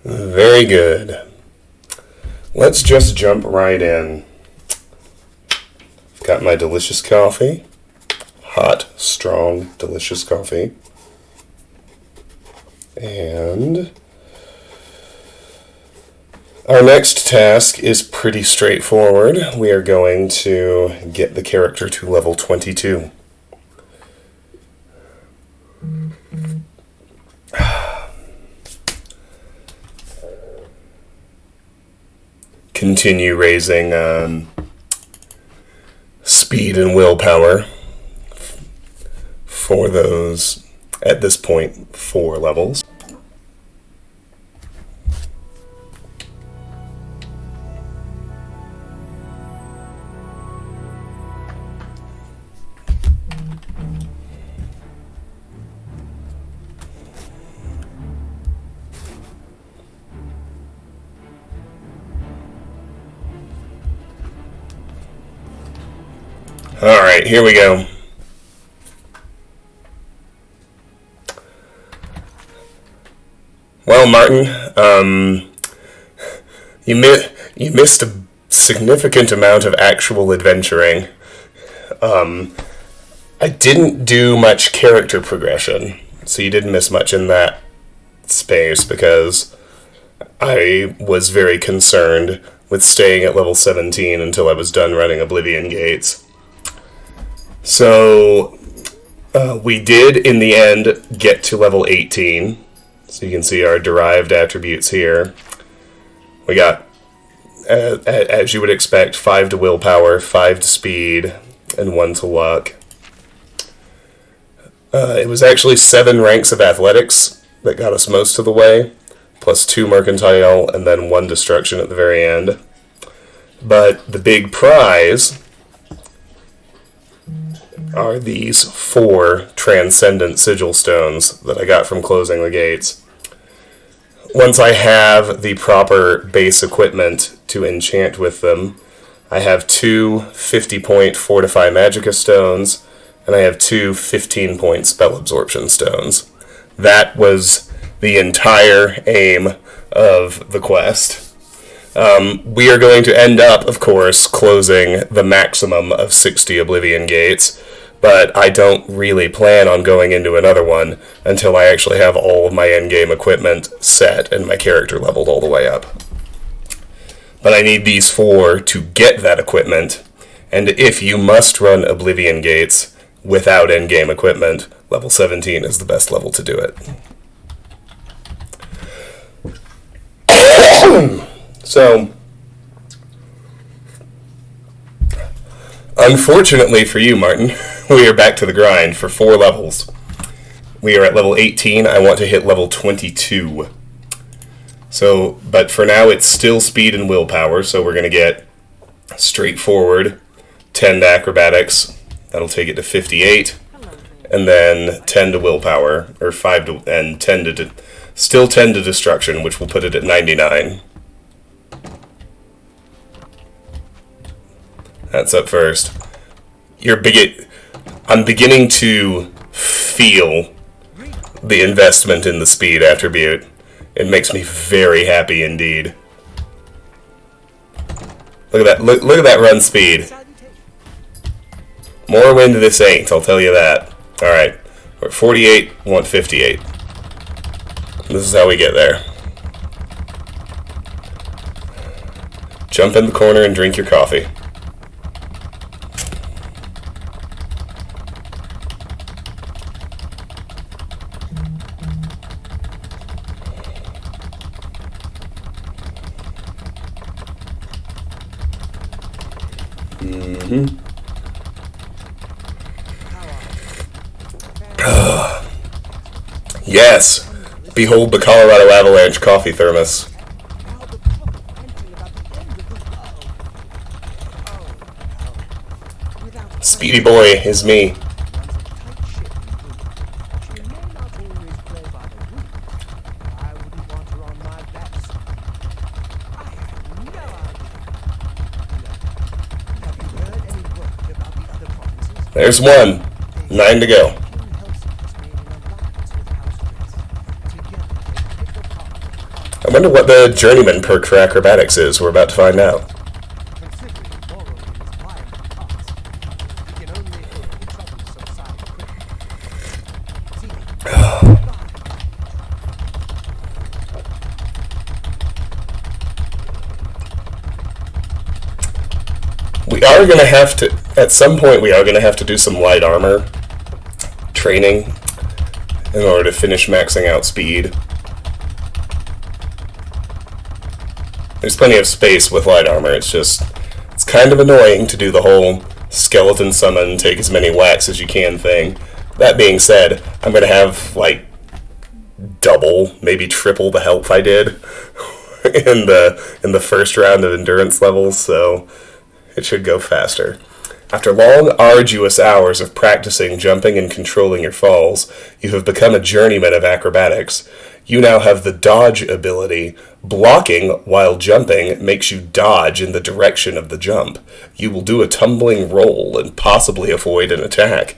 Very good. Let's just jump right in. I've got my delicious coffee. Hot, strong, delicious coffee. And our next task is pretty straightforward. We are going to get the character to level 22. Continue raising speed and willpower for those, at this point, 4 levels. Alright, here we go. Well, Martin, you missed a significant amount of actual adventuring. I didn't do much character progression, so you didn't miss much in that space because I was very concerned with staying at level 17 until I was done running Oblivion gates. So, we did, in the end, get to level 18. So you can see our derived attributes here. We got, as you would expect, 5 to willpower, 5 to speed, and 1 to luck. It was actually 7 ranks of athletics that got us most of the way, plus 2 mercantile, and then 1 destruction at the very end. But the big prize are these 4 transcendent sigil stones that I got from closing the gates. Once I have the proper base equipment to enchant with them, I have 2 50-point Fortify Magicka stones, and I have 2 15-point Spell Absorption stones. That was the entire aim of the quest. We are going to end up, of course, closing the maximum of 60 Oblivion gates, but I don't really plan on going into another one until I actually have all of my endgame equipment set and my character leveled all the way up. But I need these 4 to get that equipment, and if you must run Oblivion gates without endgame equipment, level 17 is the best level to do it. So, unfortunately for you, Martin, we are back to the grind for 4 levels. We are at level 18. I want to hit level 22. So, but for now, it's still speed and willpower, so we're going to get straightforward 10 to acrobatics. That'll take it to 58. And then 10 to willpower, or 5 to, and 10 to, still 10 to destruction, which will put it at 99. That's up first. I'm beginning to feel the investment in the speed attribute. It makes me very happy indeed. Look at that! Look at that run speed. More wind this ain't, I'll tell you that. All right, we're at 48. Want 58. This is how we get there. Jump in the corner and drink your coffee. Yes! Behold the Colorado Avalanche coffee thermos. Speedy boy is me. There's 1. 9 to go. I wonder what the journeyman perk for acrobatics is. We're about to find out. We are going to have to, at some point, we are going to have to do some light armor training in order to finish maxing out speed. There's plenty of space with light armor, it's kind of annoying to do the whole skeleton summon, take as many whacks as you can thing. That being said, I'm going to have, like, double, maybe triple the health I did in the first round of endurance levels, so it should go faster. After long, arduous hours of practicing jumping and controlling your falls, you have become a journeyman of acrobatics. You now have the dodge ability. Blocking while jumping makes you dodge in the direction of the jump. You will do a tumbling roll and possibly avoid an attack.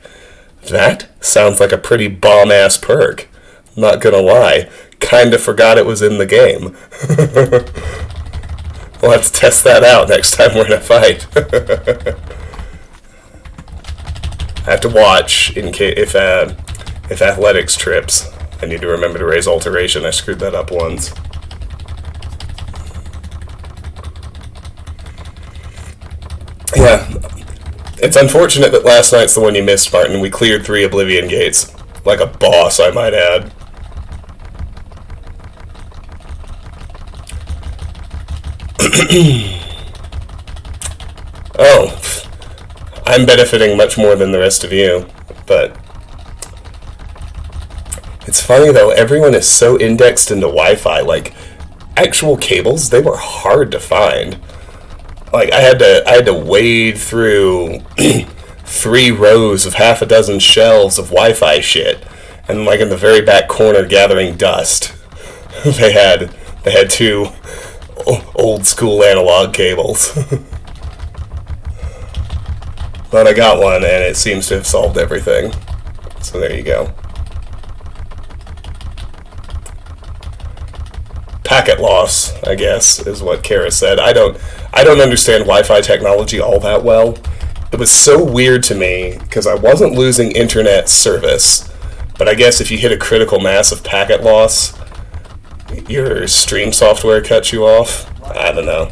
That sounds like a pretty bomb-ass perk. Not gonna lie, kinda forgot it was in the game. We'll have to test that out next time we're in a fight. I have to watch in case if athletics trips. I need to remember to raise alteration. I screwed that up once. Yeah, it's unfortunate that last night's the one you missed, Martin. We cleared 3 Oblivion gates. Like a boss, I might add. Oh, I'm benefiting much more than the rest of you, but it's funny though, everyone is so indexed into Wi-Fi, like, actual cables, they were hard to find. Like, I had to wade through 3 rows of half a dozen shelves of Wi-Fi shit, and like in the very back corner gathering dust, they had 2 old school analog cables. But I got one, and it seems to have solved everything. So there you go. Packet loss, I guess, is what Kara said. I don't understand Wi-Fi technology all that well. It was so weird to me, because I wasn't losing internet service. But I guess if you hit a critical mass of packet loss, your stream software cuts you off. I don't know.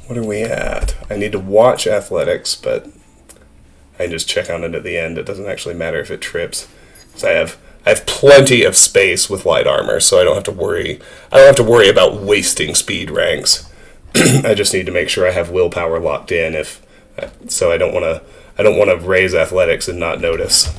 What are we at? I need to watch athletics, but I can just check on it at the end. It doesn't actually matter if it trips. Because I have plenty of space with light armor, so I don't have to worry. I don't have to worry about wasting speed ranks. I just need to make sure I have willpower locked in. So I don't want to raise athletics and not notice.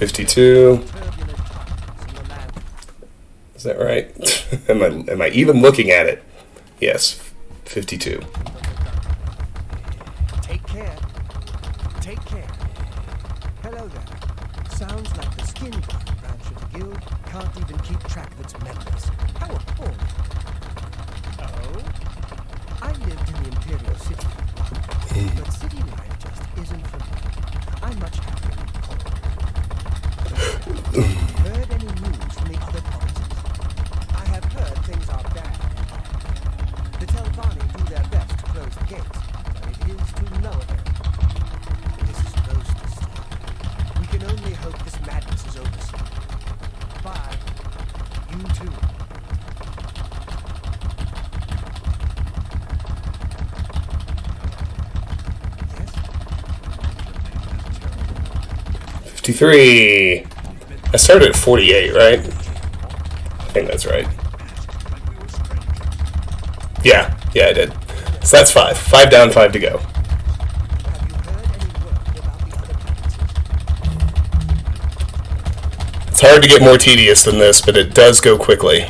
$52. Is that right? Am I even looking at it? Yes, 52. Take care. Take care. Hello there. Sounds like the skin branch of the guild can't even keep track of its members. How appalling. Oh? I lived in the Imperial City, but city life just isn't for me. I'm much happier in the colony. Heard any news from the other provinces? I have heard things are bad. The Telvanni do their best to close the gates, but it is to no avail. This is supposed to stop. We can only hope this madness is over soon. Bye. You too. Yes? 53. I started at 48, right? I think that's right. Yeah, I did. So that's 5. 5 down, 5 to go. It's hard to get more tedious than this, but it does go quickly.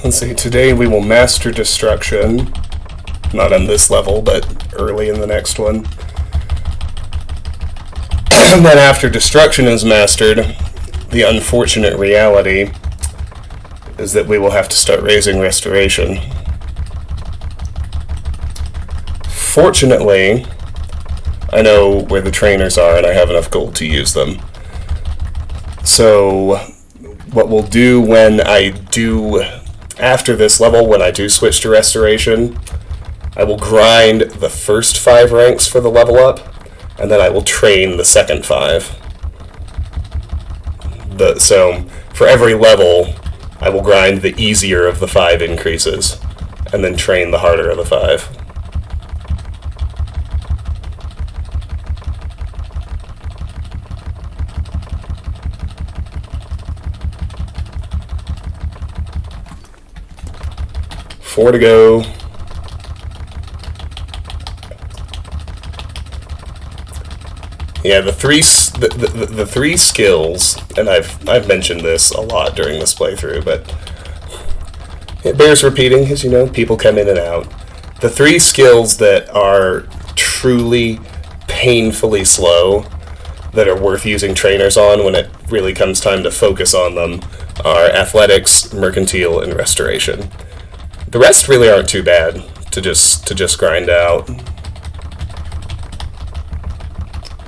Let's see, today we will master destruction. Not on this level, but early in the next one. And then after destruction is mastered, the unfortunate reality is that we will have to start raising restoration. Fortunately, I know where the trainers are and I have enough gold to use them. So what we'll do after this level, when I do switch to restoration, I will grind the first 5 ranks for the level up, and then I will train the second 5. So for every level, I will grind the easier of the 5 increases, and then train the harder of the 5. Four to go. Yeah, the three skills, and I've mentioned this a lot during this playthrough, but it bears repeating, as you know, people come in and out. The 3 skills that are truly painfully slow, that are worth using trainers on when it really comes time to focus on them, are athletics, mercantile, and restoration. The rest really aren't too bad to just grind out.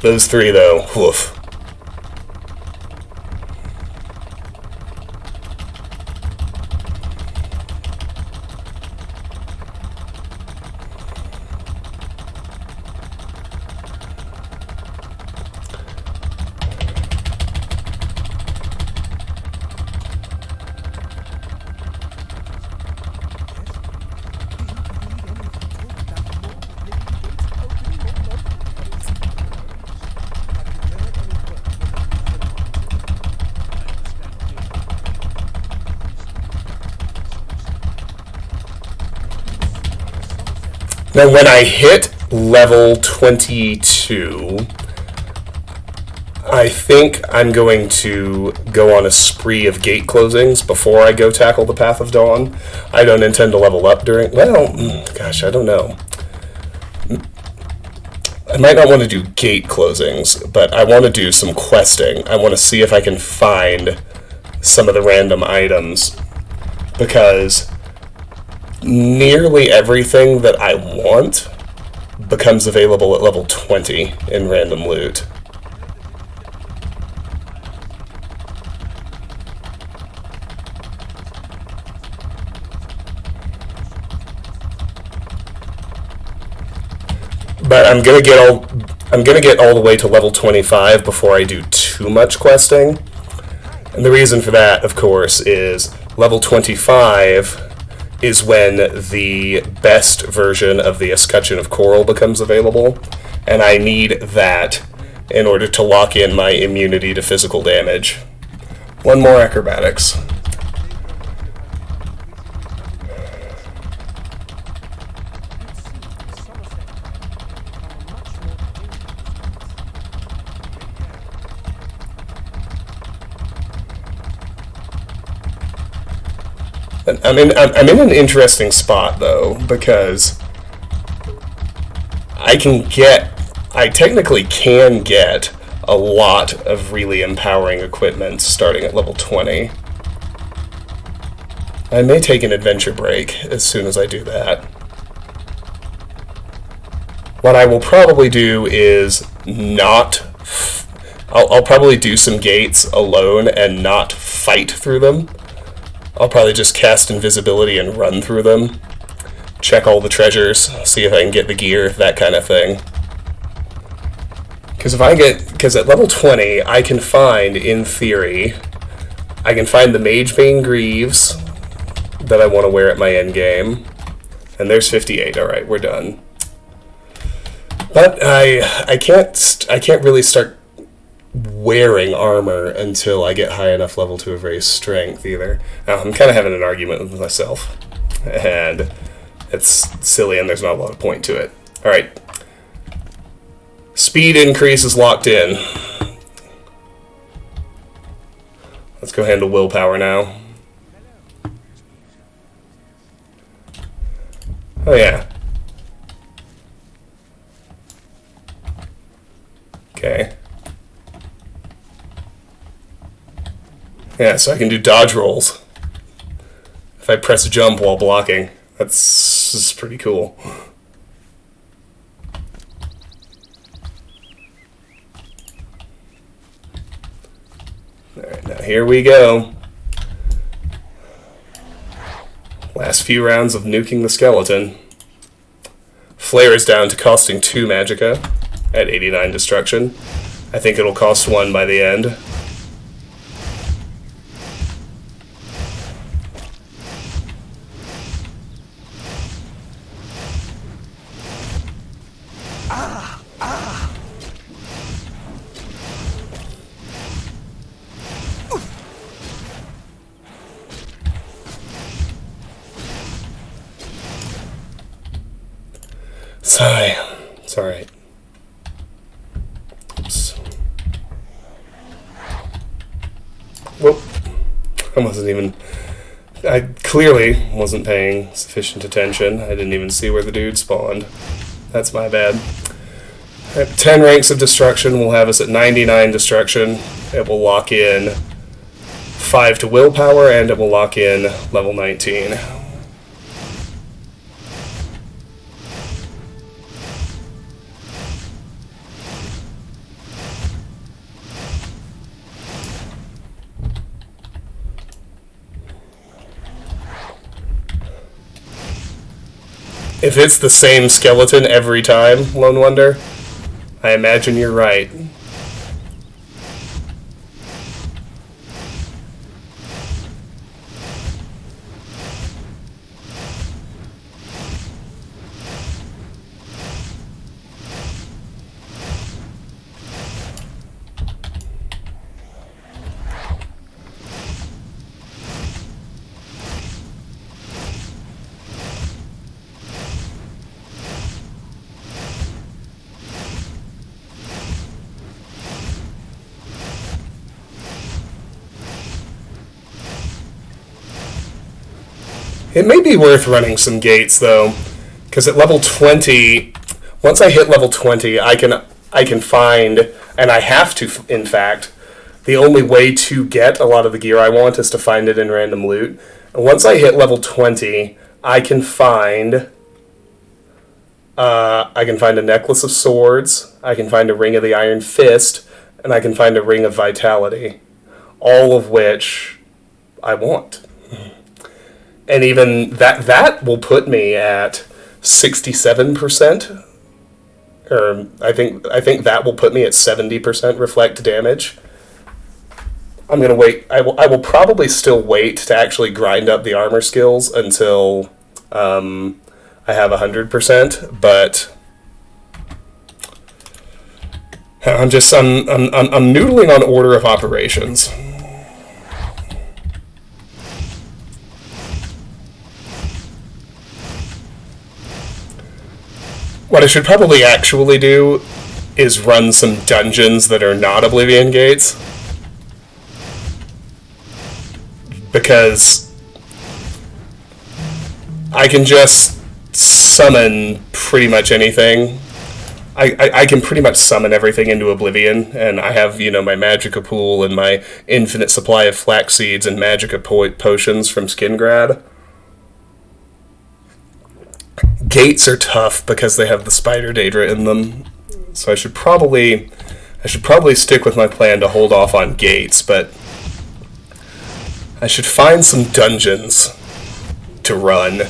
Those 3, though, woof. Now, when I hit level 22, I think I'm going to go on a spree of gate closings before I go tackle the Path of Dawn. I don't intend to level up during... Well, gosh, I don't know. I might not want to do gate closings, but I want to do some questing. I want to see if I can find some of the random items, because nearly everything that I want becomes available at level 20 in random loot. But I'm gonna get all the way to level 25 before I do too much questing. And the reason for that, of course, is level 25 is when the best version of the Escutcheon of Coral becomes available, and I need that in order to lock in my immunity to physical damage. One more acrobatics. I'm in an interesting spot, though, because I technically can get a lot of really empowering equipment starting at level 20. I may take an adventure break as soon as I do that. What I will probably do is I'll probably do some gates alone and not fight through them. I'll probably just cast invisibility and run through them. Check all the treasures, see if I can get the gear, that kind of thing. Because at level 20, I can find, in theory, I can find the Magebane Greaves that I want to wear at my endgame. And there's 58, alright, we're done. But I can't really start wearing armor until I get high enough level to raise strength either. Now, I'm kind of having an argument with myself, and it's silly and there's not a lot of point to it. Alright. Speed increase is locked in. Let's go handle willpower now. Oh, yeah. Okay. Yeah, so I can do dodge rolls if I press jump while blocking. That's pretty cool. Alright, now here we go. Last few rounds of nuking the skeleton. Flare is down to costing 2 magicka at 89 destruction. I think it'll cost 1 by the end. Sigh. It's alright. Oops. Whoop. I clearly wasn't paying sufficient attention. I didn't even see where the dude spawned. That's my bad. At 10 ranks of destruction will have us at 99 destruction. It will lock in 5 to willpower, and it will lock in level 19. If it's the same skeleton every time, Lone Wonder, I imagine you're right. It may be worth running some gates, though, because at level 20, once I hit level 20, I can find, and I have to, in fact, the only way to get a lot of the gear I want is to find it in random loot. And once I hit level 20, I can find a necklace of swords, I can find a ring of the Iron Fist, and I can find a ring of vitality, all of which I want. And even that will put me at 67%. Or I think that will put me at 70% reflect damage. I'm gonna wait. I will probably still wait to actually grind up the armor skills until I have 100%. But I'm noodling on order of operations. What I should probably actually do is run some dungeons that are not Oblivion gates. Because I can just summon pretty much anything. I can pretty much summon everything into Oblivion, and I have, my Magicka pool and my infinite supply of flax seeds and Magicka potions from Skingrad. Gates are tough because they have the Spider Daedra in them, so I should probably stick with my plan to hold off on gates, but I should find some dungeons to run.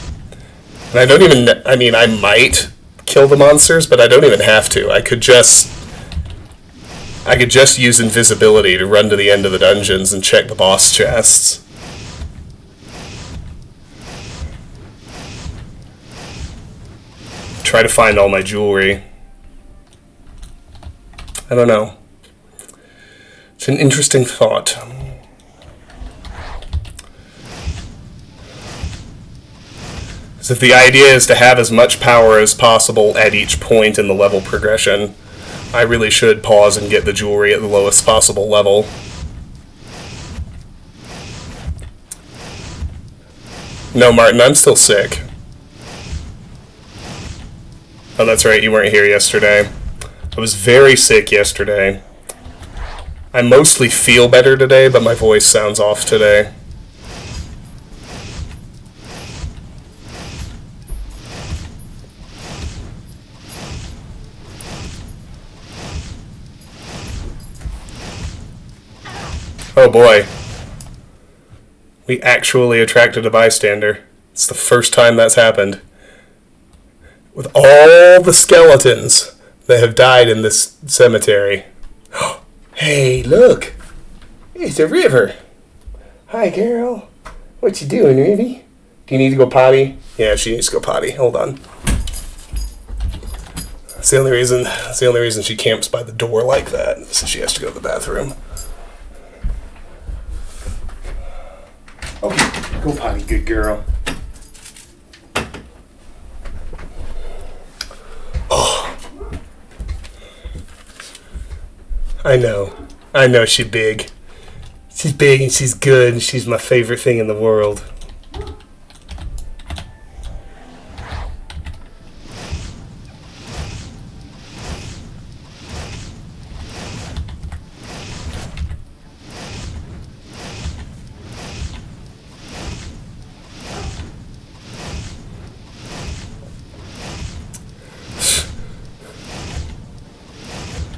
And I might kill the monsters, but I don't even have to. I could just use invisibility to run to the end of the dungeons and check the boss chests. Try to find all my jewelry. I don't know. It's an interesting thought. So if the idea is to have as much power as possible at each point in the level progression, I really should pause and get the jewelry at the lowest possible level. No, Martin, I'm still sick. Oh, that's right, you weren't here yesterday. I was very sick yesterday. I mostly feel better today, but my voice sounds off today. Oh boy. We actually attracted a bystander. It's the first time that's happened. With all the skeletons that have died in this cemetery. Hey, look! It's a river! Hi, girl. What you doing, Rivy? Do you need to go potty? Yeah, she needs to go potty. Hold on. That's the only reason she camps by the door like that, so she has to go to the bathroom. Okay, go potty, good girl. Oh. I know she's big. She's big and she's good and she's my favorite thing in the world.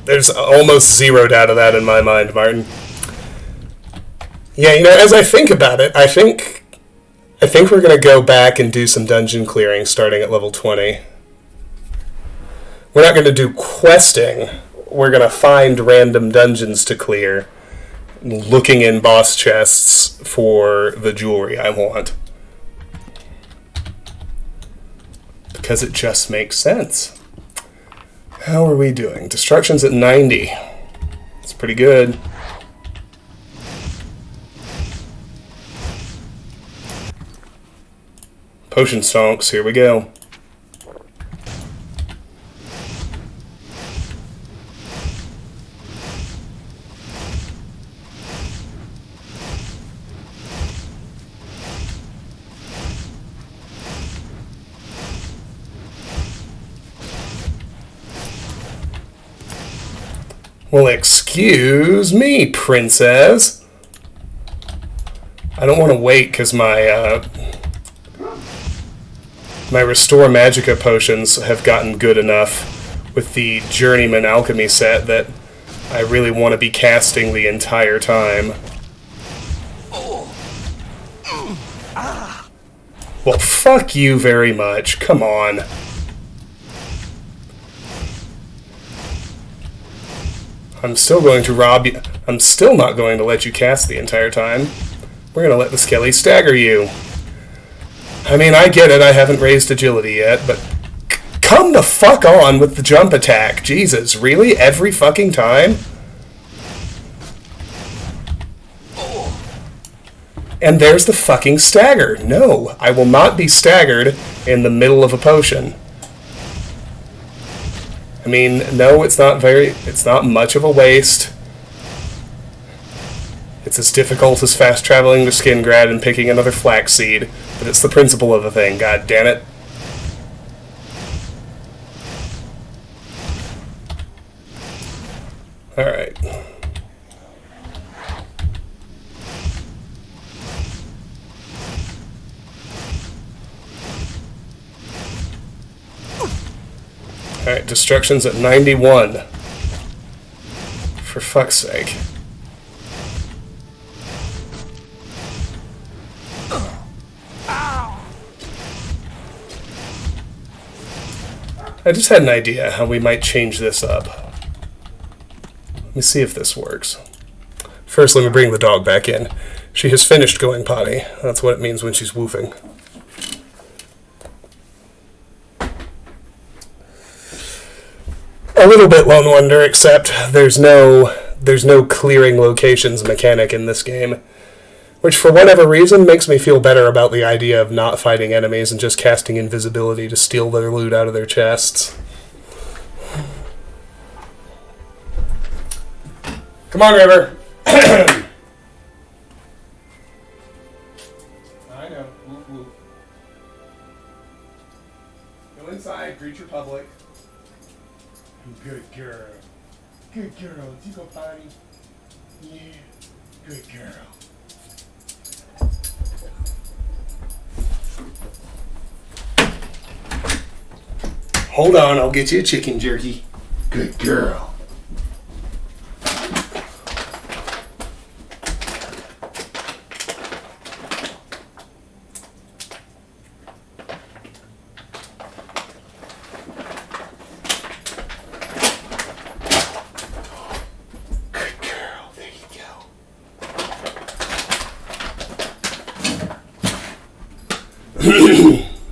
There's almost zero doubt of that in my mind, Martin. Yeah, as I think about it, I think we're going to go back and do some dungeon clearing starting at level 20. We're not going to do questing. We're going to find random dungeons to clear, looking in boss chests for the jewelry I want. Because it just makes sense. How are we doing? Destruction's at 90. It's pretty good. Potion stonks, here we go. Well, excuse me, princess. I don't want to wait because my Restore Magicka potions have gotten good enough with the Journeyman Alchemy set that I really want to be casting the entire time. Well, fuck you very much. Come on. I'm still going to rob you. I'm still not going to let you cast the entire time. We're going to let the Skelly stagger you. I mean, I get it. I haven't raised agility yet, but come the fuck on with the jump attack. Jesus, really? Every fucking time? And there's the fucking stagger. No, I will not be staggered in the middle of a potion. I mean, no, it's not much of a waste. It's as difficult as fast traveling to Skingrad and picking another flaxseed, but it's the principle of the thing, god damn it. Alright. Alright, destruction's at 91. For fuck's sake. I just had an idea how we might change this up. Let me see if this works. First, let me bring the dog back in. She has finished going potty. That's what it means when she's woofing. A little bit Lone Wonder, except there's no clearing locations mechanic in this game, which for whatever reason makes me feel better about the idea of not fighting enemies and just casting invisibility to steal their loot out of their chests. Come on, River. I know. Woof, woof. Go inside. Greet your public. Good girl. Good girl. Did you go potty? Yeah. Good girl. Hold on, I'll get you a chicken jerky. Good girl.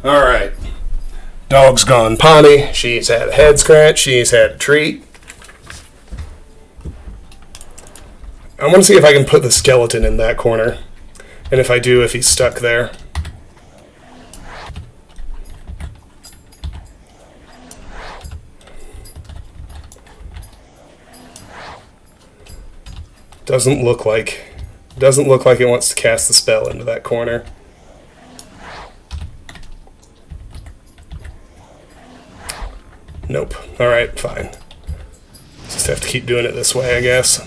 Alright. Dog's gone potty. She's had a head scratch. She's had a treat. I want to see if I can put the skeleton in that corner. And if I do, if he's stuck there. Doesn't look like it wants to cast the spell into that corner. Nope. Alright, fine. Just have to keep doing it this way, I guess.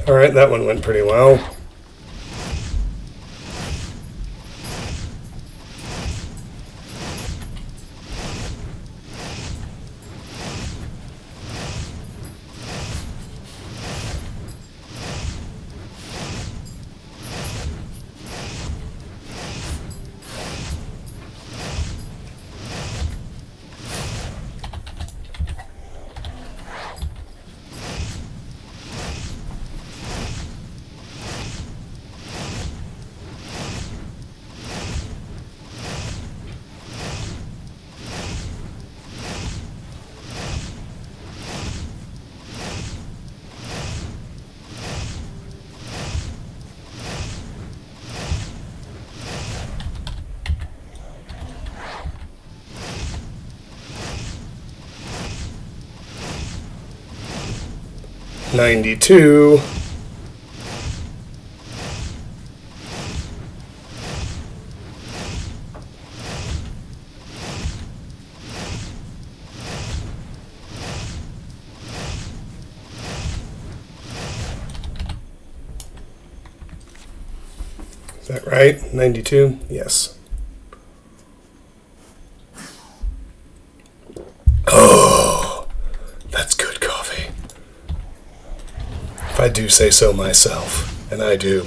Alright, that one went pretty well. $92. Is that right? 92? Yes. Oh, that's good coffee. If I do say so myself, and I do.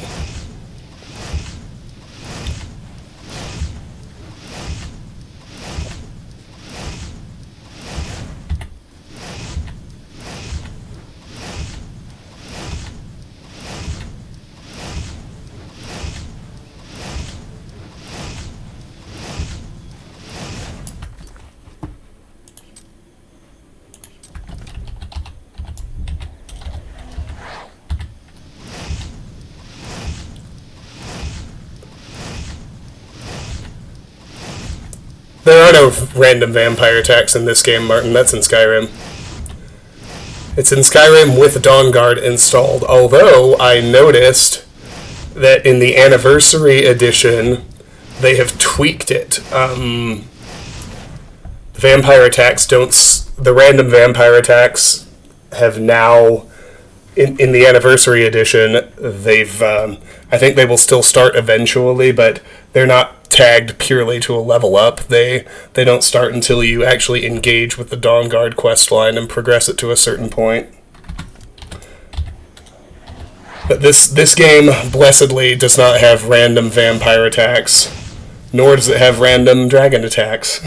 There are no random vampire attacks in this game, Martin. That's in Skyrim. It's in Skyrim with Dawn Guard installed, although I noticed that in the Anniversary Edition, they have tweaked it. The vampire attacks don't... The random vampire attacks have now in the anniversary edition, they've I think they will still start eventually, but they're not tagged purely to a level up. They don't start until you actually engage with the Dawn Guard quest line and progress it to a certain point. But this game, blessedly, does not have random vampire attacks, nor does it have random dragon attacks.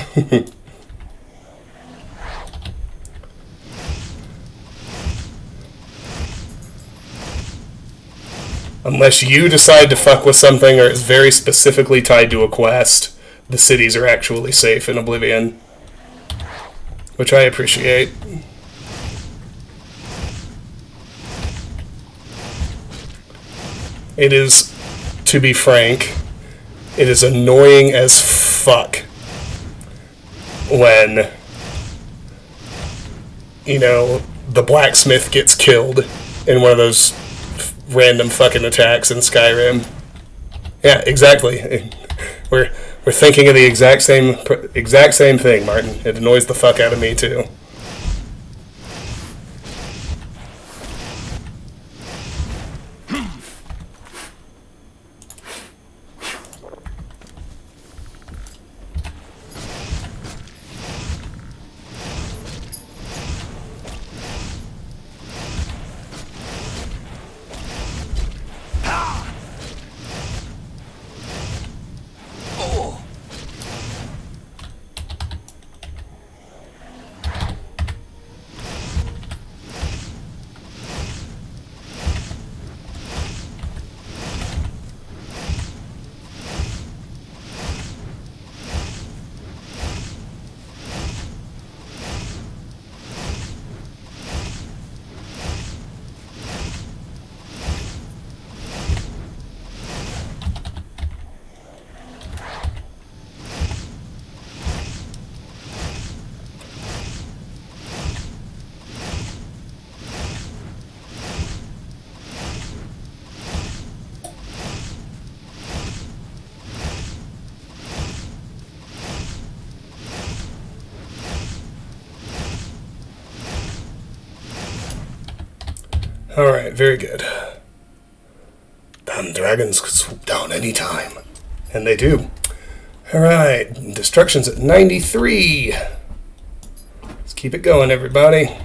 Unless you decide to fuck with something or it's very specifically tied to a quest, the cities are actually safe in Oblivion. Which I appreciate. It is, to be frank, it is annoying as fuck when, the blacksmith gets killed in one of those random fucking attacks in Skyrim. Yeah, exactly. We're thinking of the exact same thing, Martin. It annoys the fuck out of me too. Alright, very good. Damn dragons could swoop down any time. And they do. Alright, destruction's at 93. Let's keep it going, everybody.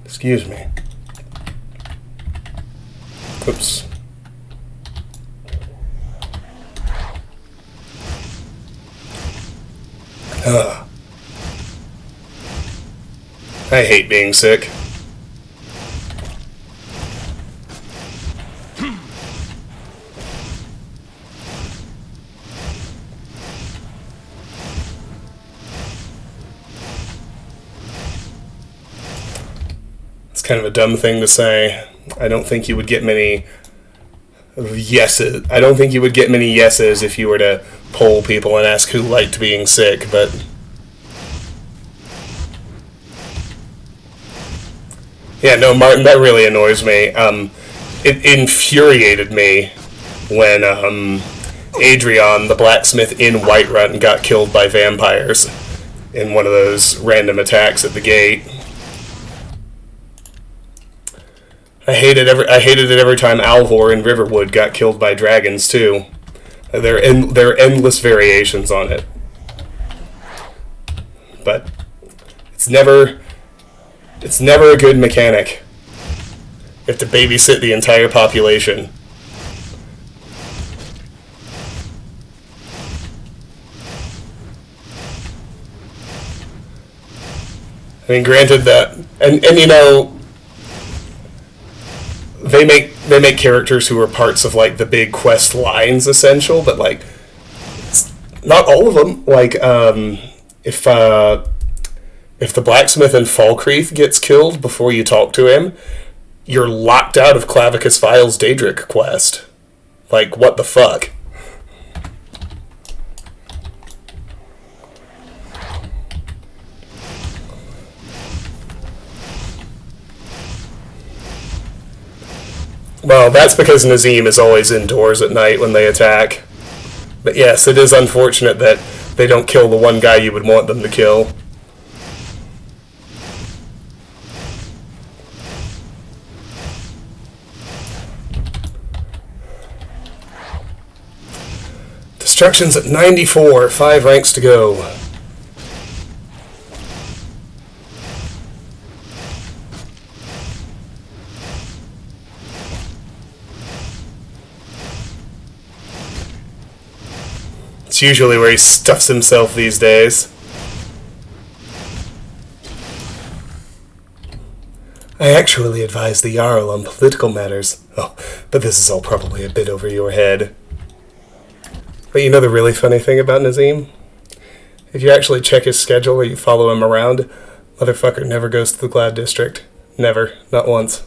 Excuse me. Oops. I hate being sick. Kind of a dumb thing to say. I don't think you would get many yeses. I don't think you would get many yeses if you were to poll people and ask who liked being sick, but yeah, no, Martin, that really annoys me. It infuriated me when Adrian, the blacksmith in Whiterun, got killed by vampires in one of those random attacks at the gate. I hated it every time Alvor in Riverwood got killed by dragons too. There are endless variations on it, but it's never a good mechanic. You have to babysit the entire population. I mean, granted that, and you know, they make characters who are parts of like the big quest lines essential, but like not all of them. Like if the blacksmith in Falkreath gets killed before you talk to him, you're locked out of Clavicus Vile's Daedric quest. Like, what the fuck? Well, that's because Nazim is always indoors at night when they attack. But yes, it is unfortunate that they don't kill the one guy you would want them to kill. Destruction's at 94, 5 ranks to go. It's usually where he stuffs himself these days. I actually advise the Jarl on political matters. Oh, but this is all probably a bit over your head. But you know the really funny thing about Nazim? If you actually check his schedule or you follow him around, motherfucker never goes to the Glad District. Never. Not once.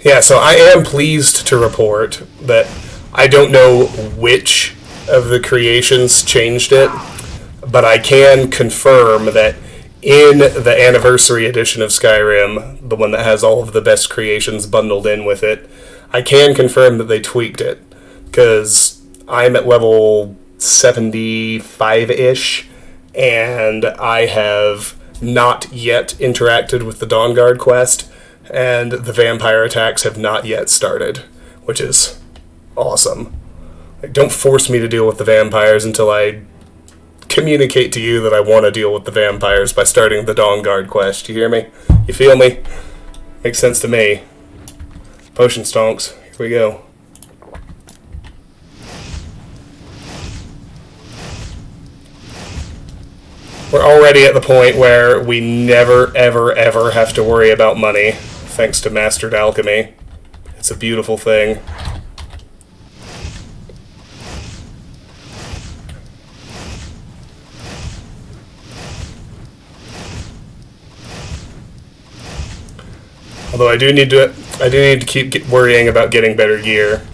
Yeah, so I am pleased to report that I don't know which of the creations changed it, but I can confirm that in the anniversary edition of Skyrim, the one that has all of the best creations bundled in with it, I can confirm that they tweaked it, because I'm at level 75-ish, and I have not yet interacted with the Dawnguard quest, and the vampire attacks have not yet started, which is awesome. Like, don't force me to deal with the vampires until I communicate to you that I want to deal with the vampires by starting the Dawnguard quest. You hear me? You feel me? Makes sense to me. Potion stonks. Here we go. We're already at the point where we never, ever, ever have to worry about money, thanks to Mastered Alchemy. It's a beautiful thing. Although I do need to keep worrying about getting better gear.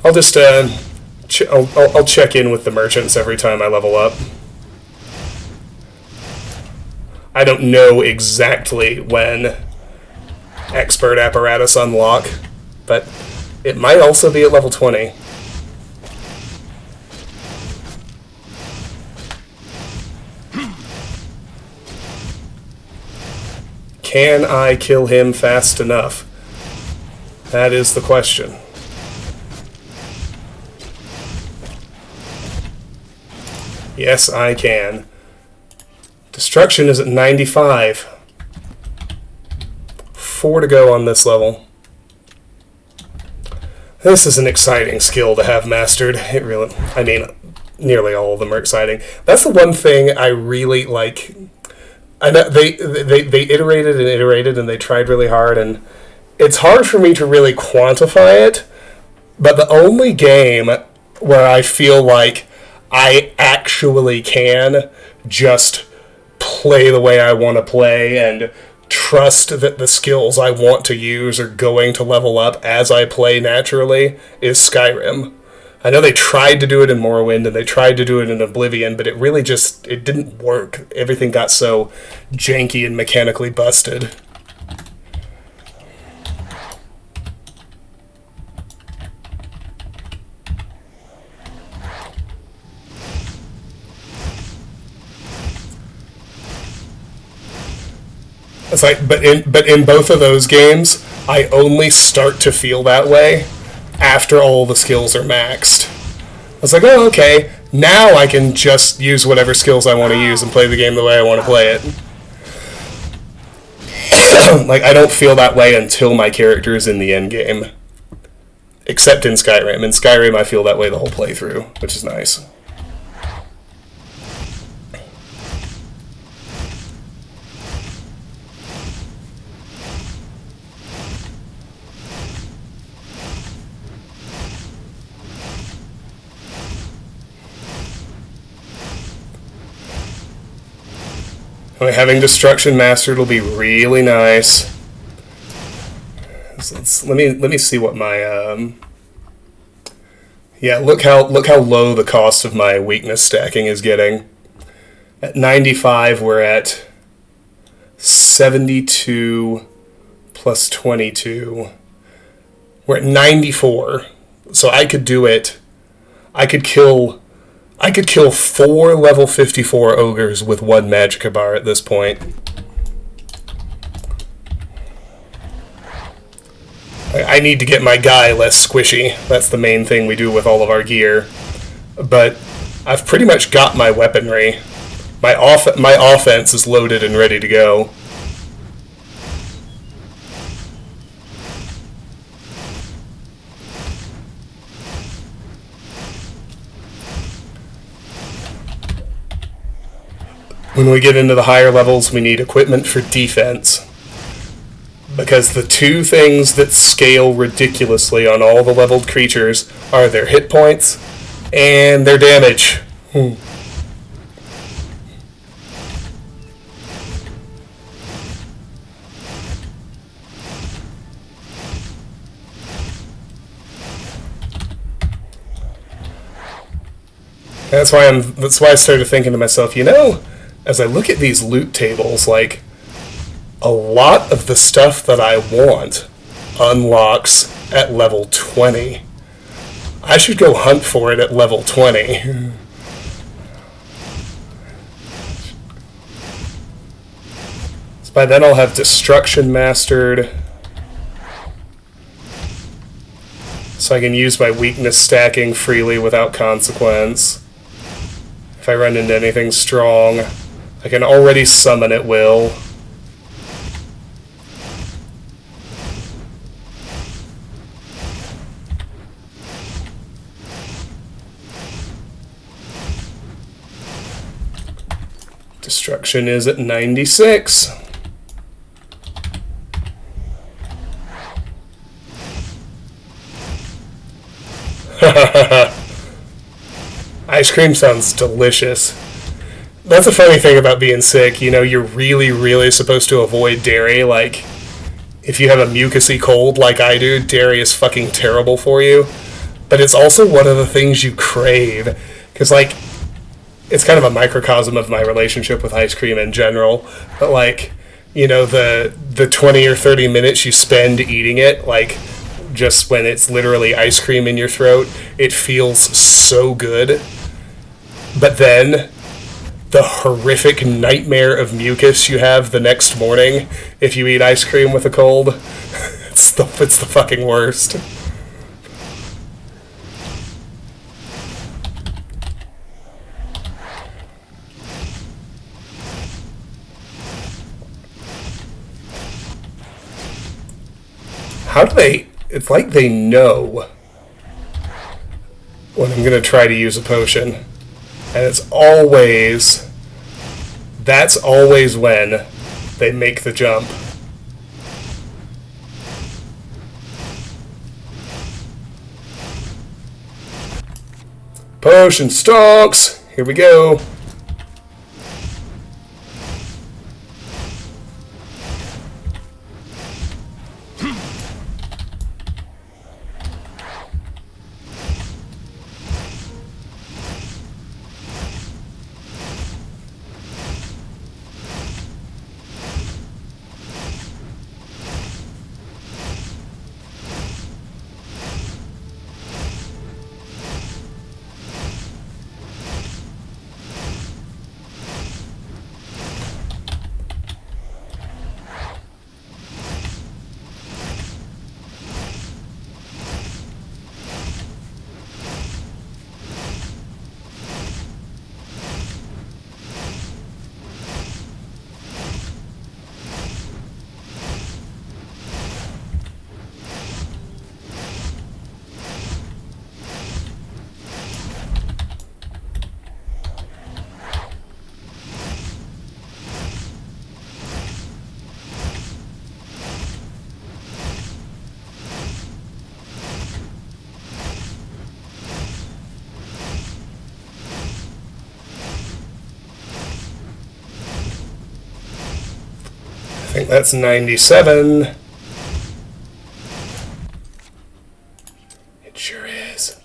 I'll just I'll check in with the merchants every time I level up. I don't know exactly when expert apparatus unlock, but it might also be at level 20. Can I kill him fast enough? That is the question. Yes, I can. Destruction is at 95. 4 to go on this level. This is an exciting skill to have mastered. It really, I mean, nearly all of them are exciting. That's the one thing I really like. I know they iterated and iterated and they tried really hard, and it's hard for me to really quantify it, but the only game where I feel like I actually can just play the way I want to play and trust that the skills I want to use are going to level up as I play naturally is Skyrim. I know they tried to do it in Morrowind and they tried to do it in Oblivion, but it really just, it didn't work. Everything got so janky and mechanically busted. It's like, but in both of those games, I only start to feel that way after all the skills are maxed. I was like, oh, okay, now I can just use whatever skills I want to use and play the game the way I want to play it. Like, I don't feel that way until my character is in the end game. Except in Skyrim. In Skyrim, I feel that way the whole playthrough, which is nice. Having Destruction mastered will be really nice. Let me see what my yeah, look how low the cost of my weakness stacking is getting. At 95, we're at 72 plus 22. We're at 94. So I could do it. I could kill 4 level 54 ogres with 1 magicka bar at this point. I need to get my guy less squishy. That's the main thing we do with all of our gear. But I've pretty much got my weaponry. My offense is loaded and ready to go. When we get into the higher levels, we need equipment for defense. Because the two things that scale ridiculously on all the leveled creatures are their hit points and their damage. That's why I started thinking to myself, as I look at these loot tables, like, a lot of the stuff that I want unlocks at level 20. I should go hunt for it at level 20. So by then I'll have Destruction mastered. So I can use my weakness stacking freely without consequence. If I run into anything strong, I can already summon at will. Destruction is at 96. Ice cream sounds delicious. That's a funny thing about being sick. You're really, really supposed to avoid dairy. Like, if you have a mucusy cold like I do, dairy is fucking terrible for you. But it's also one of the things you crave. Because, like, it's kind of a microcosm of my relationship with ice cream in general. But, like, the 20 or 30 minutes you spend eating it, like, just when it's literally ice cream in your throat, it feels so good. But then the horrific nightmare of mucus you have the next morning if you eat ice cream with a cold, it's the fucking worst. It's like they know when I'm going to try to use a potion. And that's always when they make the jump. Potion stonks! Here we go. think that's 97. It sure is.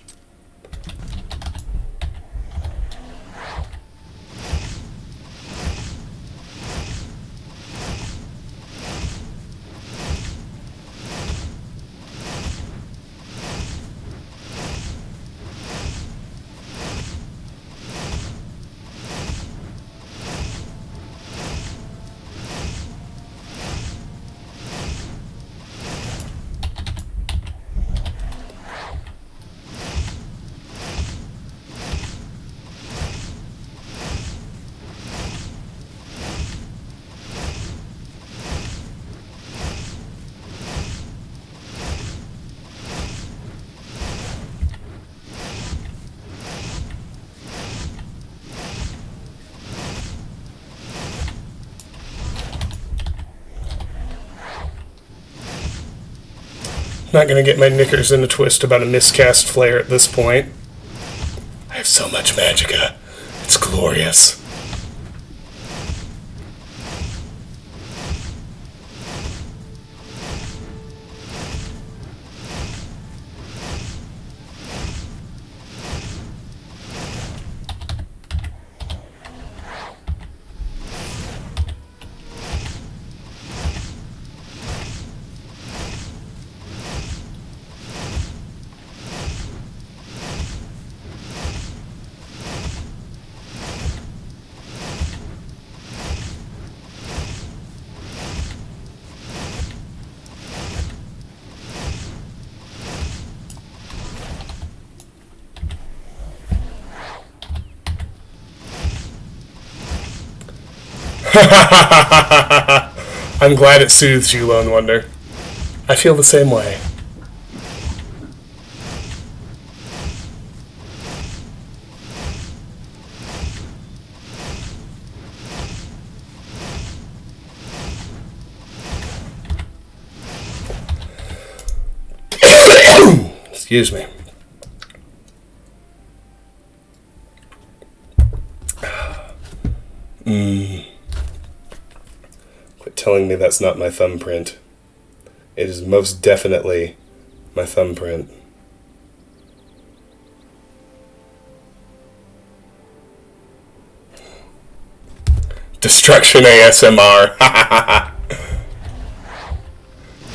Not going to get my knickers in a twist about a miscast flare at this point. I have so much magicka. It's glorious. I'm glad it soothes you, Lone Wonder. I feel the same way. Excuse me. Quit telling me that's not my thumbprint. It is most definitely my thumbprint. Destruction ASMR.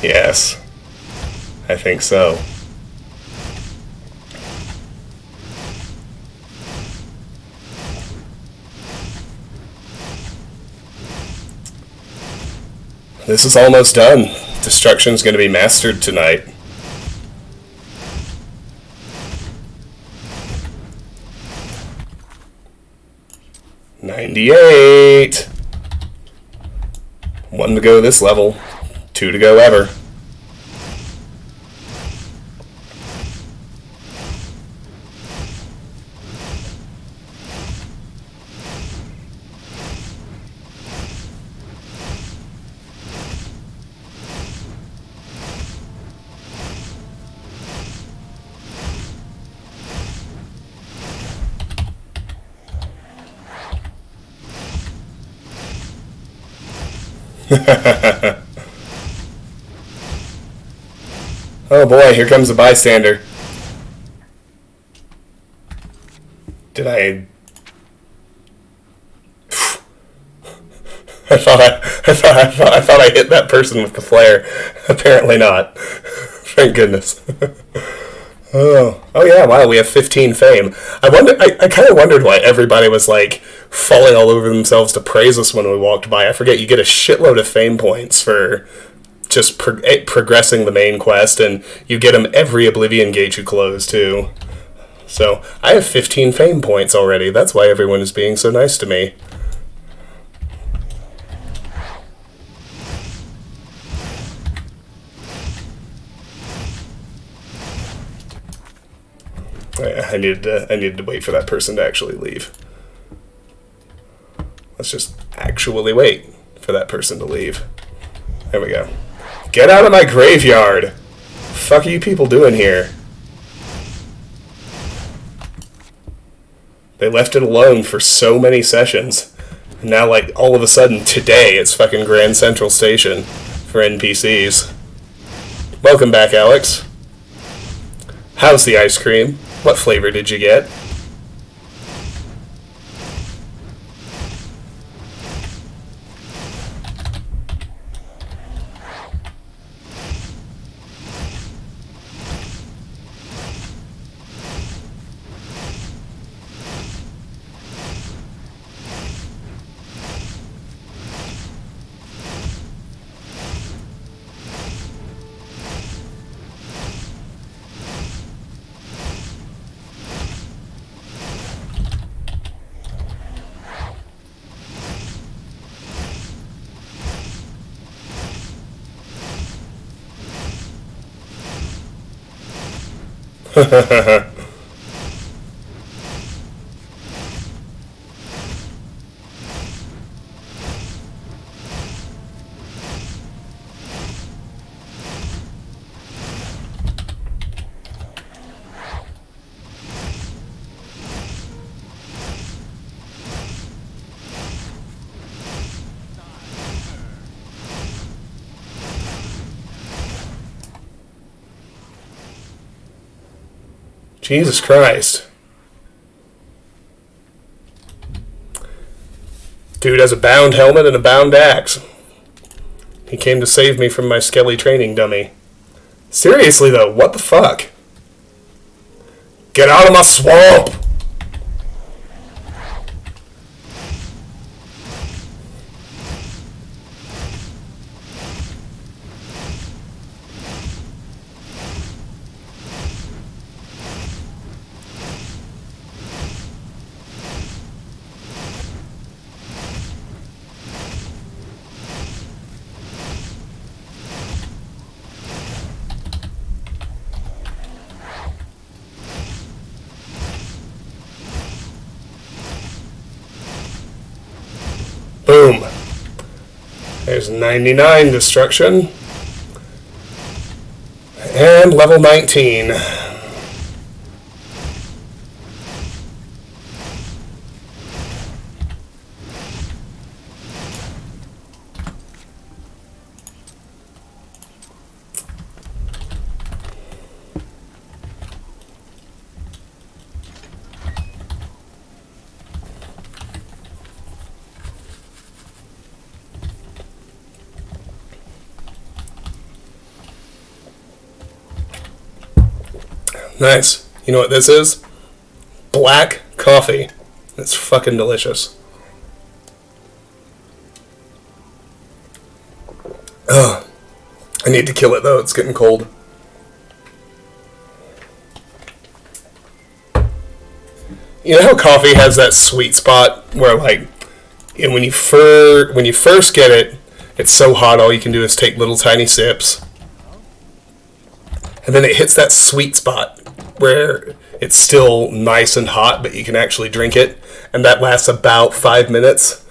Yes. I think so. This is almost done. Destruction's going to be mastered tonight. $98. 1 to go this level. 2 to go ever. Oh boy, here comes a bystander. Did I... I thought I hit that person with the flare. Apparently not. Thank goodness. Oh yeah, wow, we have 15 fame. I kind of wondered why everybody was like falling all over themselves to praise us when we walked by. I forget you get a shitload of fame points for just progressing the main quest, and you get them every Oblivion gate you close too. So I have 15 fame points already. That's why everyone is being so nice to me. I needed to wait for that person to actually leave. Let's just actually wait for that person to leave. There we go. Get out of my graveyard! What the fuck are you people doing here? They left it alone for so many sessions. And now, like, all of a sudden, today, it's fucking Grand Central Station for NPCs. Welcome back, Alex. How's the ice cream? What flavor did you get? Jesus Christ. Dude has a bound helmet and a bound axe. He came to save me from my skelly training dummy. Seriously though, what the fuck? Get out of my swamp! Boom. There's 99 destruction. And level 19. Nice. You know what this is? Black coffee. It's fucking delicious. Ugh. I need to kill it though, it's getting cold. You know how coffee has that sweet spot where, like, when you first get it, it's so hot all you can do is take little tiny sips. And then it hits that sweet spot where it's still nice and hot, but you can actually drink it. And that lasts about 5 minutes.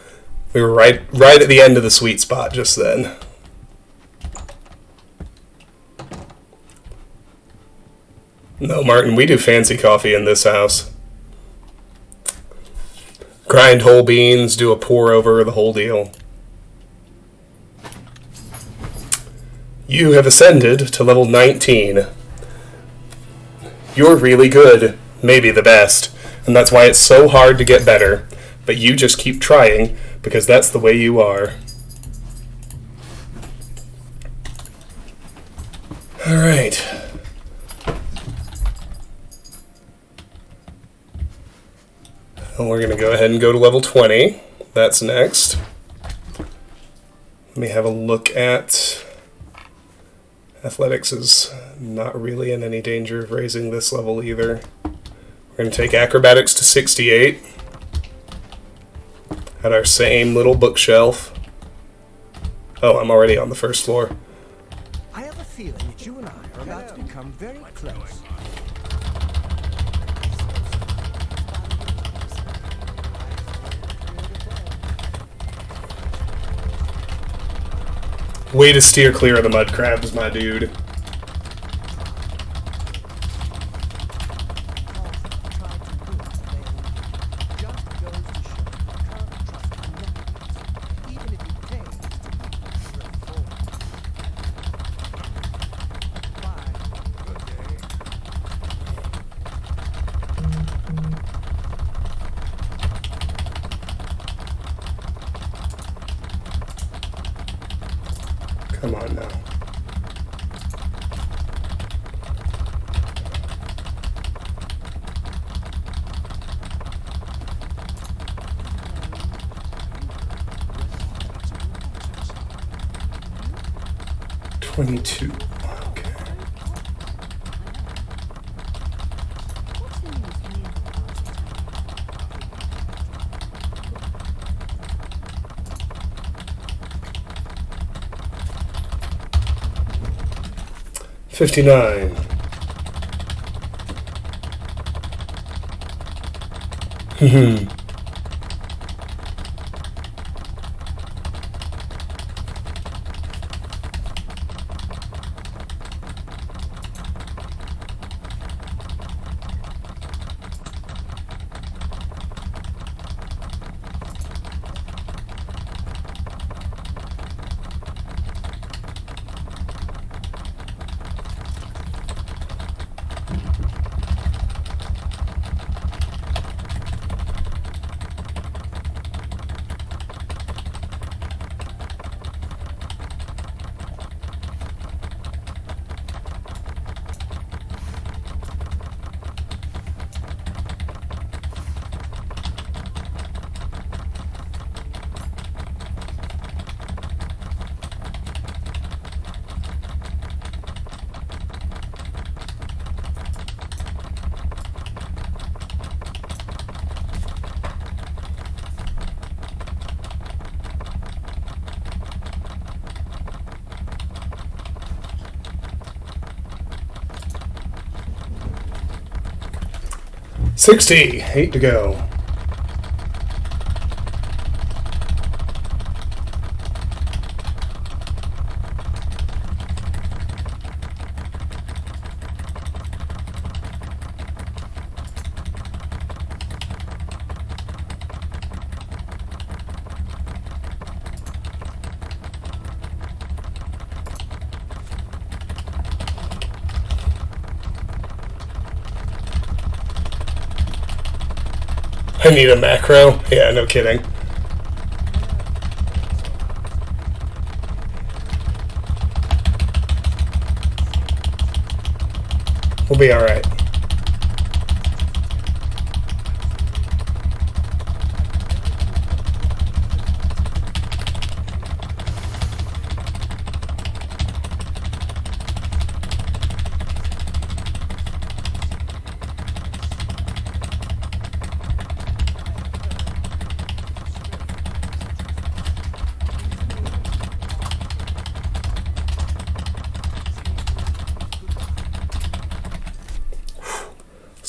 We were right at the end of the sweet spot just then. No, Martin, we do fancy coffee in this house. Grind whole beans, do a pour over, the whole deal. You have ascended to level 19. You're really good, maybe the best, and that's why it's so hard to get better. But you just keep trying, because that's the way you are. Alright. And we're going to go ahead and go to level 20. That's next. Let me have a look at... Athletics is not really in any danger of raising this level either. We're going to take acrobatics to 68. At our same little bookshelf. Oh, I'm already on the first floor. I have a feeling that you and I are about to become very close. Way to steer clear of the mud crabs, my dude. on now. $22. Okay. $59. Hmm. 60. 8 to go. I need a macro. Yeah, no kidding. We'll be alright.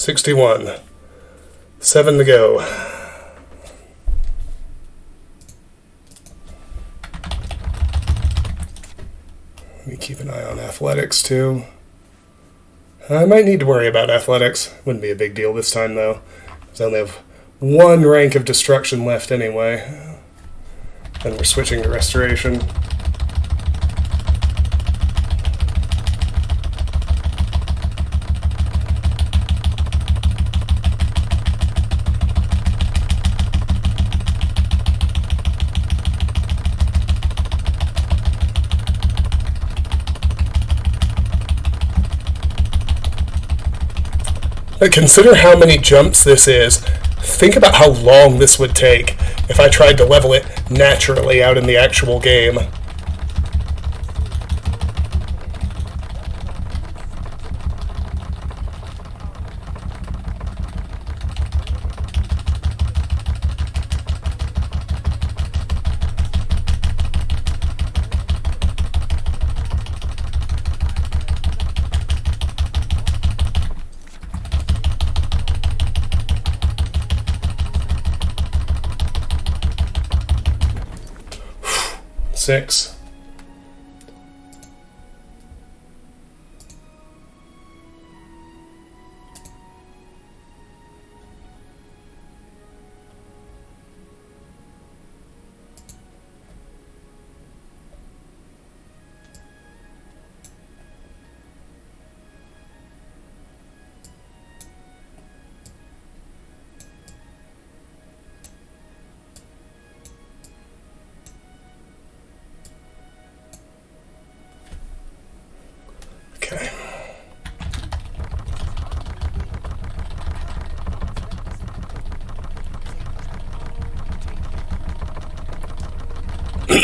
$61. 7 to go. Let me keep an eye on athletics too. I might need to worry about athletics. Wouldn't be a big deal this time though. I only have one rank of destruction left anyway. And we're switching to restoration. But consider how many jumps this is. Think about how long this would take if I tried to level it naturally out in the actual game. Six.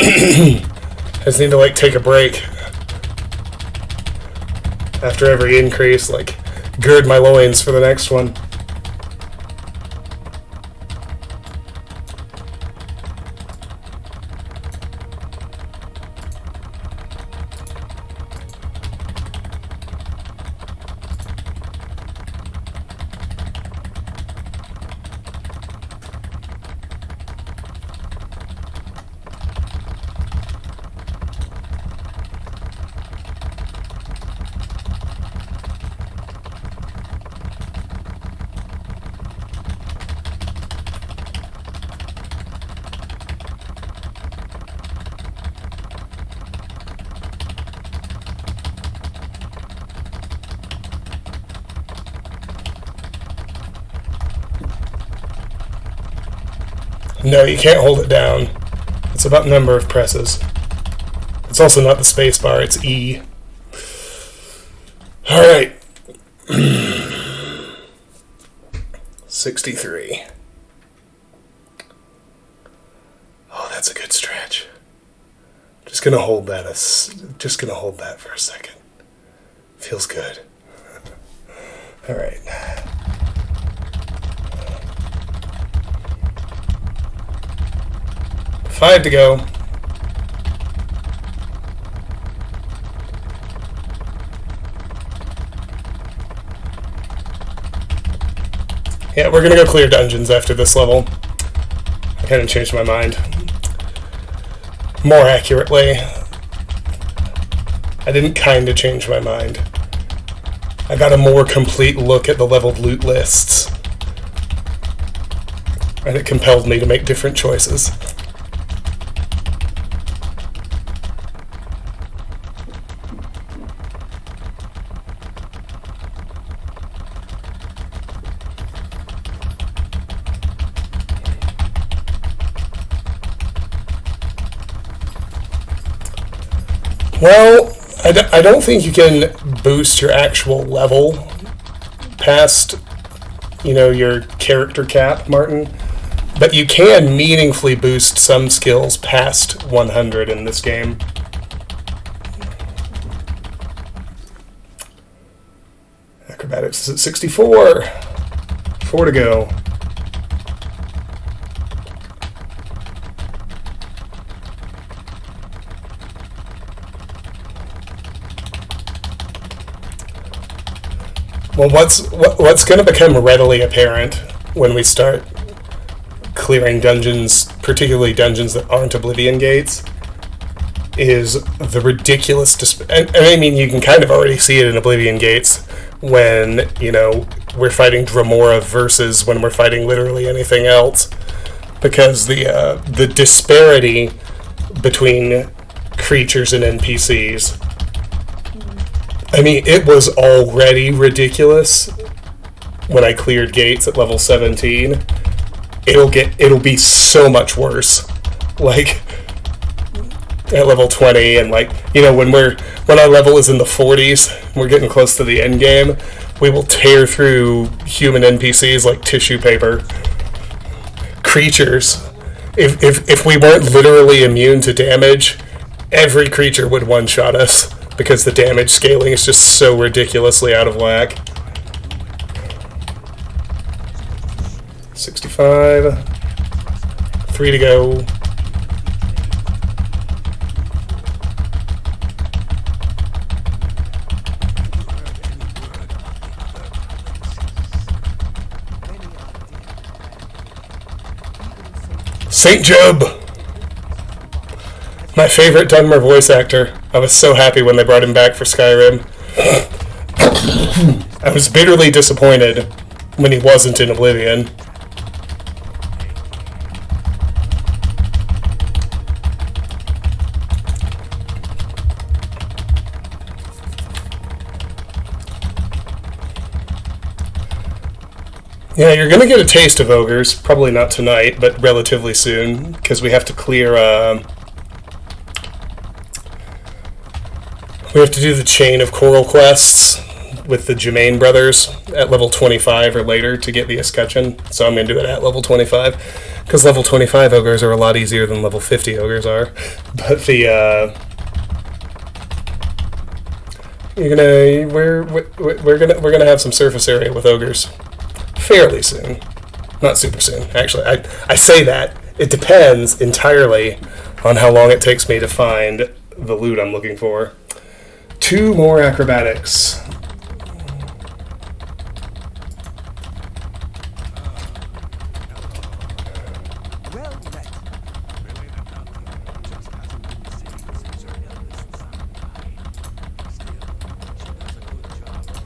I just need to like take a break after every increase, like gird my loins for the next one. No, you can't hold it down. It's about number of presses. It's also not the space bar, it's E. Alright. 63. Oh, that's a good stretch. Just gonna hold that for a second. Feels good. Alright. Five to go. Yeah, we're gonna go clear dungeons after this level. I kind of changed my mind. More accurately, I didn't kind of change my mind. I got a more complete look at the leveled loot lists, and it compelled me to make different choices. Well, I don't think you can boost your actual level past, your character cap, Martin. But you can meaningfully boost some skills past 100 in this game. Acrobatics is at 64. 4 to go. Well, what's going to become readily apparent when we start clearing dungeons, particularly dungeons that aren't Oblivion gates, is the ridiculous... and I mean, you can kind of already see it in Oblivion gates when, we're fighting Dremora versus when we're fighting literally anything else. Because the disparity between creatures and NPCs... I mean, it was already ridiculous when I cleared gates at level 17. It'll be so much worse. Like at level 20 and when our level is in the 40s, we're getting close to the end game, we will tear through human NPCs like tissue paper. Creatures. If we weren't literally immune to damage, every creature would one-shot us. Because the damage scaling is just so ridiculously out of whack. 65. 3 to go. St. Job! My favorite Dunmer voice actor. I was so happy when they brought him back for Skyrim. I was bitterly disappointed when he wasn't in Oblivion. Yeah, you're going to get a taste of ogres. Probably not tonight, but relatively soon, because we have to clear... we have to do the chain of coral quests with the Jermaine brothers at level 25 or later to get the escutcheon, so I'm going to do it at level 25, because level 25 ogres are a lot easier than level 50 ogres are. But we're gonna have some surface area with ogres fairly soon. Not super soon, actually. I say that. It depends entirely on how long it takes me to find the loot I'm looking for. 2 more acrobatics. Well met. Really nothing. Just hasn't been seen since her eldest son died. Still, she does a good job of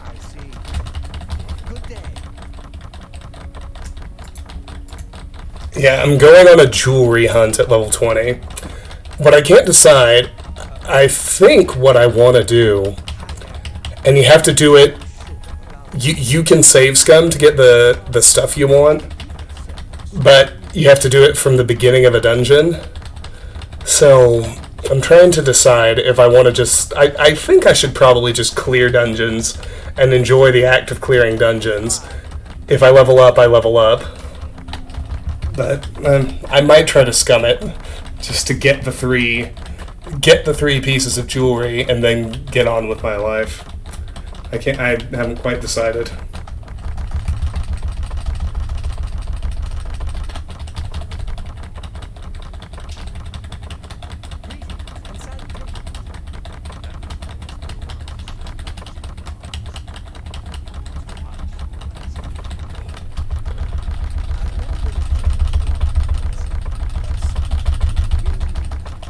I see. Good day. Yeah, I'm going on a jewelry hunt at level 20. But I can't decide. I think what I want to do, and you have to do it, you can save scum to get the stuff you want, but you have to do it from the beginning of a dungeon. So I'm trying to decide if I want to just... I think I should probably just clear dungeons and enjoy the act of clearing dungeons. If I level up, I level up. But I might try to scum it just to get the three pieces of jewelry and then get on with my life. I haven't quite decided.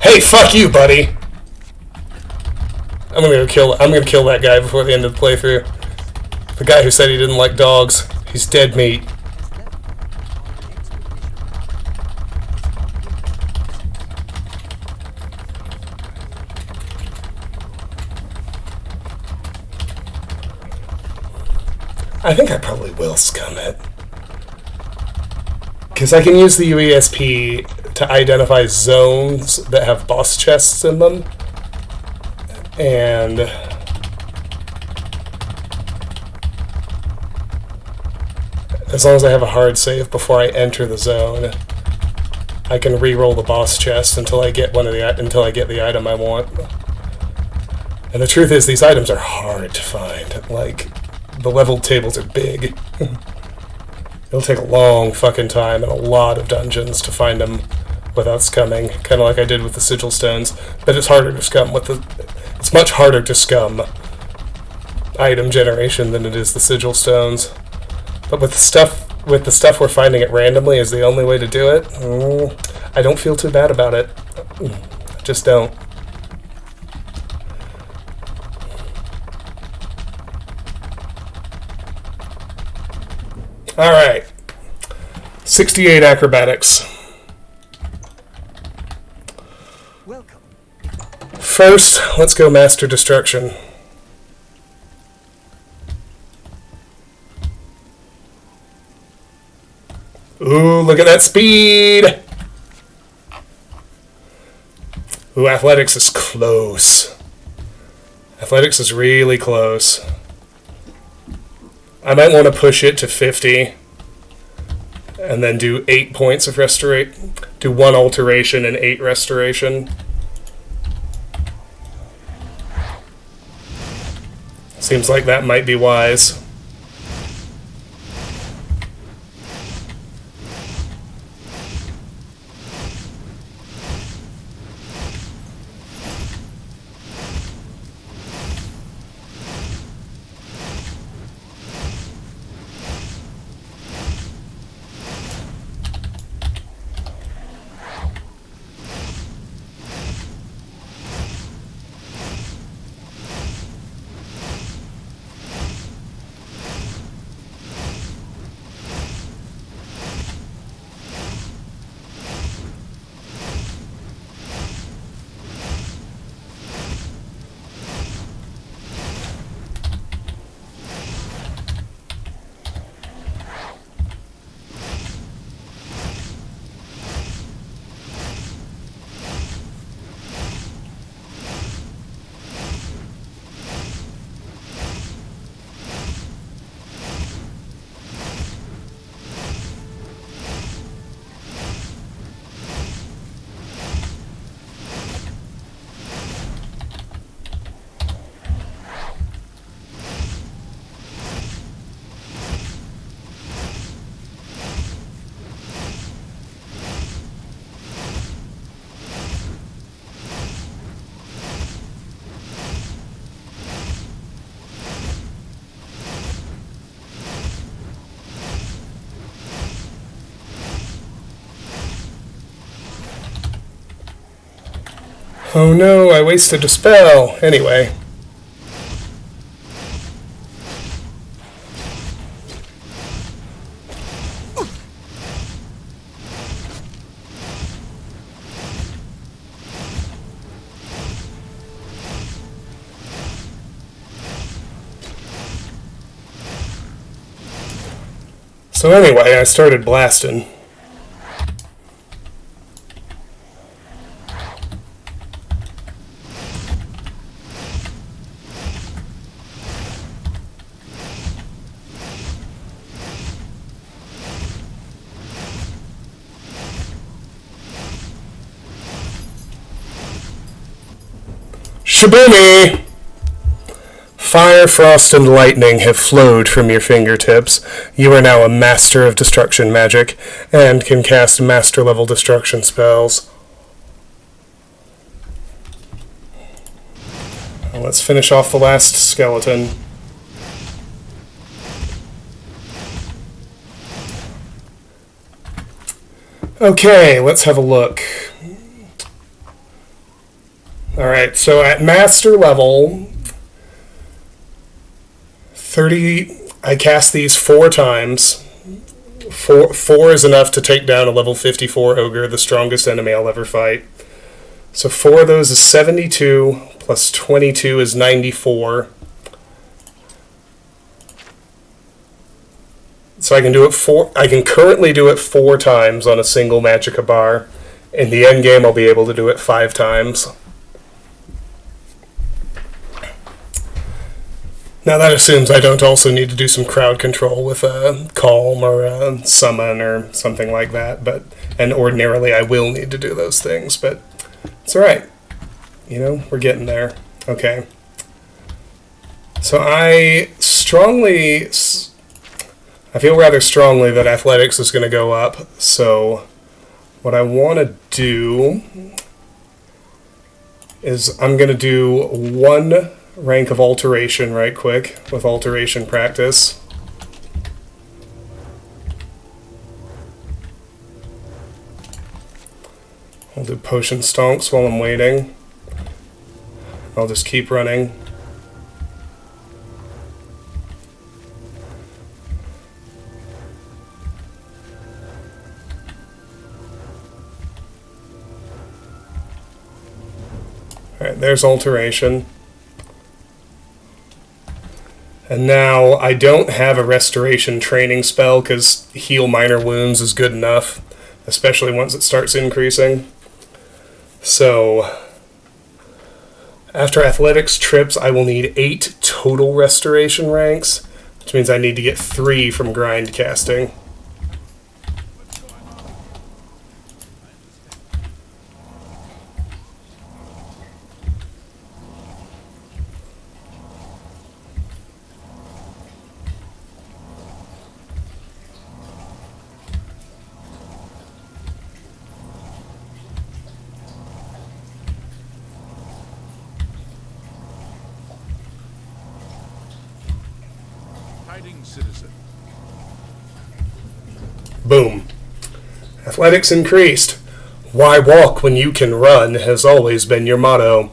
Hey, fuck you, buddy. I'm gonna kill that guy before the end of the playthrough. The guy who said he didn't like dogs. He's dead meat. I think I probably will scum it. Because I can use the UESP to identify zones that have boss chests in them. And as long as I have a hard save before I enter the zone, I can re-roll the boss chest until I get the item I want. And the truth is, these items are hard to find. Like, the level tables are big. It'll take a long fucking time and a lot of dungeons to find them without scumming, kind of like I did with the sigil stones. But it's harder to scum it's much harder to scum item generation than it is the sigil stones. But with the stuff we're finding it randomly is the only way to do it. I don't feel too bad about it. I just don't. Alright. 68 acrobatics. Welcome. First, let's go Master Destruction. Ooh, look at that speed! Ooh, Athletics is close. Athletics is really close. I might want to push it to 50 and then do 8 points of restoration. Do 1 alteration and 8 restoration. Seems like that might be wise. Oh no, I wasted a spell. Anyway. So anyway, I started blasting. Shaboomy! Fire, frost, and lightning have flowed from your fingertips. You are now a master of destruction magic, and can cast master-level destruction spells. Well, let's finish off the last skeleton. Okay, let's have a look. Alright, so at master level 30, I cast these 4 times. Four is enough to take down a level 54 ogre, the strongest enemy I'll ever fight. So 4 of those is 72, plus 22 is 94. So I can do it I can currently do it 4 times on a single Magicka bar. In the end game, I'll be able to do it 5 times. Now that assumes I don't also need to do some crowd control with a calm or a summon or something like that. And ordinarily I will need to do those things, but it's alright. You know, we're getting there. Okay. So I feel rather strongly that athletics is going to go up. So what I want to do is I'm going to do 1 rank of alteration right quick with alteration practice. I'll do potion stonks while I'm waiting. I'll just keep running. Alright, there's alteration. And now I don't have a restoration training spell because heal minor wounds is good enough, especially once it starts increasing. So after athletics trips, I will need 8 total restoration ranks, which means I need to get 3 from grind casting. Citizen. Boom. Athletics increased. Why walk when you can run has always been your motto.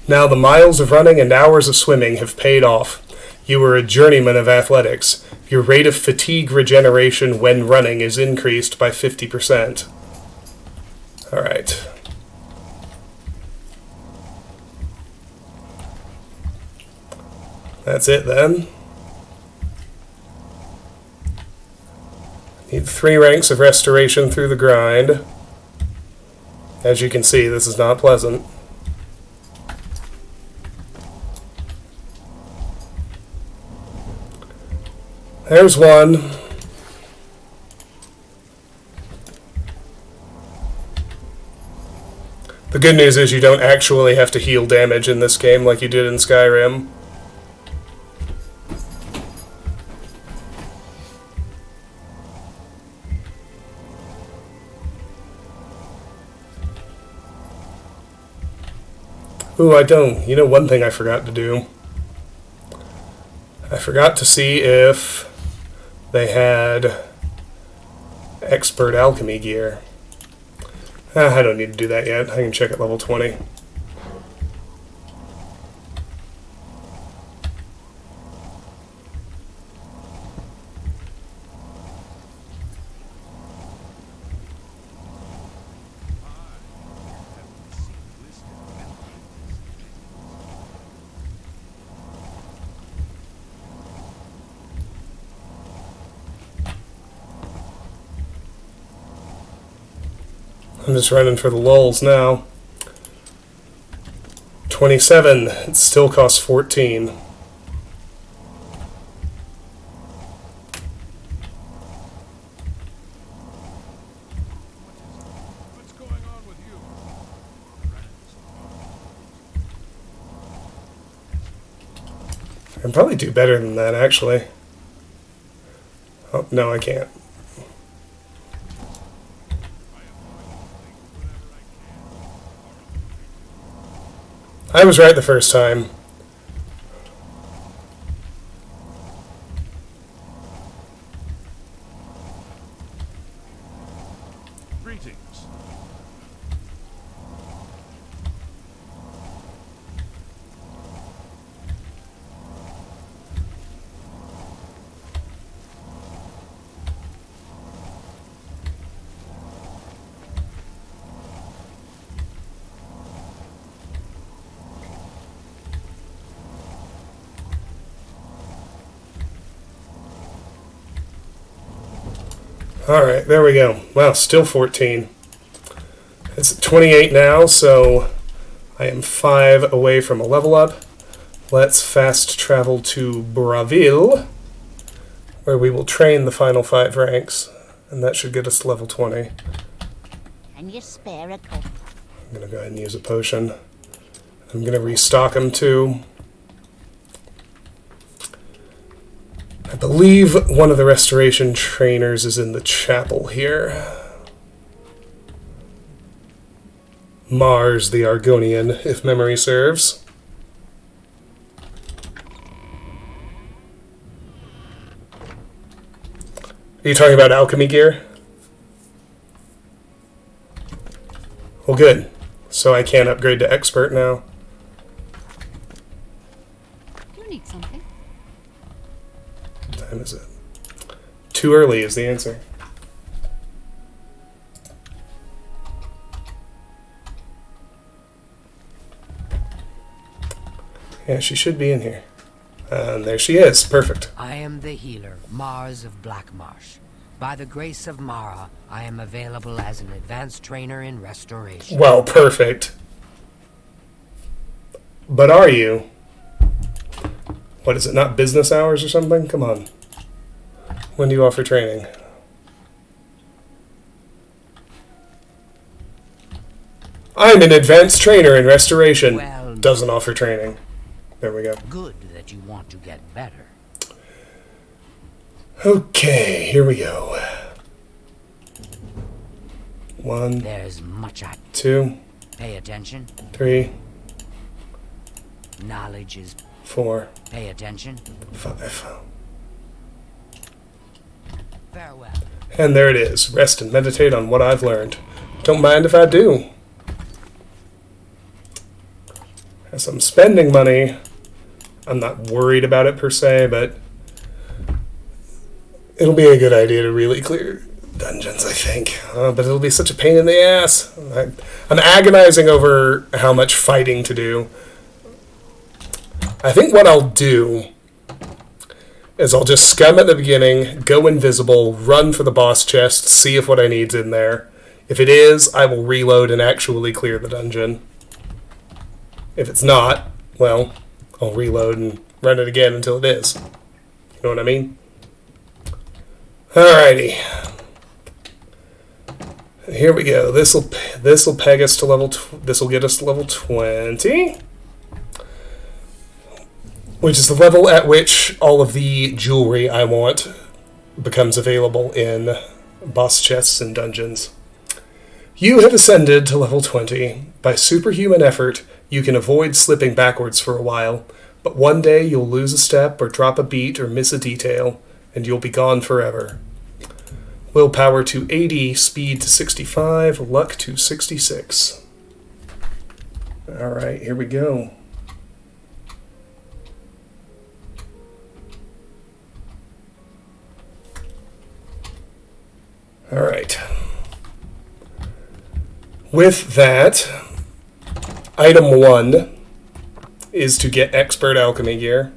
Now the miles of running and hours of swimming have paid off. You are a journeyman of athletics. Your rate of fatigue regeneration when running is increased by 50%. Alright. That's it then. Need 3 ranks of restoration through the grind. As you can see, this is not pleasant. There's 1. The good news is you don't actually have to heal damage in this game like you did in Skyrim. Ooh, I don't. You know, one thing I forgot to do. I forgot to see if they had expert alchemy gear. I don't need to do that yet. I can check at level 20. I'm just running for the lulls now. 27. It still costs 14. What's going on with you? I can probably do better than that, actually. Oh, no, I can't. I was right the first time. Greetings. Alright, there we go. Wow, still 14. It's at 28 now, so I am 5 away from a level up. Let's fast travel to Braville, where we will train the final 5 ranks, and that should get us to level 20. Can you spare a cup? I'm going to go ahead and use a potion. I'm going to restock them too. I believe one of the restoration trainers is in the chapel here. Mars the Argonian, if memory serves. Are you talking about alchemy gear? Well, good. So I can upgrade to expert now. Do you need something? What time is it? Too early is the answer. Yeah, she should be in here. And there she is. Perfect. I am the healer, Mars of Blackmarsh. By the grace of Mara, I am available as an advanced trainer in restoration. Well, perfect. But are you? What is it, not business hours or something? Come on. When do you offer training? I'm an advanced trainer in restoration. Well, Doesn't offer training. There we go. good that you want to get better. Okay, here we go. 1, There's much I 2, pay attention. 3, Knowledge is 4, pay attention. 5. Farewell. And there it is. Rest and meditate on what I've learned. Don't mind if I do. As I'm spending money, I'm not worried about it per se, but it'll be a good idea to really clear dungeons, I think. But it'll be such a pain in the ass. I'm agonizing over how much fighting to do. I think what I'll do is I'll just scum at the beginning, go invisible, run for the boss chest, see if what I need's in there. If it is, I will reload and actually clear the dungeon. If it's not, well, I'll reload and run it again until it is. You know what I mean? Alrighty. Here we go. This'll peg us to level. This'll get us to level 20, which is the level at which all of the jewelry I want becomes available in boss chests and dungeons. You have ascended to level 20. By superhuman effort, you can avoid slipping backwards for a while, but one day you'll lose a step or drop a beat or miss a detail, and you'll be gone forever. Willpower to 80, speed to 65, luck to 66. Alright, here we go. Alright. With that, item 1 is to get expert alchemy gear.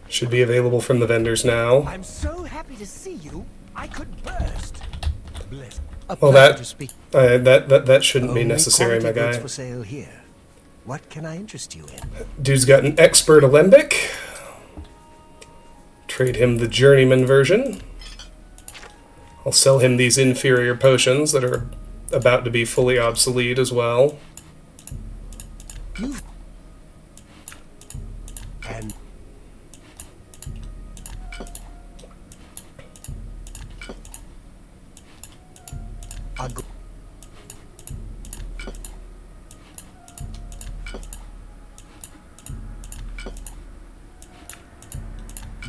Should be available from the vendors now. I'm so happy to see you, I could burst. Bless. A Well, pleasure that to speak. that shouldn't be Only necessary, my quality goods guy. for sale here. What can I interest you in? Dude's got an expert alembic. Trade him the journeyman version. I'll sell him these inferior potions that are about to be fully obsolete as well. You and a go-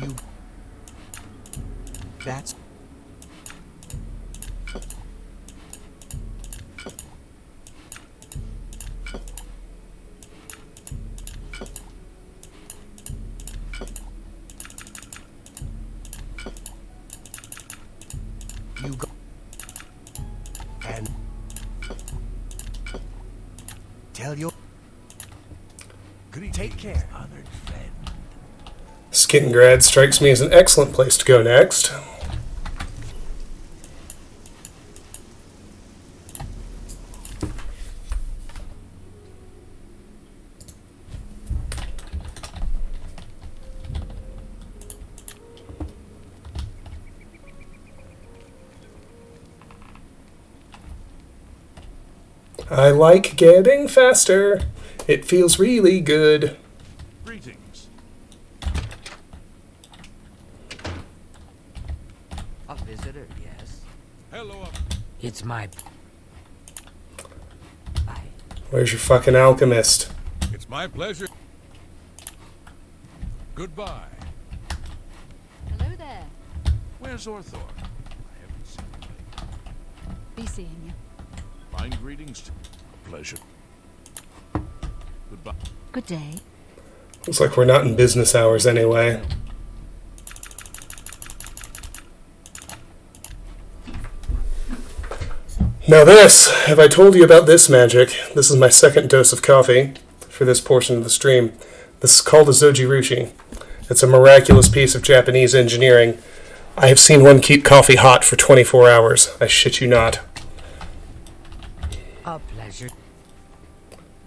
you. That's you go and tell your take care. Honored friend. Skingrad strikes me as an excellent place to go next. I like getting faster. It feels really good. Greetings. A visitor, yes. Hello. It's my... I... Where's your fucking alchemist? It's my pleasure. Goodbye. Hello there. Where's Orthor? I haven't seen him lately. Be seeing you. Fine greetings. A pleasure. Goodbye. Good day. Looks like we're not in business hours anyway. Now this, have I told you about this magic? This is my second dose of coffee for this portion of the stream. This is called a Zojirushi. It's a miraculous piece of Japanese engineering. I have seen one keep coffee hot for 24 hours. I shit you not. A pleasure.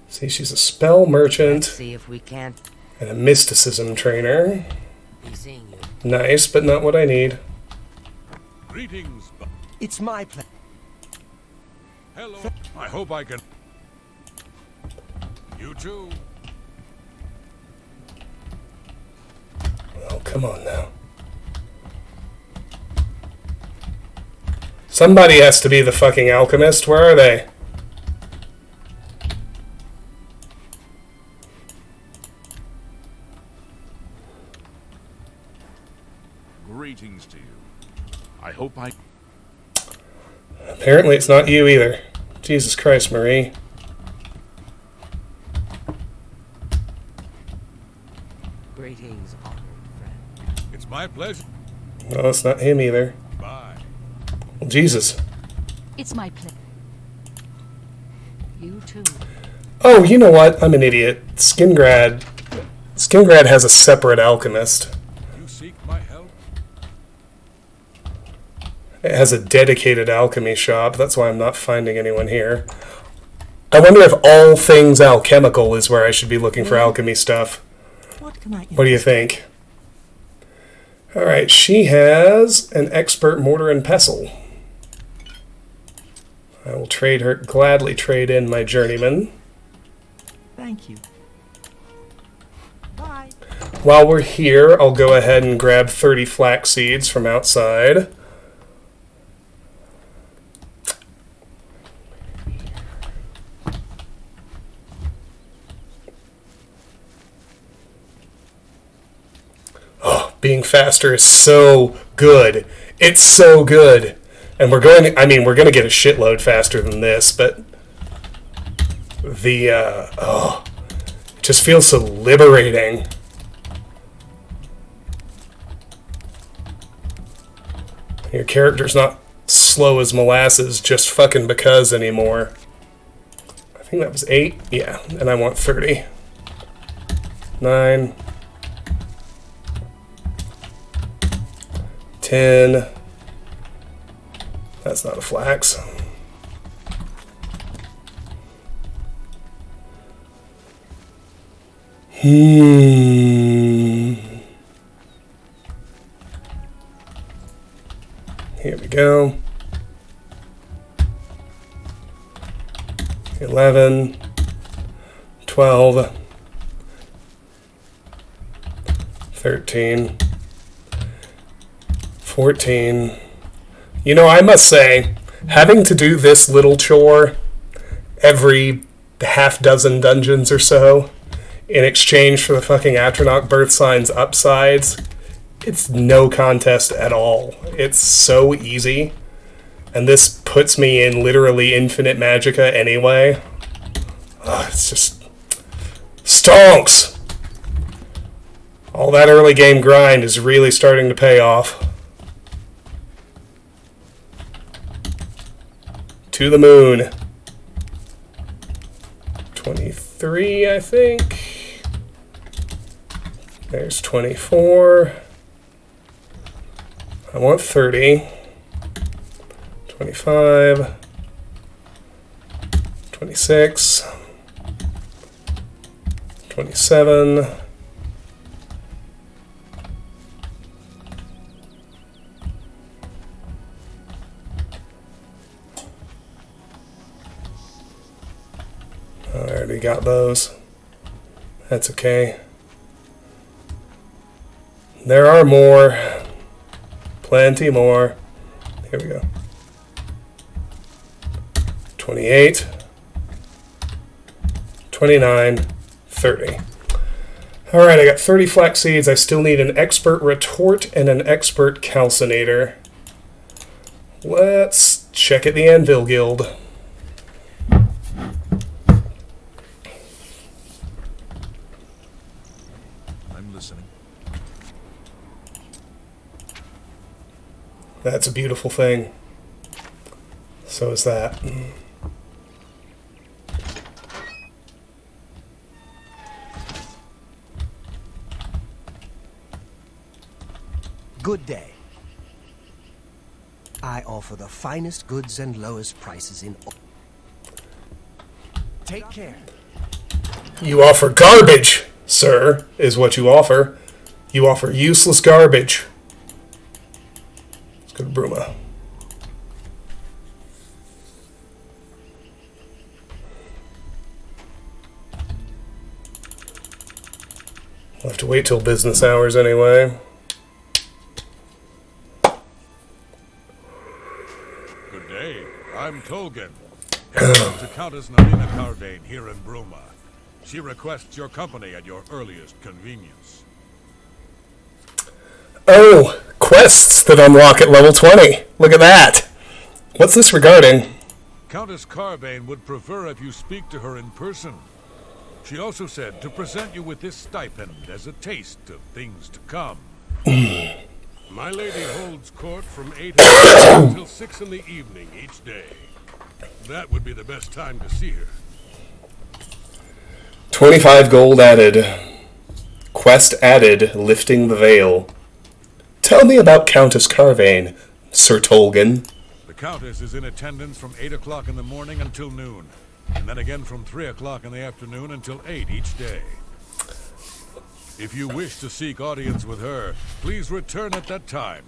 See, she's a spell merchant See if we can't and a mysticism trainer. be seeing you. Nice, but not what I need. Greetings. It's my pleasure. Hello. I hope I can. You too. Oh, come on now. Somebody has to be the fucking alchemist. Where are they? Greetings to you. I hope I. Apparently it's not you either. Jesus Christ, Marie. Greetings, honored friend. It's my pleasure. No, it's not him either. Bye. Well, Jesus. It's my pleasure. You too. Oh, you know what? I'm an idiot. Skingrad has a separate alchemist. You seek my help? It has a dedicated alchemy shop. That's why I'm not finding anyone here. I wonder if all things alchemical is where I should be looking for alchemy stuff. What can I What do you think? Alright, she has an expert mortar and pestle. I will gladly trade in my journeyman. Thank you. Bye. While we're here, I'll go ahead and grab 30 flax seeds from outside. Oh, being faster is so good. It's so good. And we're going to, we're going to get a shitload faster than this, but the, it just feels so liberating. Your character's not slow as molasses just fucking because anymore. I think that was 8. Yeah, and I want 30. 9. 10. That's not a flax. Here we go. 11, 12, 13, 14. You know, I must say, having to do this little chore every half dozen dungeons or so in exchange for the fucking Atronach birth signs upsides, it's no contest at all. It's so easy. And this puts me in literally infinite magicka anyway. It's just stonks. All that early game grind is really starting to pay off. To the moon. 23, I think. There's 24. I want 30. 25, 26, 27, I already got those. That's okay. There are more. Plenty more. Here we go. 28, 29, 30. Alright, I got 30 flax seeds. I still need an expert retort and an expert calcinator. Let's check at the Anvil Guild. I'm listening. That's a beautiful thing. So is that. Good day. I offer the finest goods and lowest prices in all. Take care. You offer garbage, sir, is what you offer. You offer useless garbage. Let's go to Bruma. We'll have to wait till business hours anyway. Good day. I'm Tolgan. Welcome to Countess Nalina Cardane here in Bruma. She requests your company at your earliest convenience. Oh, quests that unlock at level 20. Look at that. What's this regarding? Countess Carbane would prefer if you speak to her in person. She also said to present you with this stipend as a taste of things to come. My lady holds court from 8 a.m. until 6 in the evening each day. That would be the best time to see her. 25 gold added. Quest added, lifting the veil. Tell me about Countess Carvane, Sir Tolgan. The Countess is in attendance from 8 o'clock in the morning until noon, and then again from 3 o'clock in the afternoon until 8 each day. If you wish to seek audience with her, please return at that time.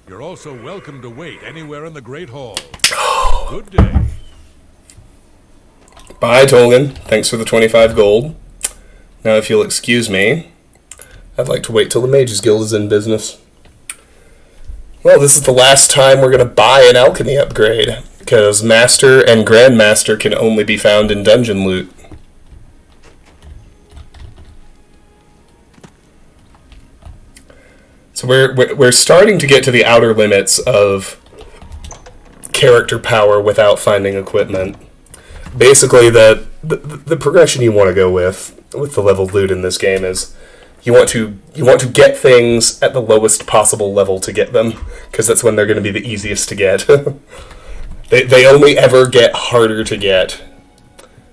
You're also welcome to wait anywhere in the Great Hall. Good day. Bye, Tolgan. Thanks for the 25 gold. Now, if you'll excuse me, I'd like to wait till the Mages Guild is in business. Well, this is the last time we're going to buy an alchemy upgrade, because Master and Grandmaster can only be found in dungeon loot. So we're starting to get to the outer limits of character power without finding equipment. Basically, the progression you want to go with the leveled loot in this game is you want to get things at the lowest possible level to get them, because that's when they're going to be the easiest to get. They only ever get harder to get,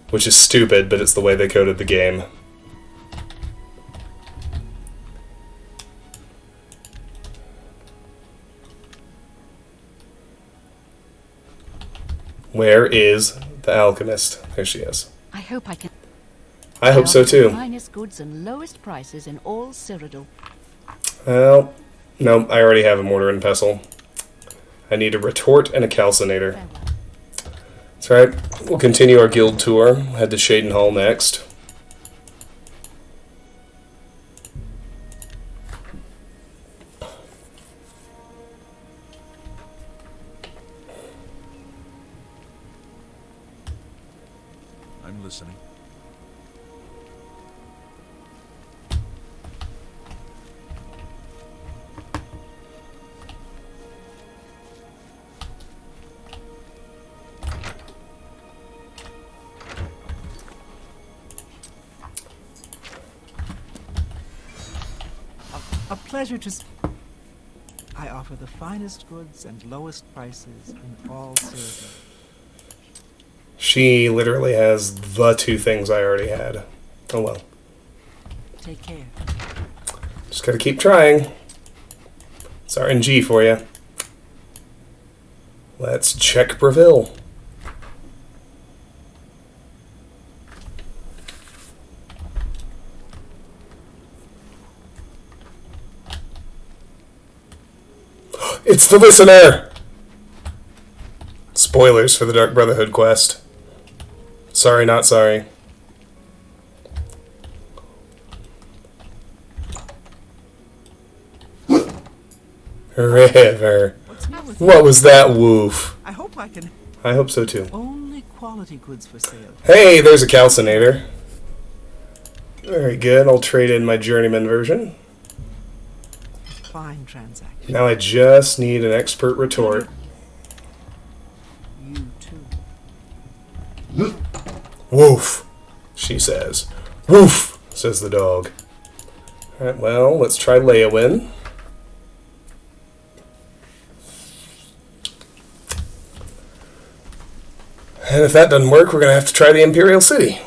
which is stupid, but it's the way they coded the game. Where is the alchemist? There she is. I hope I can. I hope so offer the too. Finest goods and lowest prices in all Cyrodiil. Well, no, I already have a mortar and pestle. I need a retort and a calcinator. Farewell. That's right. We'll continue our guild tour. Head to Shaden Hall next. I'm listening. A pleasure to... I offer the finest goods and lowest prices in all Cyrodiil. She literally has the two things I already had. Oh well. Take care. Just gotta keep trying. It's RNG for you. Let's check Breville. It's the listener! Spoilers for the Dark Brotherhood quest. Sorry, not sorry. River. What's new with What was that woof? I hope I can... I hope so too. Only quality goods for sale. Hey, there's a calcinator. Very good. I'll trade in my journeyman version. Fine transaction. Now I just need an expert retort. You too. Woof, she says. Woof, says the dog. Alright, well, let's try Leowin. And if that doesn't work, we're going to have to try the Imperial City.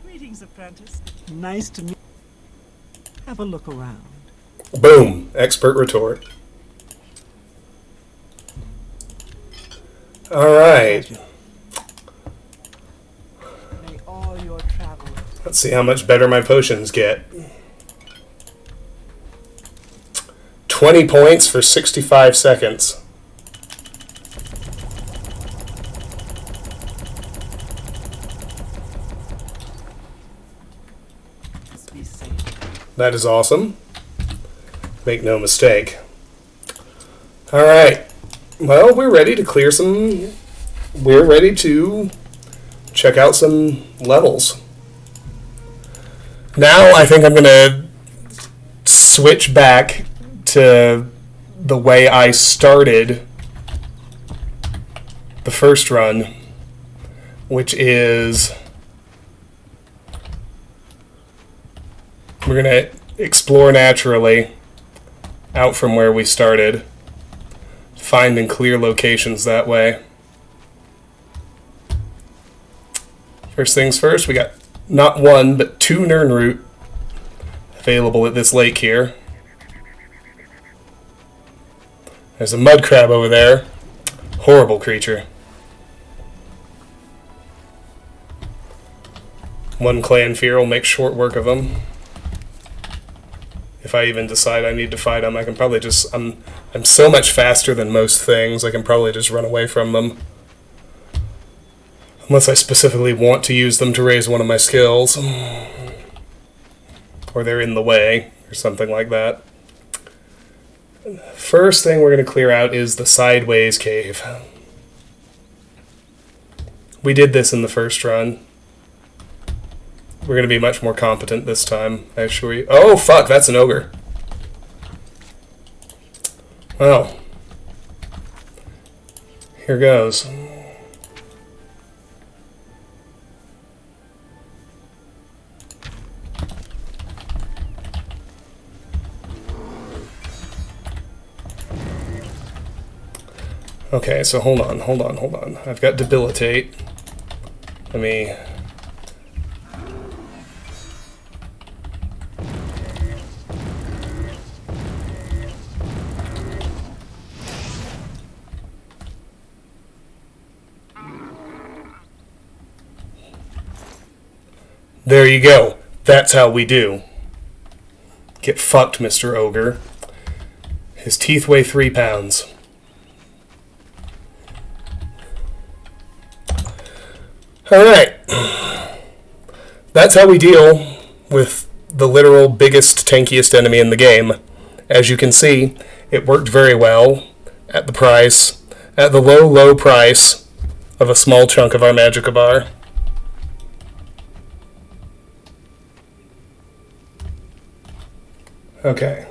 Greetings, apprentice. Nice to meet. Have a look around. Boom, expert retort. Alright, Pleasure. May all your travels. let's see how much better my potions get. 20 points for 65 seconds. Be safe. That is awesome. Make no mistake. Alright. Well, we're ready to clear some... We're ready to check out some levels. Now I think I'm going to switch back to the way I started the first run, which is... We're going to explore naturally out from where we started, find and clear locations that way. First things first, we got not one, but 2 Nirnroot available at this lake here. There's a mud crab over there. Horrible creature. 1 clan fear will make short work of him. If I even decide I need to fight them, I can probably just... I'm so much faster than most things, I can probably just run away from them. Unless I specifically want to use them to raise one of my skills. Or they're in the way, or something like that. First thing we're going to clear out is the Sideways Cave. We did this in the first run. We're going to be much more competent this time, I assure you. Oh, fuck, that's an ogre. Well, here goes. Okay, so hold on. I've got debilitate. Let me... There you go. That's how we do. Get fucked, Mr. Ogre. His teeth weigh 3 pounds. Alright. That's how we deal with the literal biggest, tankiest enemy in the game. As you can see, it worked very well at the price, at the low, low price of a small chunk of our Magicka bar. Okay.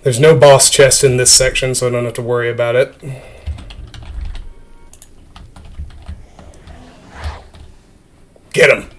There's no boss chest in this section, so I don't have to worry about it. Get him!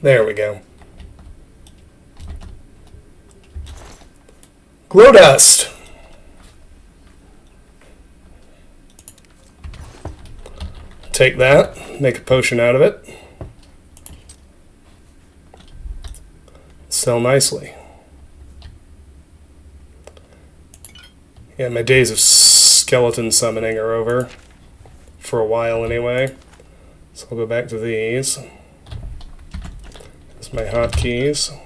There we go. Glow dust. Take that, make a potion out of it. Sell nicely. Yeah, my days of skeleton summoning are over. For a while anyway. So I'll go back to these. There's my hotkeys.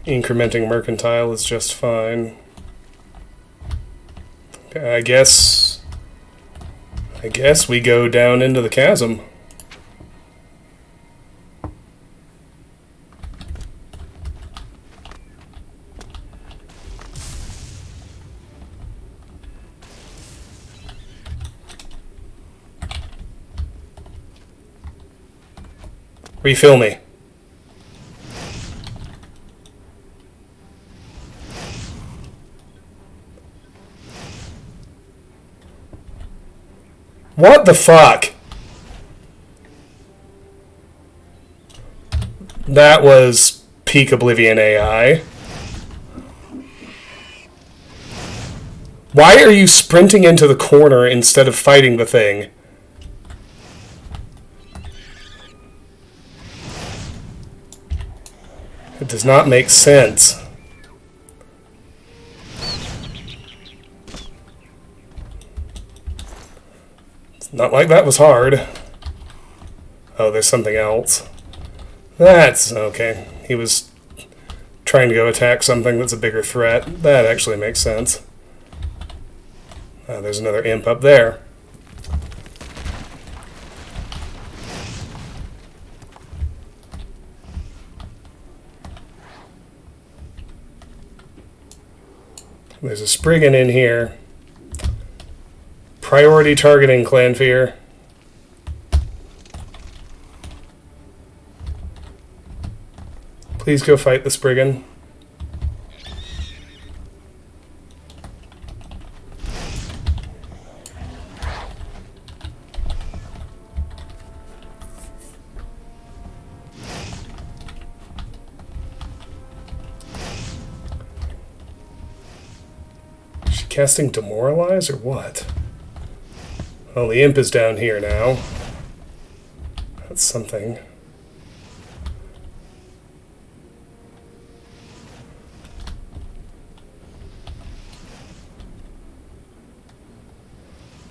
Incrementing mercantile is just fine. Okay, I guess we go down into the chasm. Refill me. What the fuck? That was peak Oblivion AI. Why are you sprinting into the corner instead of fighting the thing? It does not make sense. Not like that was hard. Oh, there's something else. That's okay. He was trying to go attack something that's a bigger threat. That actually makes sense. There's another imp up there. There's a Spriggan in here. Priority targeting, Clanfear. Please go fight the Spriggan. casting Demoralize or what? Well, the imp is down here now. That's something.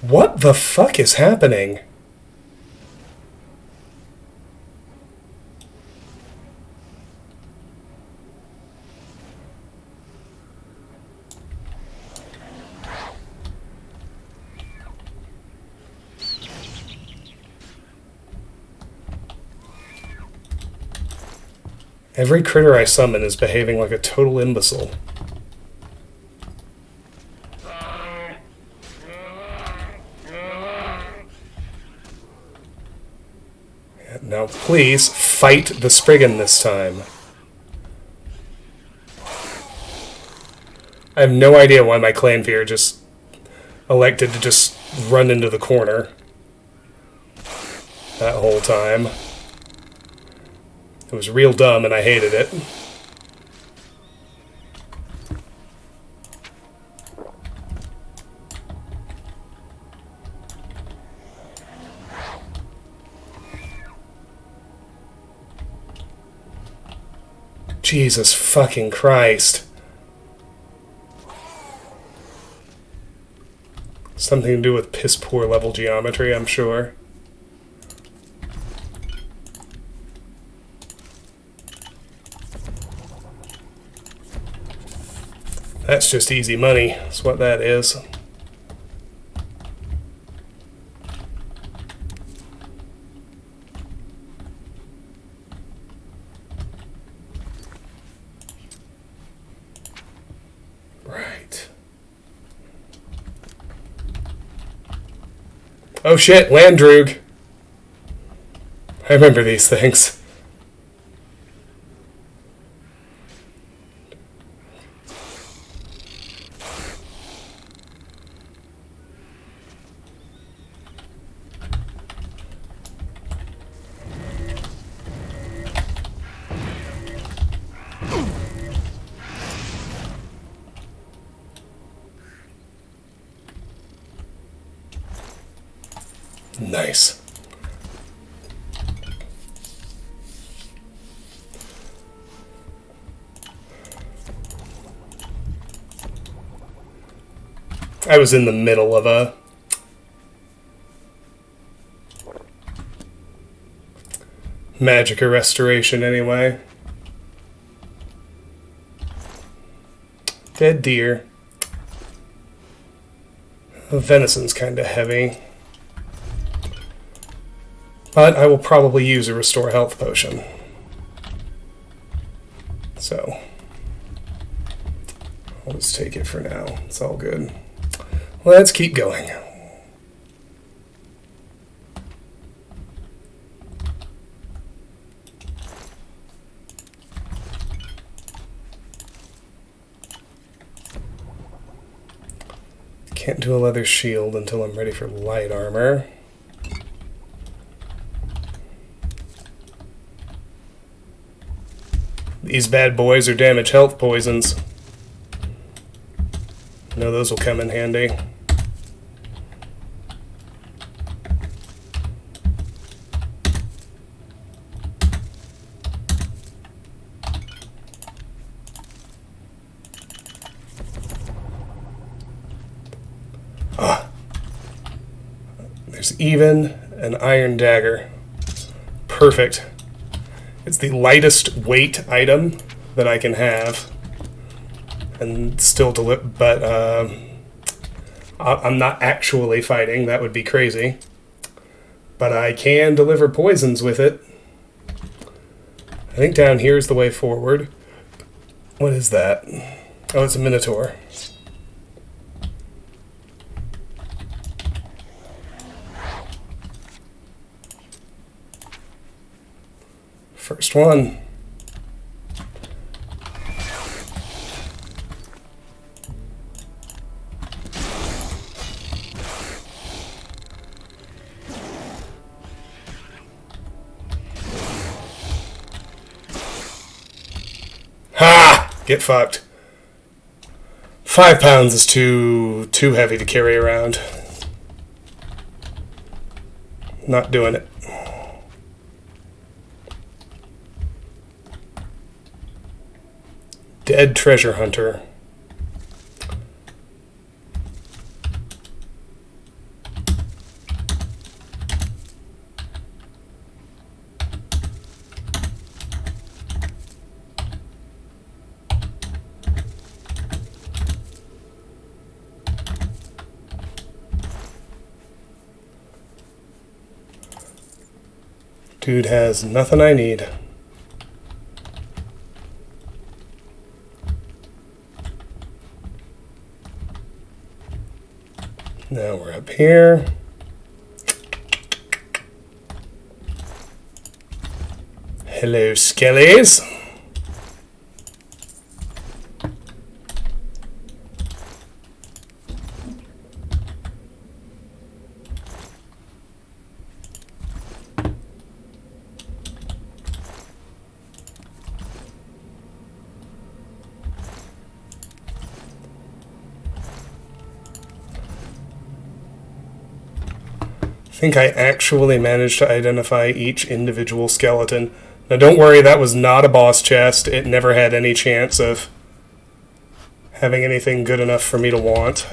What the fuck is happening? Every critter I summon is behaving like a total imbecile. Now, please fight the Spriggan this time. I have no idea why my Clanveer just elected to just run into the corner that whole time. It was real dumb and I hated it. Jesus fucking Christ. Something to do with piss poor level geometry, I'm sure. That's just easy money, that's what that is. Right. Oh shit, Landrug. I remember these things. Nice. I was in the middle of a Magicka restoration anyway. Dead deer. The venison's kind of heavy. But I will probably use a restore health potion. So, I'll just take it for now. It's all good. Let's keep going. Can't do a leather shield until I'm ready for light armor. These bad boys are damage health poisons. I know those will come in handy. There's even an iron dagger. Perfect. It's the lightest weight item that I can have, and still but I'm not actually fighting. That would be crazy. But I can deliver poisons with it. I think down here is the way forward. What is that? Oh, it's a Minotaur. First one. Ha! Get fucked. £5 is too heavy to carry around. Not doing it. Dead treasure hunter. Dude has nothing I need. Now we're up here. Hello, skellies. I think I actually managed to identify each individual skeleton. Now don't worry, that was not a boss chest. It never had any chance of having anything good enough for me to want.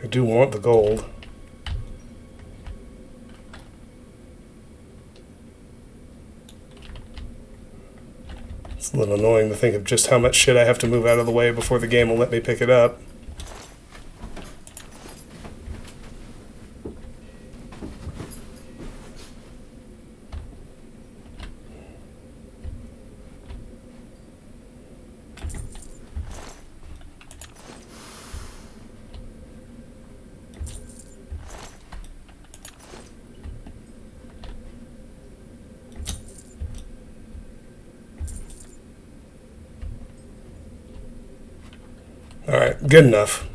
I do want the gold. It's a little annoying to think of just how much shit I have to move out of the way before the game will let me pick it up. Alright, good enough.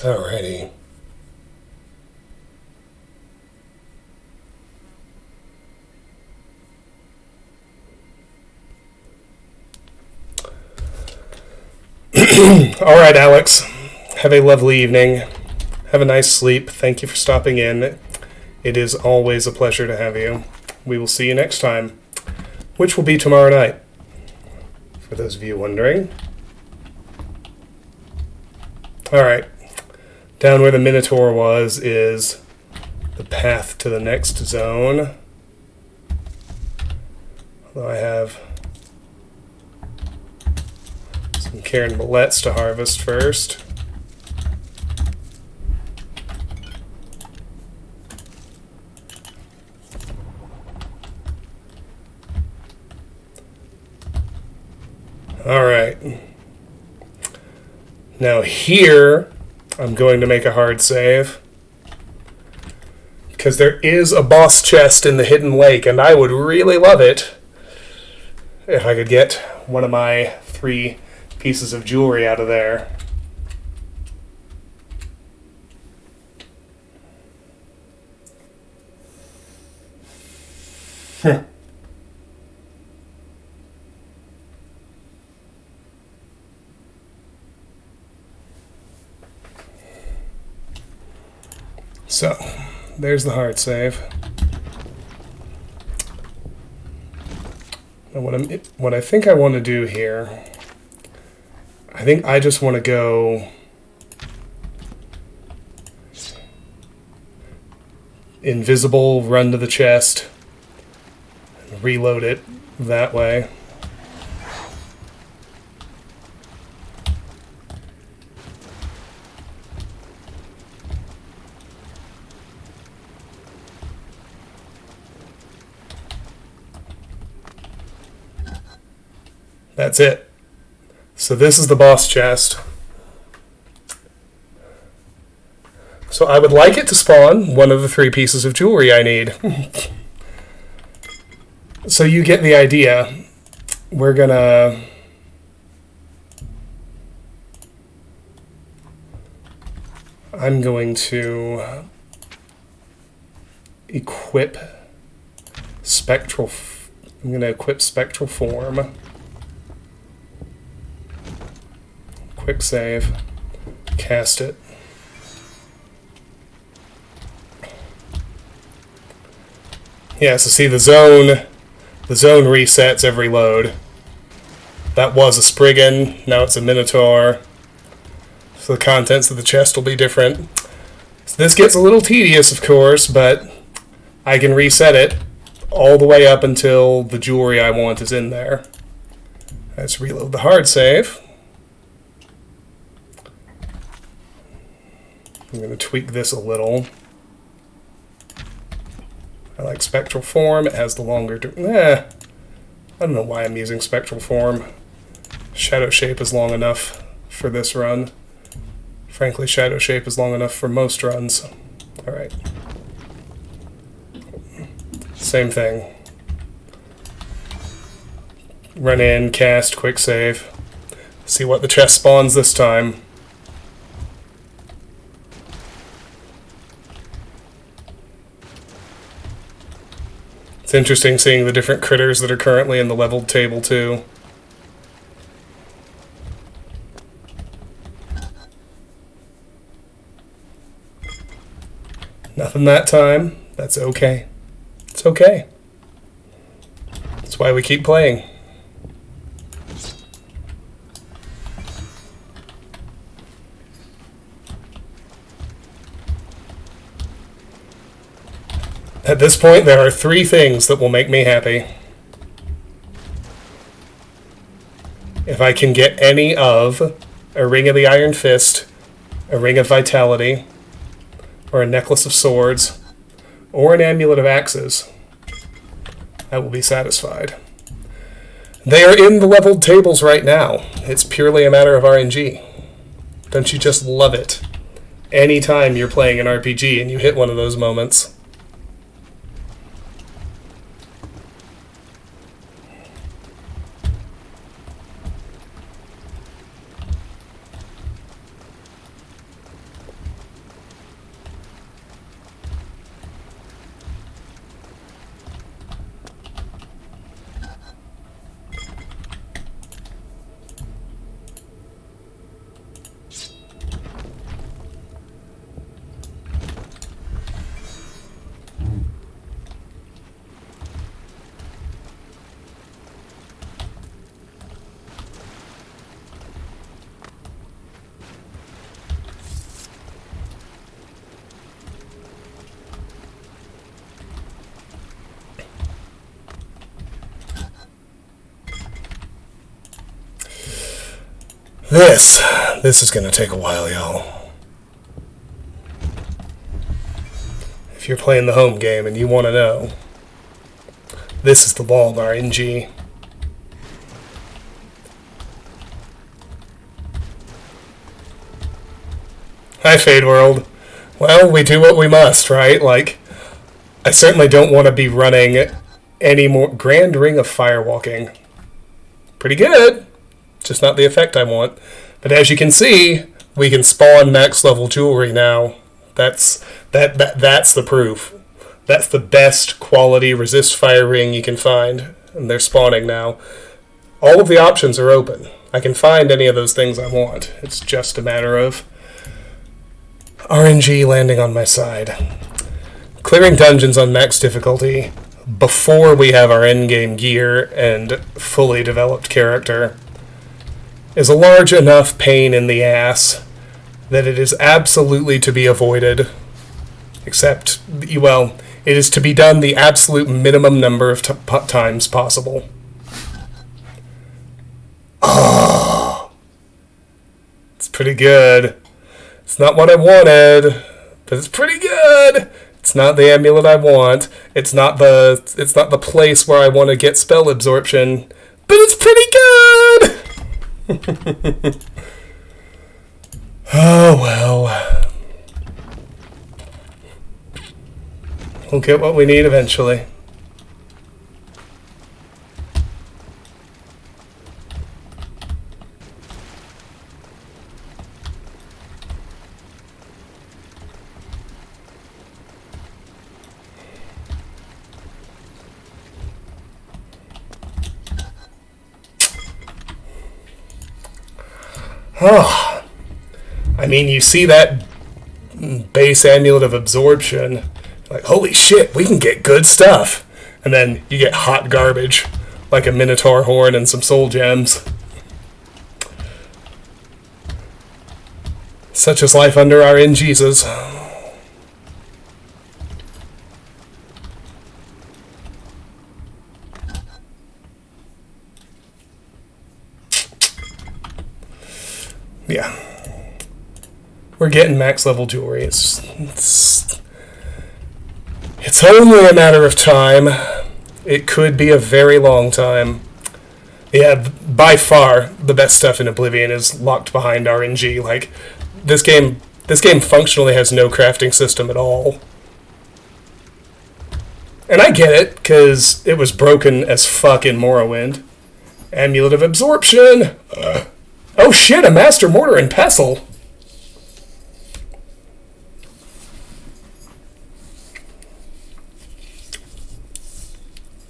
Alrighty. Alright, Alex. Have a lovely evening. Have a nice sleep. Thank you for stopping in. It is always a pleasure to have you. We will see you next time, which will be tomorrow night, for those of you wondering. Alright. Down where the Minotaur was is the path to the next zone. Although I have some Karen Bullets to harvest first. Alright. Now here, I'm going to make a hard save. Because there is a boss chest in the hidden lake, and I would really love it if I could get one of my 3 pieces of jewelry out of there. So, there's the hard save. Now what I think I want to do here, I think I just want to go invisible, run to the chest, reload it that way. That's it. So this is the boss chest. So I would like it to spawn one of the 3 pieces of jewelry I need. So you get the idea. We're gonna... I'm going to equip spectral... I'm going to equip spectral form. Quick save. Cast it. Yeah, so see the zone resets every load. That was a Spriggan, now it's a Minotaur. So the contents of the chest will be different. So this gets a little tedious, of course, but I can reset it all the way up until the jewelry I want is in there. Let's reload the hard save. I'm going to tweak this a little. I like spectral form. It has the longer... I don't know why I'm using spectral form. Shadow shape is long enough for this run. Frankly, shadow shape is long enough for most runs. Alright. Same thing. Run in, cast, quick save. See what the chest spawns this time. It's interesting seeing the different critters that are currently in the leveled table, too. Nothing that time. That's okay. It's okay. That's why we keep playing. At this point, there are 3 things that will make me happy. If I can get any of a Ring of the Iron Fist, a Ring of Vitality, or a Necklace of Swords, or an Amulet of Axes, I will be satisfied. They are in the leveled tables right now. It's purely a matter of RNG. Don't you just love it? Anytime you're playing an RPG and you hit one of those moments. This is going to take a while, y'all. If you're playing the home game and you want to know, this is the ball of RNG. Hi, Fade World. Well, we do what we must, right? Like, I certainly don't want to be running any more... Grand Ring of Firewalking. Pretty good. Just not the effect I want. But as you can see, we can spawn max level jewelry now. That's the proof. That's the best quality resist fire ring you can find. And they're spawning now. All of the options are open. I can find any of those things I want. It's just a matter of RNG landing on my side. Clearing dungeons on max difficulty before we have our endgame gear and fully developed character is a large enough pain in the ass that it is absolutely to be avoided. Except, well, it is to be done the absolute minimum number of times possible. Oh, it's pretty good. It's not what I wanted, but it's pretty good. It's not the amulet I want. It's not the place where I want to get spell absorption, but it's pretty good. Oh well. We'll get what we need eventually. Oh, I mean, you see that base amulet of absorption, like, holy shit, we can get good stuff. And then you get hot garbage, like a Minotaur horn and some soul gems. Such is life under our Jesus. Yeah. We're getting max level jewelry. It's only a matter of time. It could be a very long time. Yeah, by far the best stuff in Oblivion is locked behind RNG. Like, this game functionally has no crafting system at all. And I get it, because it was broken as fuck in Morrowind. Amulet of Absorption! Oh shit, a Master Mortar and Pestle!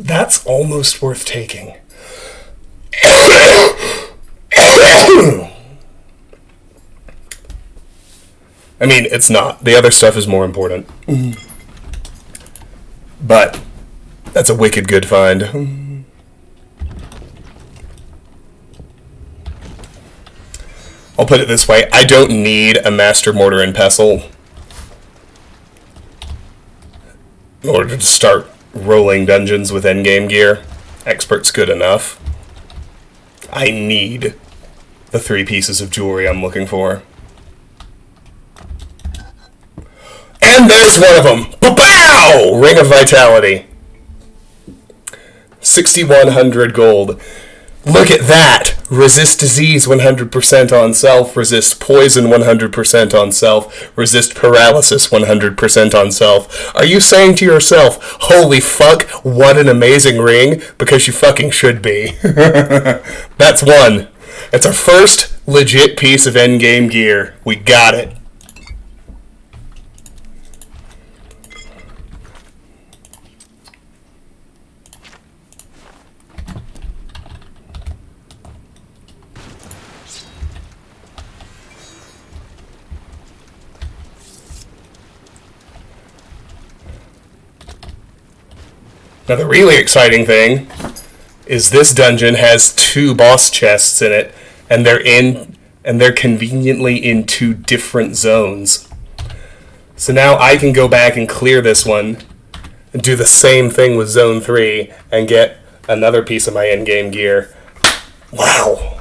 That's almost worth taking. I mean, it's not. The other stuff is more important. But that's a wicked good find. I'll put it this way. I don't need a Master Mortar and Pestle in order to start rolling dungeons with endgame gear. Expert's good enough. I need the 3 pieces of jewelry I'm looking for. And there's one of them! Pow! Ring of Vitality. 6,100 gold. Look at that! Resist disease 100% on self, resist poison 100% on self, resist paralysis 100% on self. Are you saying to yourself, holy fuck, what an amazing ring? Because you fucking should be. That's one. It's our first legit piece of endgame gear. We got it. Now the really exciting thing is this dungeon has 2 boss chests in it, and they're conveniently in 2 different zones. So now I can go back and clear this one and do the same thing with zone 3 and get another piece of my endgame gear. Wow.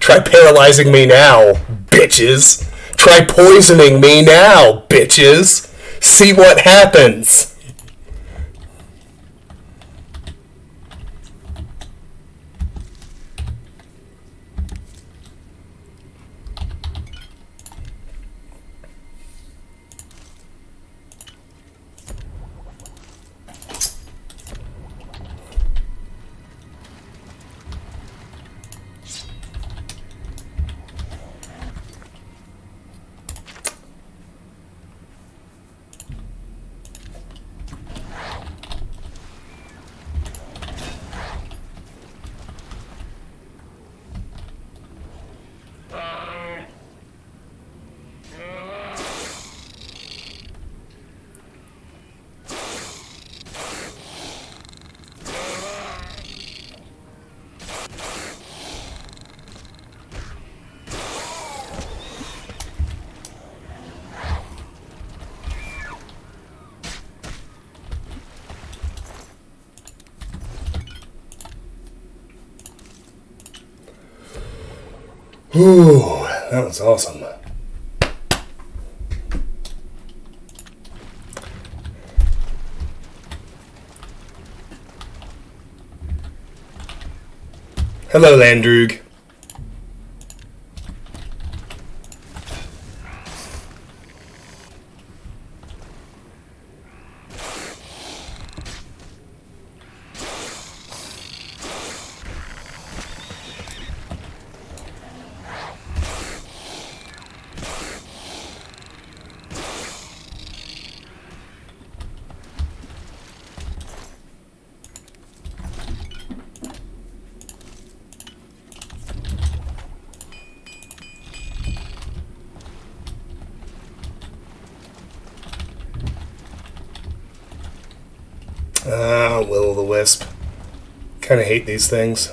Try paralyzing me now, bitches. Try poisoning me now, bitches. See what happens. Ooh, that was awesome. Hello, Landrug. Ah, will-o'-the-wisp. Kind of hate these things.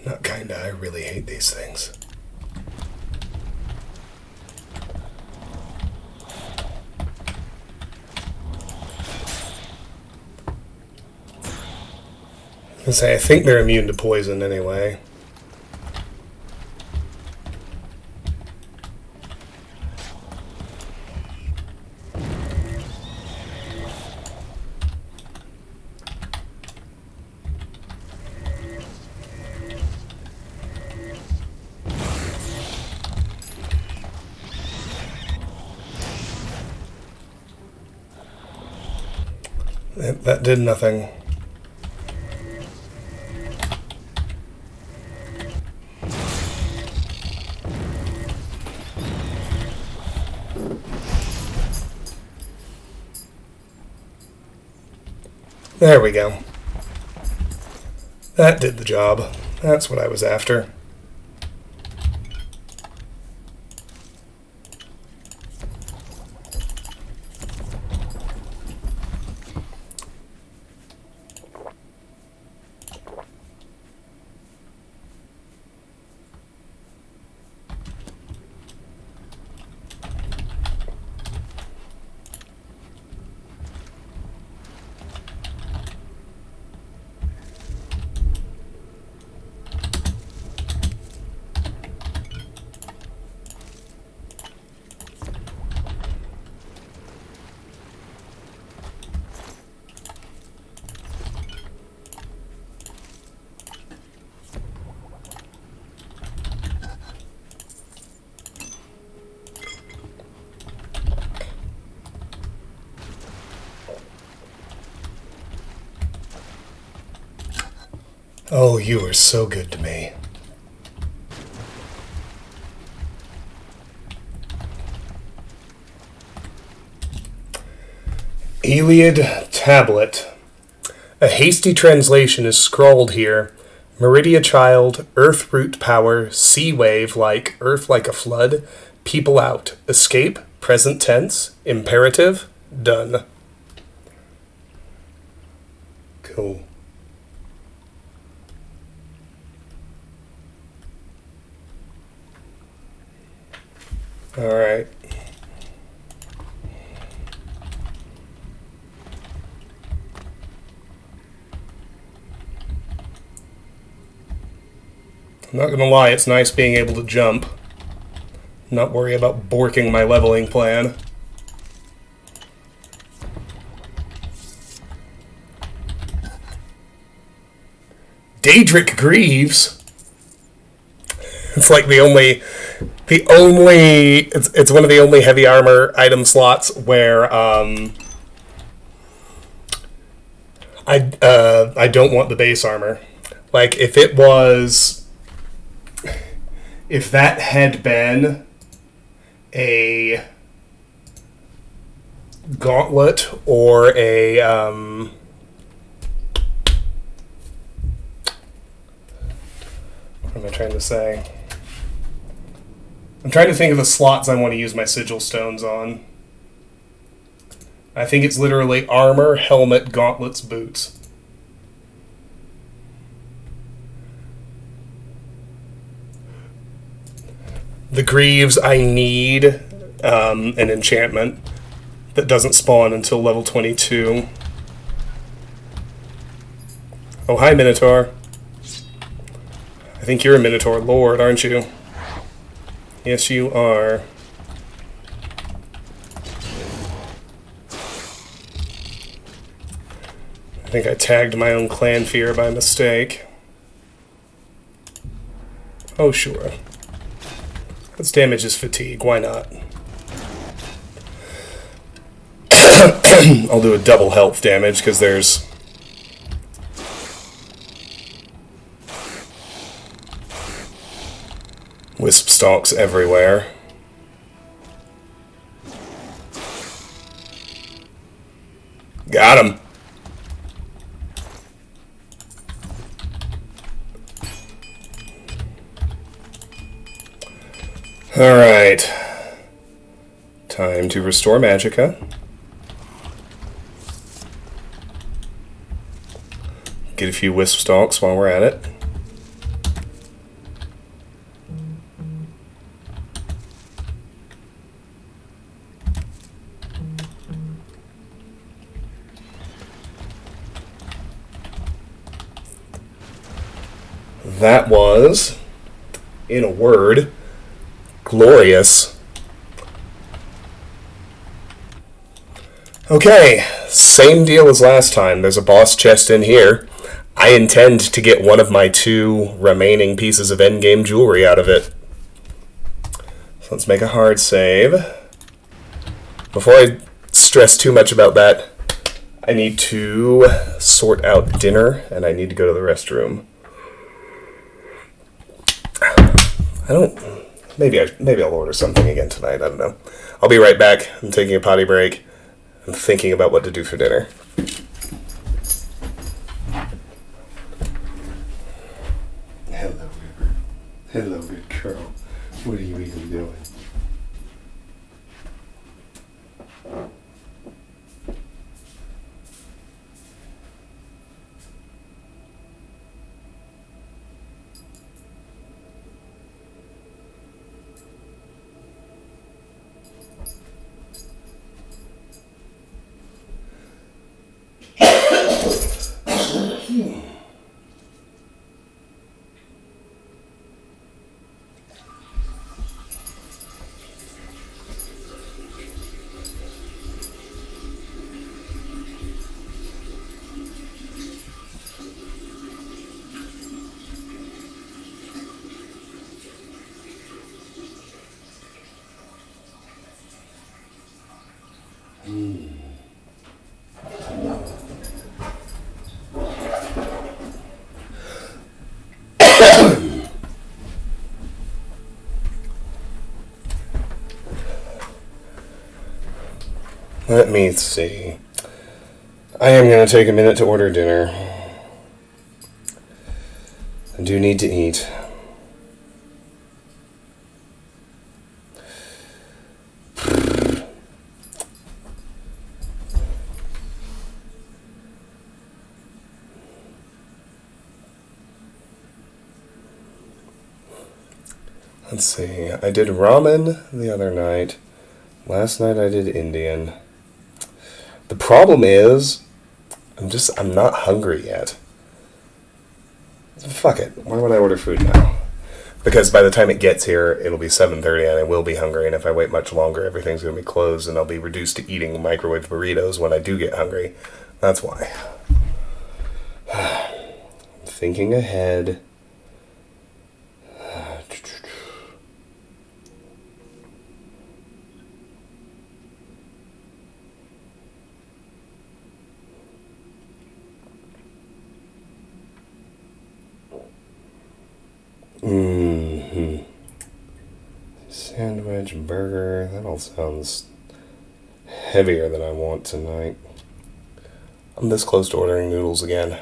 Not kinda, I really hate these things. I think they're immune to poison anyway. That did nothing. There we go. That did the job. That's what I was after. Oh, you are so good to me. Iliad Tablet. A hasty translation is scrawled here. Meridia Child, Earth Root Power, Sea Wave like, Earth like a Flood, People Out, Escape, Present Tense, Imperative, Done. Cool. Alright. I'm not gonna lie, it's nice being able to jump. Not worry about borking my leveling plan. Daedric Greaves? It's like it's one of the only heavy armor item slots where I don't want the base armor. Like if that had been a gauntlet or a what am I trying to say? I'm trying to think of the slots I want to use my sigil stones on. I think it's literally armor, helmet, gauntlets, boots. The Greaves, I need an enchantment that doesn't spawn until level 22. Oh, hi, Minotaur. I think you're a Minotaur Lord, aren't you? Yes, you are. I think I tagged my own clan fear by mistake. Oh, sure. Let's damage his fatigue. Why not? I'll do a double health damage because there's wisp stalks everywhere. Got him. Alright. Time to restore Magicka. Get a few Wisp Stalks while we're at it. That was, in a word, glorious. Okay, same deal as last time. There's a boss chest in here. I intend to get one of my 2 remaining pieces of endgame jewelry out of it. So let's make a hard save. Before I stress too much about that, I need to sort out dinner, and I need to go to the restroom. Maybe I'll order something again tonight. I don't know. I'll be right back. I'm taking a potty break. I'm thinking about what to do for dinner. Hello, River. Hello, good girl. What are you even doing? Let me see. I am going to take a minute to order dinner. I do need to eat. Let's see. I did ramen the other night. Last night I did Indian. The problem is, I'm not hungry yet. Fuck it. Why would I order food now? Because by the time it gets here, it'll be 7:30 and I will be hungry, and if I wait much longer, everything's going to be closed and I'll be reduced to eating microwave burritos when I do get hungry. That's why. Thinking ahead. Sandwich, burger, that all sounds heavier than I want tonight. I'm this close to ordering noodles again.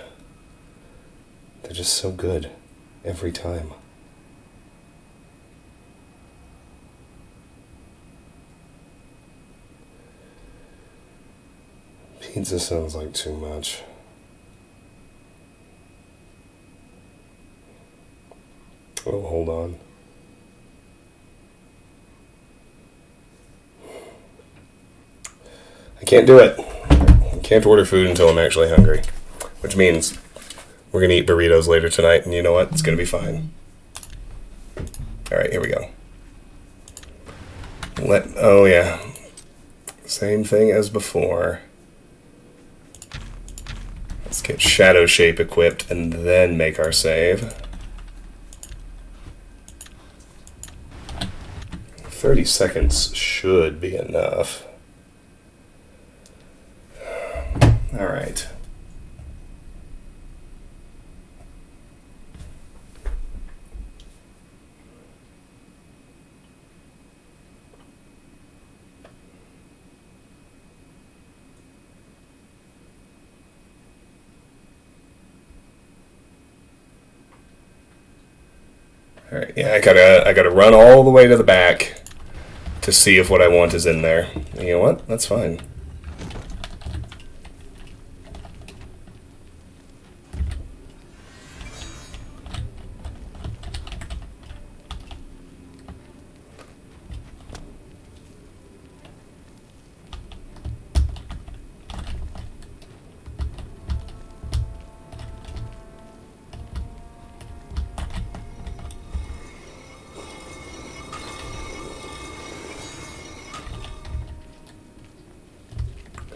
They're just so good every time. Pizza sounds like too much. Oh, hold on. I can't do it. I can't order food until I'm actually hungry. Which means we're going to eat burritos later tonight, and you know what? It's going to be fine. Alright, here we go. Oh yeah. Same thing as before. Let's get Shadow Shape equipped and then make our save. 30 seconds should be enough. Alright. Alright, yeah, I gotta run all the way to the back to see if what I want is in there. You know what? That's fine.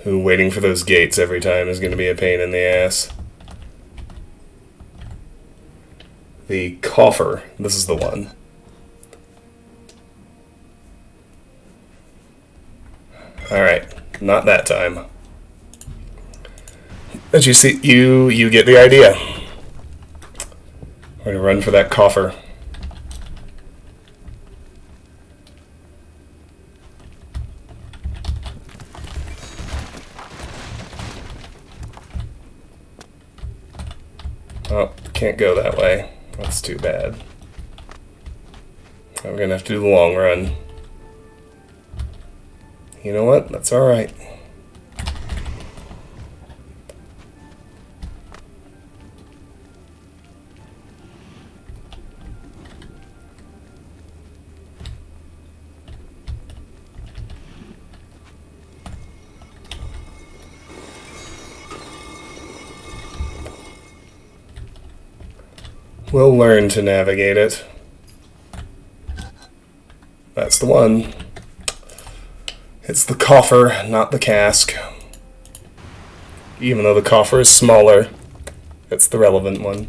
Who waiting for those gates every time is going to be a pain in the ass. The coffer. This is the one. Alright, not that time. But you see, you get the idea. We're going to run for that coffer. Oh, can't go that way. That's too bad. I'm gonna have to do the long run. You know what? That's alright. We'll learn to navigate it. That's the one. It's the coffer, not the cask. Even though the coffer is smaller, it's the relevant one.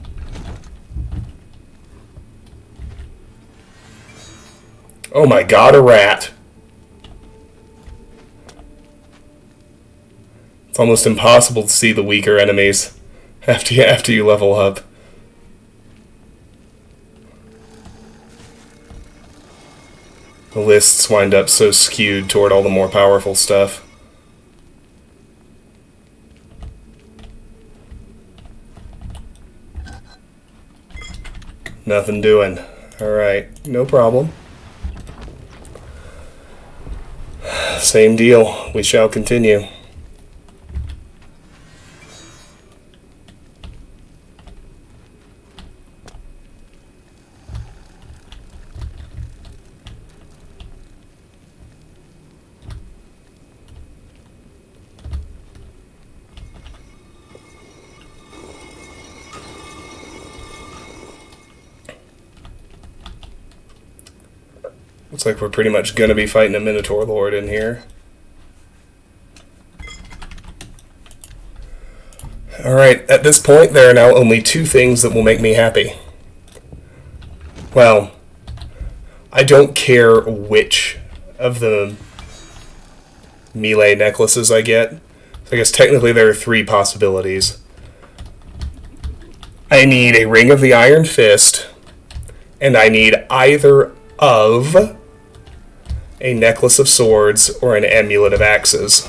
Oh my god, a rat! It's almost impossible to see the weaker enemies after you level up. The lists wind up so skewed toward all the more powerful stuff. Nothing doing. Alright, no problem. Same deal. We shall continue. Looks like we're pretty much going to be fighting a Minotaur Lord in here. Alright, at this point there are now only two things that will make me happy. Well, I don't care which of the melee necklaces I get. So I guess technically there are three possibilities. I need a Ring of the Iron Fist, and I need either of a Necklace of Swords or an Amulet of Axes.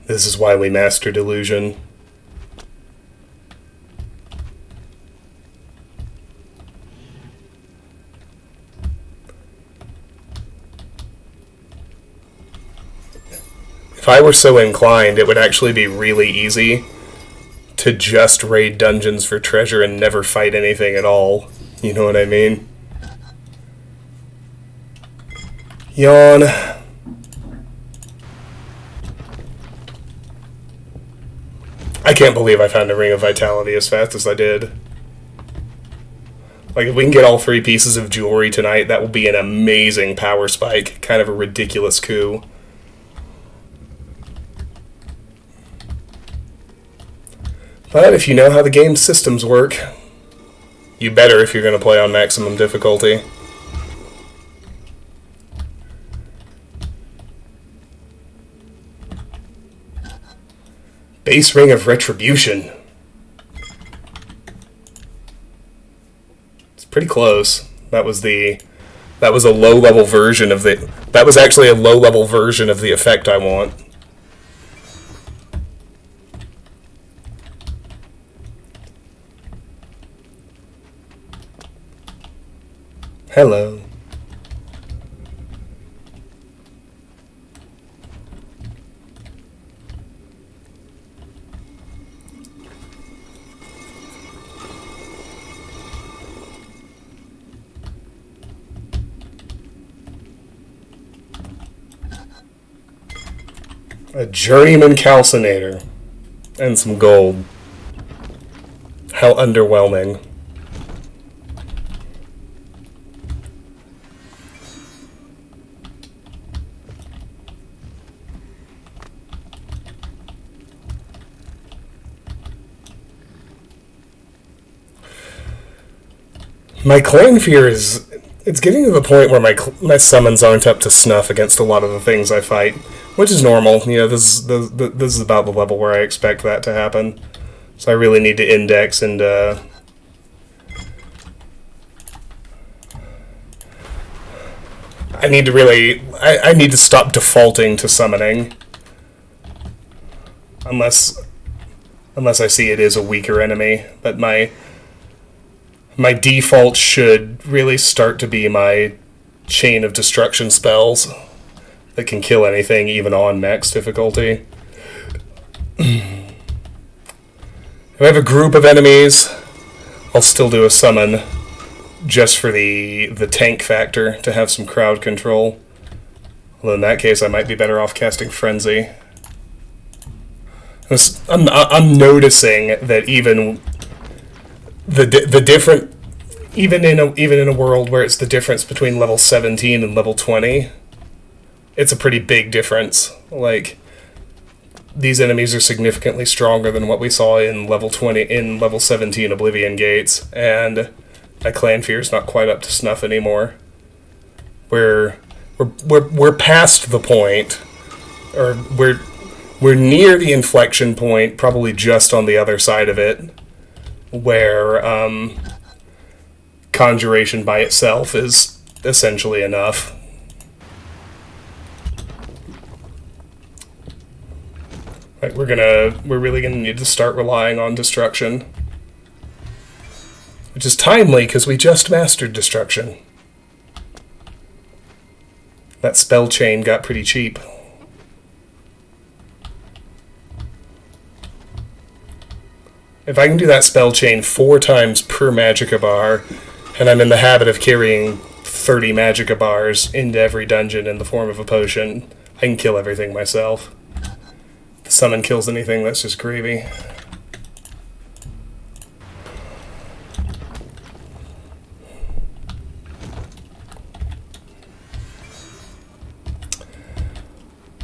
This is why we mastered illusion. If I were so inclined, it would actually be really easy to just raid dungeons for treasure and never fight anything at all. You know what I mean? Yawn. I can't believe I found a Ring of Vitality as fast as I did. Like, if we can get all three pieces of jewelry tonight, that will be an amazing power spike. Kind of a ridiculous coup. But if you know how the game's systems work, you better if you're going to play on maximum difficulty. Base Ring of Retribution. It's pretty close. That was a low-level version of the... That was actually a low-level version of the effect I want. Hello. A Journeyman Calcinator. And some gold. How underwhelming. My clan fear is... It's getting to the point where my summons aren't up to snuff against a lot of the things I fight, which is normal. You know, this is about the level where I expect that to happen. So I really need to index and I need to stop defaulting to summoning. Unless I see it is a weaker enemy, but my default should really start to be my chain of destruction spells that can kill anything, even on max difficulty. If I have a group of enemies, I'll still do a summon just for the tank factor to have some crowd control. Although in that case, I might be better off casting Frenzy. I'm noticing that even the different, even in a world where it's the difference between level 17 and level 20, it's a pretty big difference. Like, these enemies are significantly stronger than what we saw in level 17 Oblivion Gates, and my clan fear is not quite up to snuff anymore. We're past the point, or we're near the inflection point, probably just on the other side of it, where Conjuration by itself is essentially enough. Like, we're really gonna need to start relying on Destruction. Which is timely, because we just mastered Destruction. That spell chain got pretty cheap. If I can do that spell chain 4 times per Magicka bar, and I'm in the habit of carrying 30 Magicka bars into every dungeon in the form of a potion, I can kill everything myself. If the summon kills anything, that's just gravy.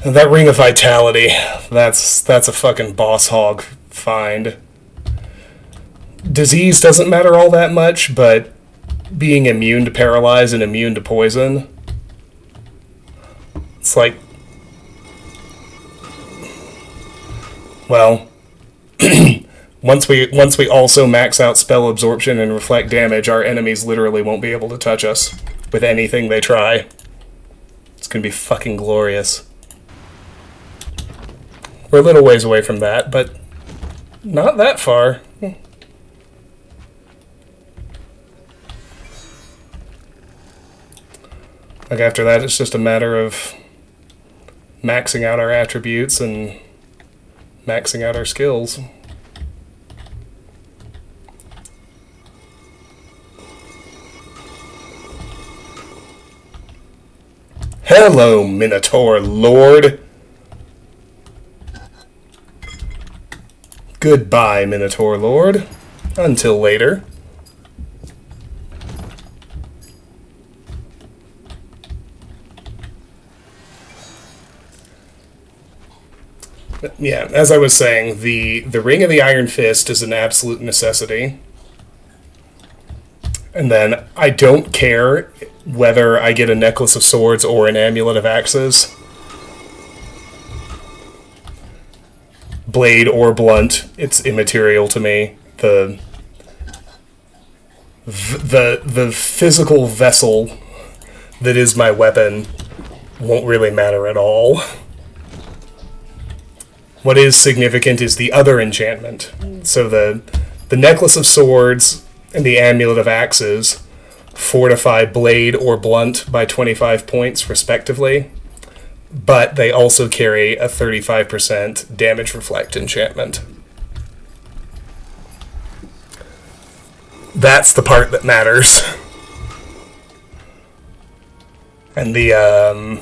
And that Ring of Vitality, that's a fucking boss hog find. Disease doesn't matter all that much, but being immune to paralyze and immune to poison, it's like, well, once we also max out spell absorption and reflect damage, our enemies literally won't be able to touch us with anything they try. It's gonna be fucking glorious. We're a little ways away from that, but not that far. Like, after that, it's just a matter of maxing out our attributes and maxing out our skills. Hello, Minotaur Lord! Goodbye, Minotaur Lord. Until later. Yeah, as I was saying, the Ring of the Iron Fist is an absolute necessity. And then I don't care whether I get a Necklace of Swords or an Amulet of Axes. blade or blunt, it's immaterial to me. The physical vessel that is my weapon won't really matter at all. What is significant is the other enchantment. So the Necklace of Swords and the Amulet of Axes fortify blade or blunt by 25 points, respectively, but they also carry a 35% damage reflect enchantment. That's the part that matters. And the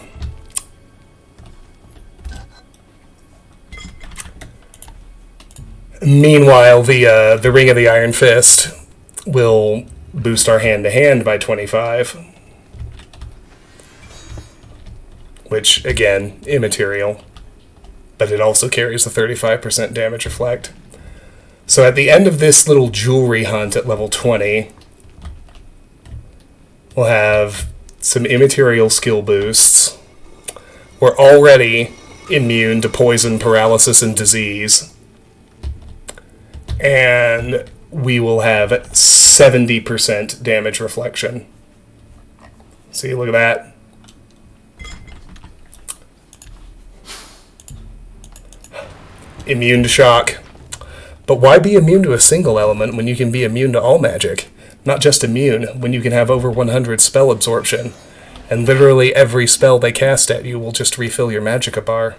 meanwhile, the Ring of the Iron Fist will boost our hand-to-hand by 25, which, again, immaterial, but it also carries a 35% damage reflect. So at the end of this little jewelry hunt at level 20, we'll have some immaterial skill boosts. We're already immune to poison, paralysis, and disease. And we will have 70% damage reflection. See, look at that. Immune to shock. But why be immune to a single element when you can be immune to all magic? Not just immune, when you can have over 100 spell absorption. And literally every spell they cast at you will just refill your magicka bar.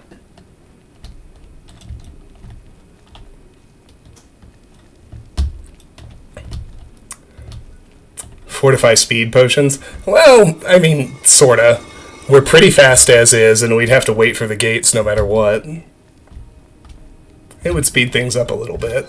Fortify speed potions? Well, I mean, sorta. We're pretty fast as is, and we'd have to wait for the gates no matter what. It would speed things up a little bit.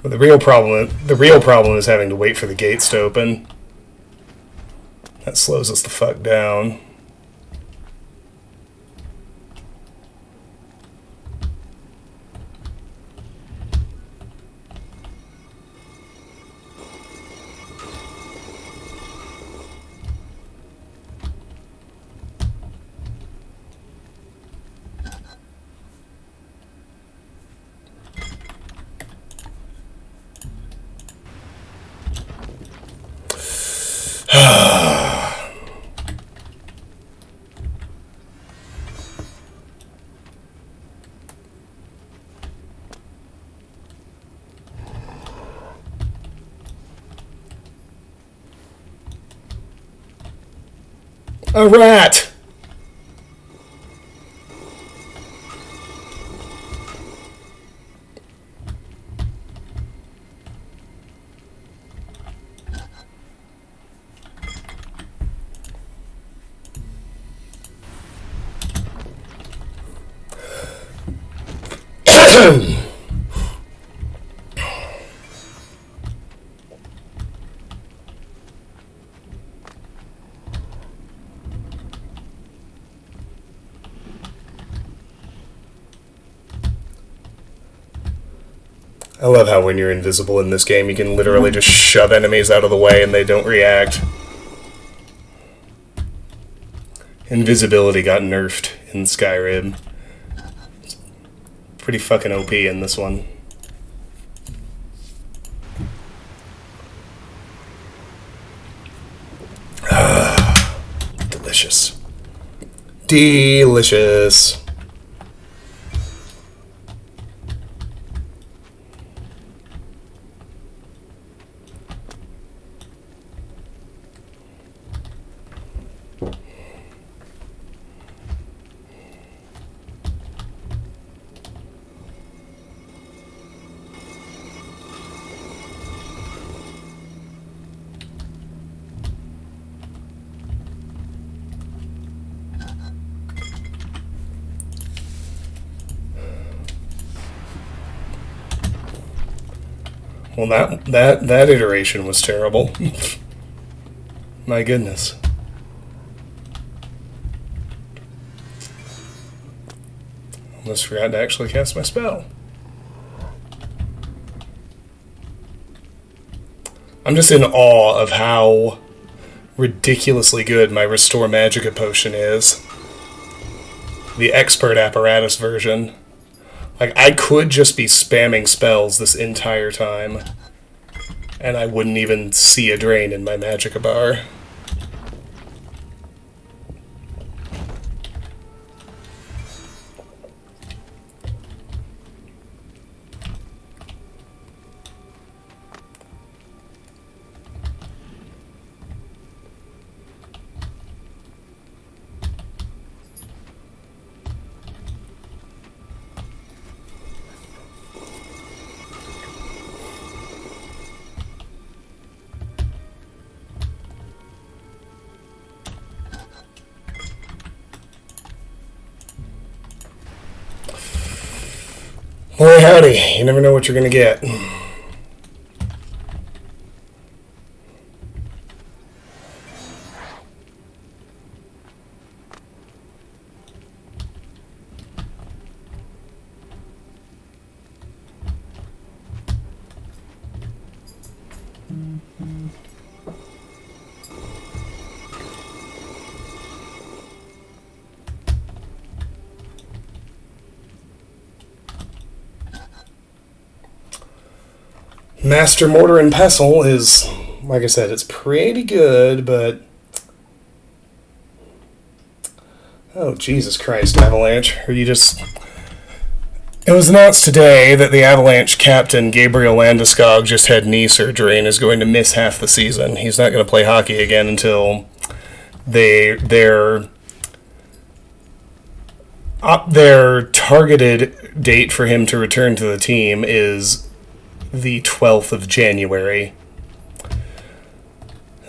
But the real problem is having to wait for the gates to open. That slows us the fuck down. A rat! I love how when you're invisible in this game, you can literally just shove enemies out of the way and they don't react. Invisibility got nerfed in Skyrim. It's pretty fucking OP in this one. Delicious. Delicious. Well, that iteration was terrible. My goodness. Almost forgot to actually cast my spell. I'm just in awe of how ridiculously good my Restore Magicka potion is. The expert apparatus version. Like, I could just be spamming spells this entire time, and I wouldn't even see a drain in my Magicka bar. Boy, howdy. You never know what you're going to get. Master Mortar and Pestle is, like I said, it's pretty good, but... Oh, Jesus Christ, Avalanche. Are you just... It was announced today that the Avalanche captain, Gabriel Landeskog, just had knee surgery and is going to miss half the season. He's not going to play hockey again until their targeted date for him to return to the team is the 12th of January.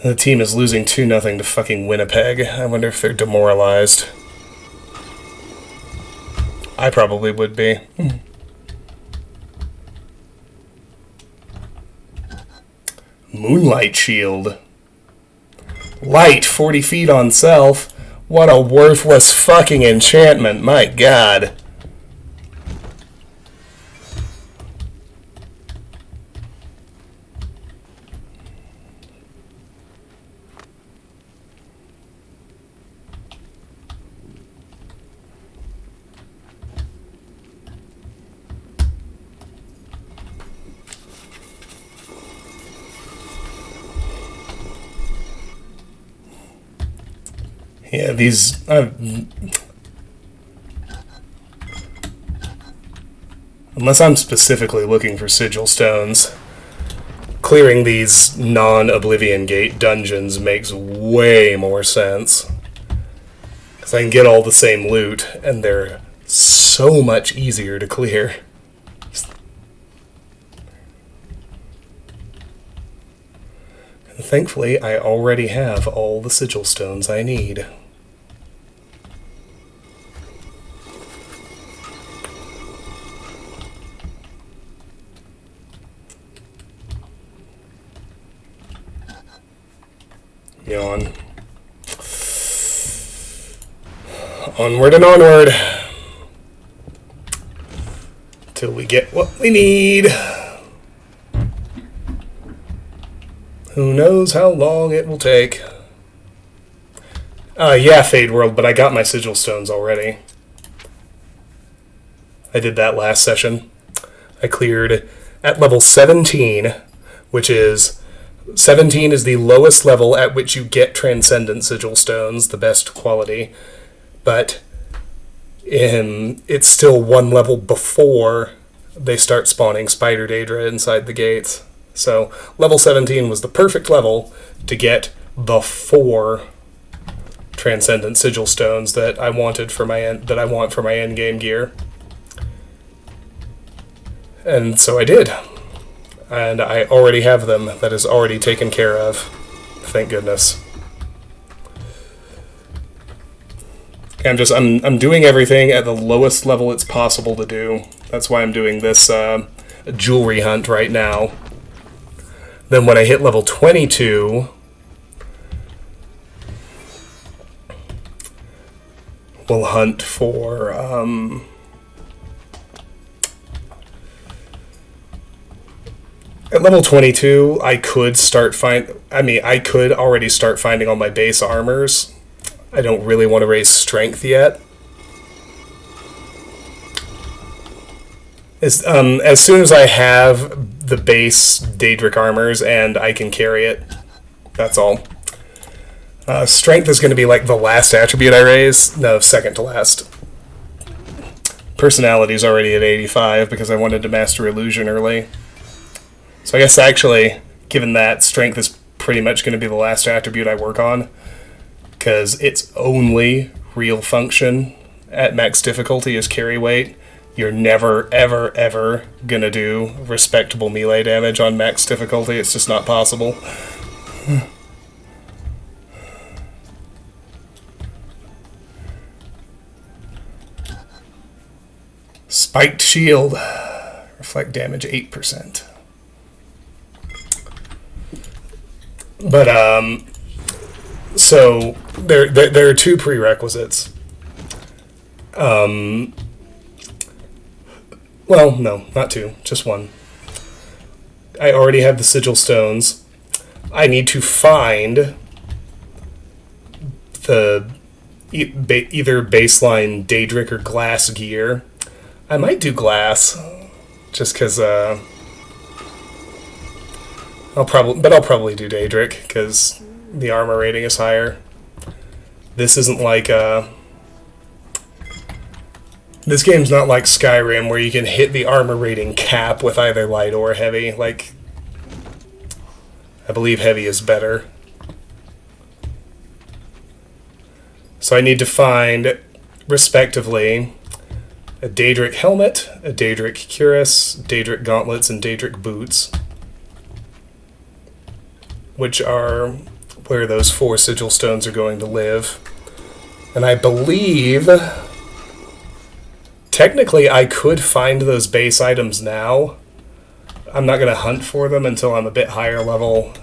The team is losing 2-0 to fucking Winnipeg. I wonder if they're demoralized. I probably would be. Moonlight Shield. Light, 40 feet on self. What a worthless fucking enchantment, my god. Yeah, these... unless I'm specifically looking for sigil stones, clearing these non-Oblivion Gate dungeons makes way more sense. Because I can get all the same loot, and they're so much easier to clear. And thankfully, I already have all the sigil stones I need. Yawn. Onward and onward. Till we get what we need. Who knows how long it will take. Yeah, Fade World, but I got my sigil stones already. I did that last session. I cleared at level 17, which is... 17 is the lowest level at which you get Transcendent Sigil Stones, the best quality, but it's still one level before they start spawning Spider Daedra inside the gates. So level 17 was the perfect level to get the 4 Transcendent Sigil Stones that I wanted for my want for my endgame gear, and so I did. And I already have them. That is already taken care of. Thank goodness. I'm doing everything at the lowest level it's possible to do. That's why I'm doing this jewelry hunt right now. Then when I hit level 22, we'll hunt for At level 22, I could I could already start finding all my base armors. I don't really want to raise strength yet. As soon as I have the base Daedric armors and I can carry it, that's all. Strength is going to be like the last attribute I raise. No, second to last. Personality's already at 85 because I wanted to master illusion early. So I guess actually, given that, strength is pretty much going to be the last attribute I work on, because its only real function at max difficulty is carry weight. You're never, ever, ever going to do respectable melee damage on max difficulty. It's just not possible. Spiked shield. Reflect damage 8%. But, so, there are two prerequisites. Well, no, not two, just one. I already have the sigil stones. I need to find the either baseline Daedric or glass gear. I might do glass, just because I'll probably do Daedric because the armor rating is higher. This isn't like this game's not like Skyrim where you can hit the armor rating cap with either light or heavy. Like, I believe heavy is better. So I need to find, respectively, a Daedric helmet, a Daedric cuirass, Daedric gauntlets, and Daedric boots, which are where those 4 sigil stones are going to live. And I believe, technically, I could find those base items now. I'm not going to hunt for them until I'm a bit higher level,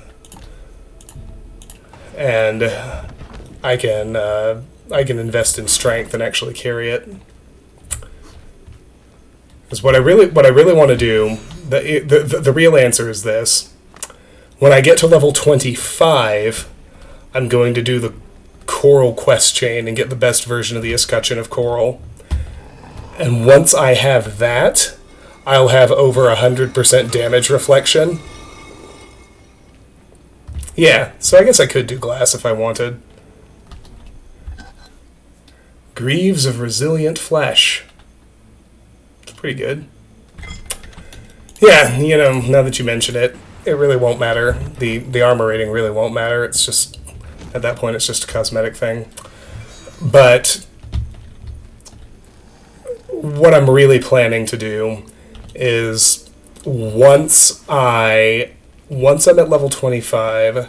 and I can invest in strength and actually carry it. Because what I really want to do, the real answer is this. When I get to level 25, I'm going to do the Coral quest chain and get the best version of the Escutcheon of Coral. And once I have that, I'll have over 100% damage reflection. Yeah, so I guess I could do glass if I wanted. Greaves of Resilient Flesh. It's pretty good. Yeah, you know, now that you mention it, it really won't matter. The armor rating really won't matter. It's just, at that point, it's just a cosmetic thing. But what I'm really planning to do is once I'm at level 25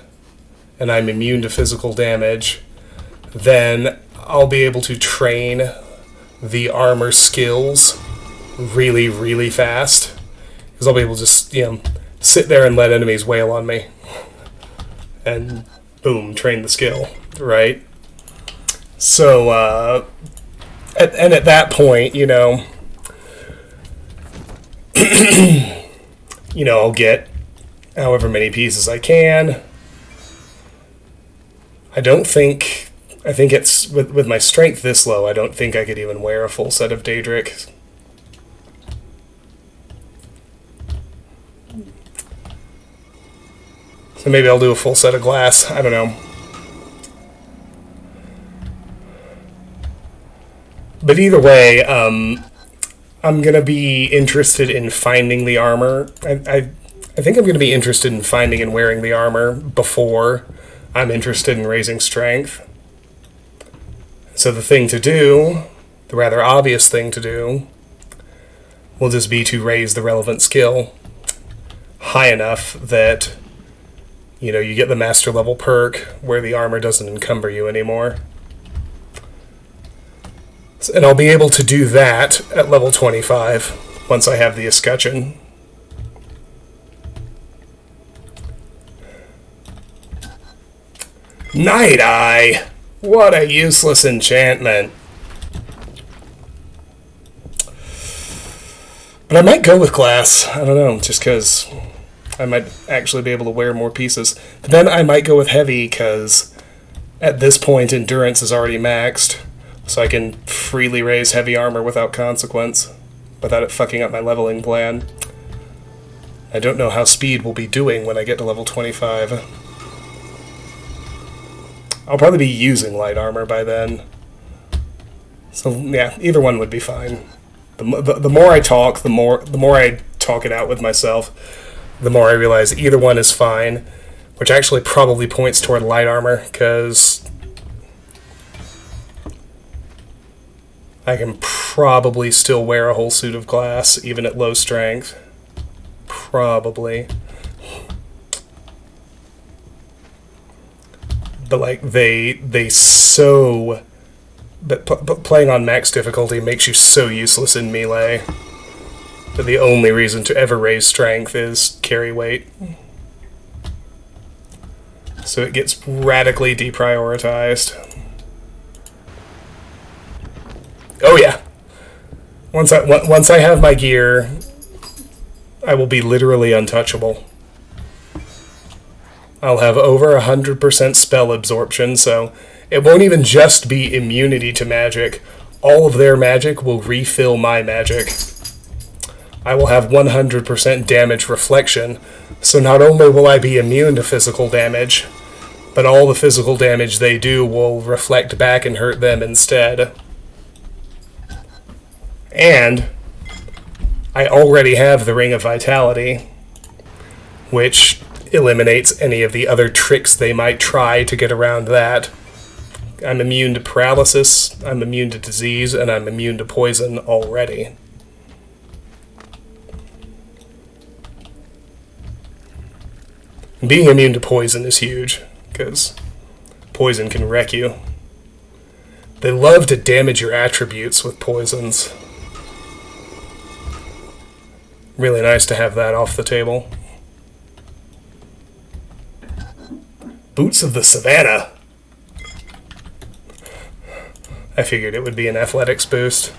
and I'm immune to physical damage, then I'll be able to train the armor skills really, really fast. Because I'll be able to just, you know, sit there and let enemies wail on me. And boom, train the skill, right? So, at that point, you know, I'll get however many pieces I can. I think it's, with my strength this low, I don't think I could even wear a full set of Daedric. So maybe I'll do a full set of glass. I don't know. But either way, I'm going to be interested in finding the armor. I think I'm going to be interested in finding and wearing the armor before I'm interested in raising strength. So the thing to do, the rather obvious thing to do, will just be to raise the relevant skill high enough that, you know, you get the master level perk where the armor doesn't encumber you anymore. And I'll be able to do that at level 25 once I have the escutcheon. Night Eye! What a useless enchantment. But I might go with glass. I don't know, just because I might actually be able to wear more pieces. But then I might go with heavy, because at this point endurance is already maxed, so I can freely raise heavy armor without consequence, without it fucking up my leveling plan. I don't know how speed will be doing when I get to level 25. I'll probably be using light armor by then. So yeah, either one would be fine. The more I talk, the more I talk it out with myself, the more I realize either one is fine, which actually probably points toward light armor, because I can probably still wear a whole suit of glass, even at low strength. Probably. But like, they so... But playing on max difficulty makes you so useless in melee that the only reason to ever raise strength is carry weight. So it gets radically deprioritized. Oh yeah. Once I have my gear, I will be literally untouchable. I'll have over 100% spell absorption, so it won't even just be immunity to magic. All of their magic will refill my magic. I will have 100% damage reflection, so not only will I be immune to physical damage, but all the physical damage they do will reflect back and hurt them instead. And I already have the Ring of Vitality, which eliminates any of the other tricks they might try to get around that. I'm immune to paralysis, I'm immune to disease, and I'm immune to poison already. Being immune to poison is huge, because poison can wreck you. They love to damage your attributes with poisons. Really nice to have that off the table. Boots of the Savannah. I figured it would be an athletics boost.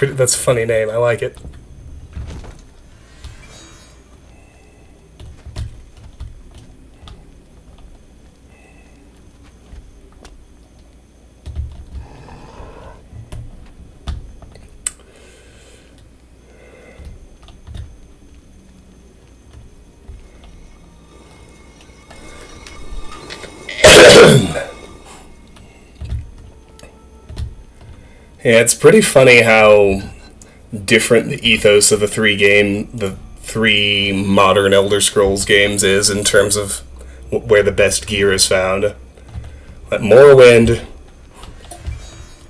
That's a funny name, I like it. Yeah, it's pretty funny how different the ethos of the three modern Elder Scrolls games is in terms of where the best gear is found. At Morrowind,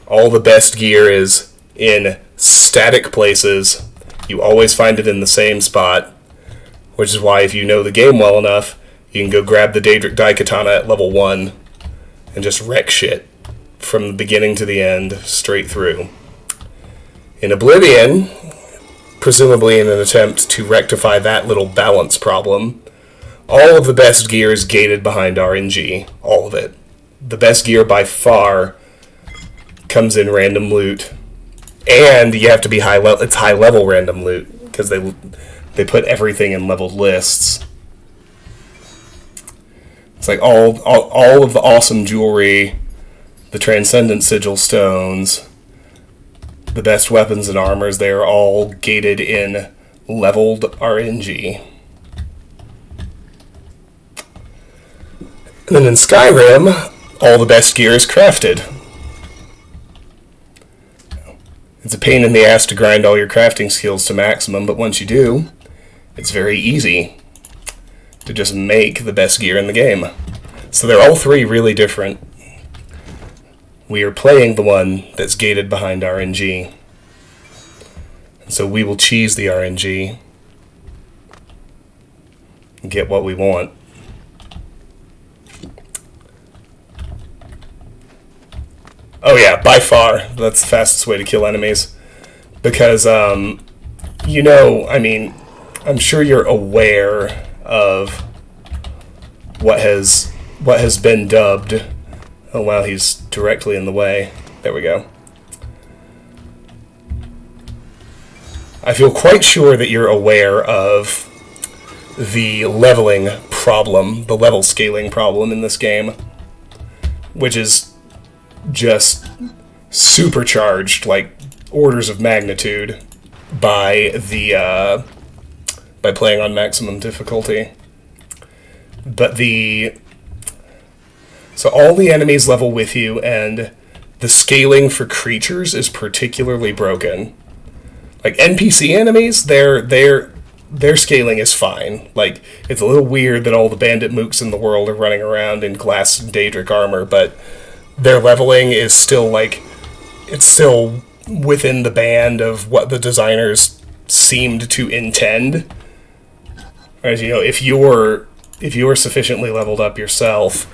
all the best gear is in static places. You always find it in the same spot, which is why if you know the game well enough, you can go grab the Daedric Daikatana at level 1 and just wreck shit from the beginning to the end, straight through. In Oblivion, presumably in an attempt to rectify that little balance problem, all of the best gear is gated behind RNG. All of it. The best gear by far comes in random loot. And you have to be it's high level random loot, because they put everything in leveled lists. It's like all of the awesome jewelry, the Transcendent Sigil stones, the best weapons and armors, they are all gated in leveled RNG. And then in Skyrim, all the best gear is crafted. It's a pain in the ass to grind all your crafting skills to maximum, but once you do, it's very easy to just make the best gear in the game. So they're all three really different. We are playing the one that's gated behind RNG. And so we will cheese the RNG and get what we want. Oh yeah, by far, that's the fastest way to kill enemies. Because, I'm sure you're aware of what has been dubbed... Oh wow, he's directly in the way. There we go. I feel quite sure that you're aware of the leveling problem, the level scaling problem in this game, which is just supercharged, like orders of magnitude, by playing on maximum difficulty. But so all the enemies level with you, and the scaling for creatures is particularly broken. Like NPC enemies, their scaling is fine. Like, it's a little weird that all the bandit mooks in the world are running around in glass and Daedric armor, but their leveling is still, like, it's still within the band of what the designers seemed to intend. Whereas, you know, if you're sufficiently leveled up yourself,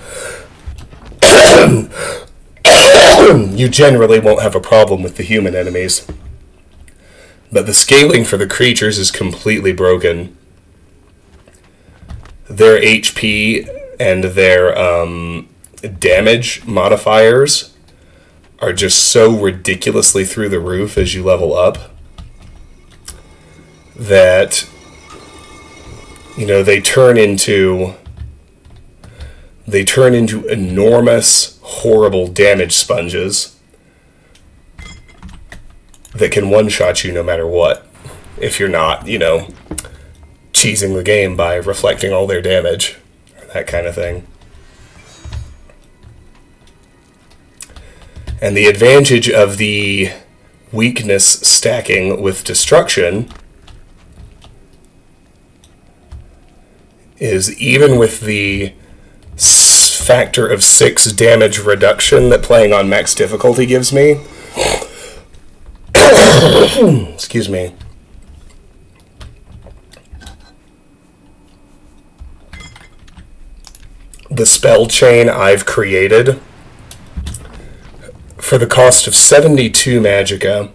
you generally won't have a problem with the human enemies. But the scaling for the creatures is completely broken. Their HP and their damage modifiers are just so ridiculously through the roof as you level up that, you know, they turn into enormous, horrible damage sponges that can one-shot you no matter what, if you're not, you know, cheesing the game by reflecting all their damage, or that kind of thing. And the advantage of the weakness stacking with destruction is, even with the factor of 6 damage reduction that playing on max difficulty gives me, excuse me, the spell chain I've created for the cost of 72 magicka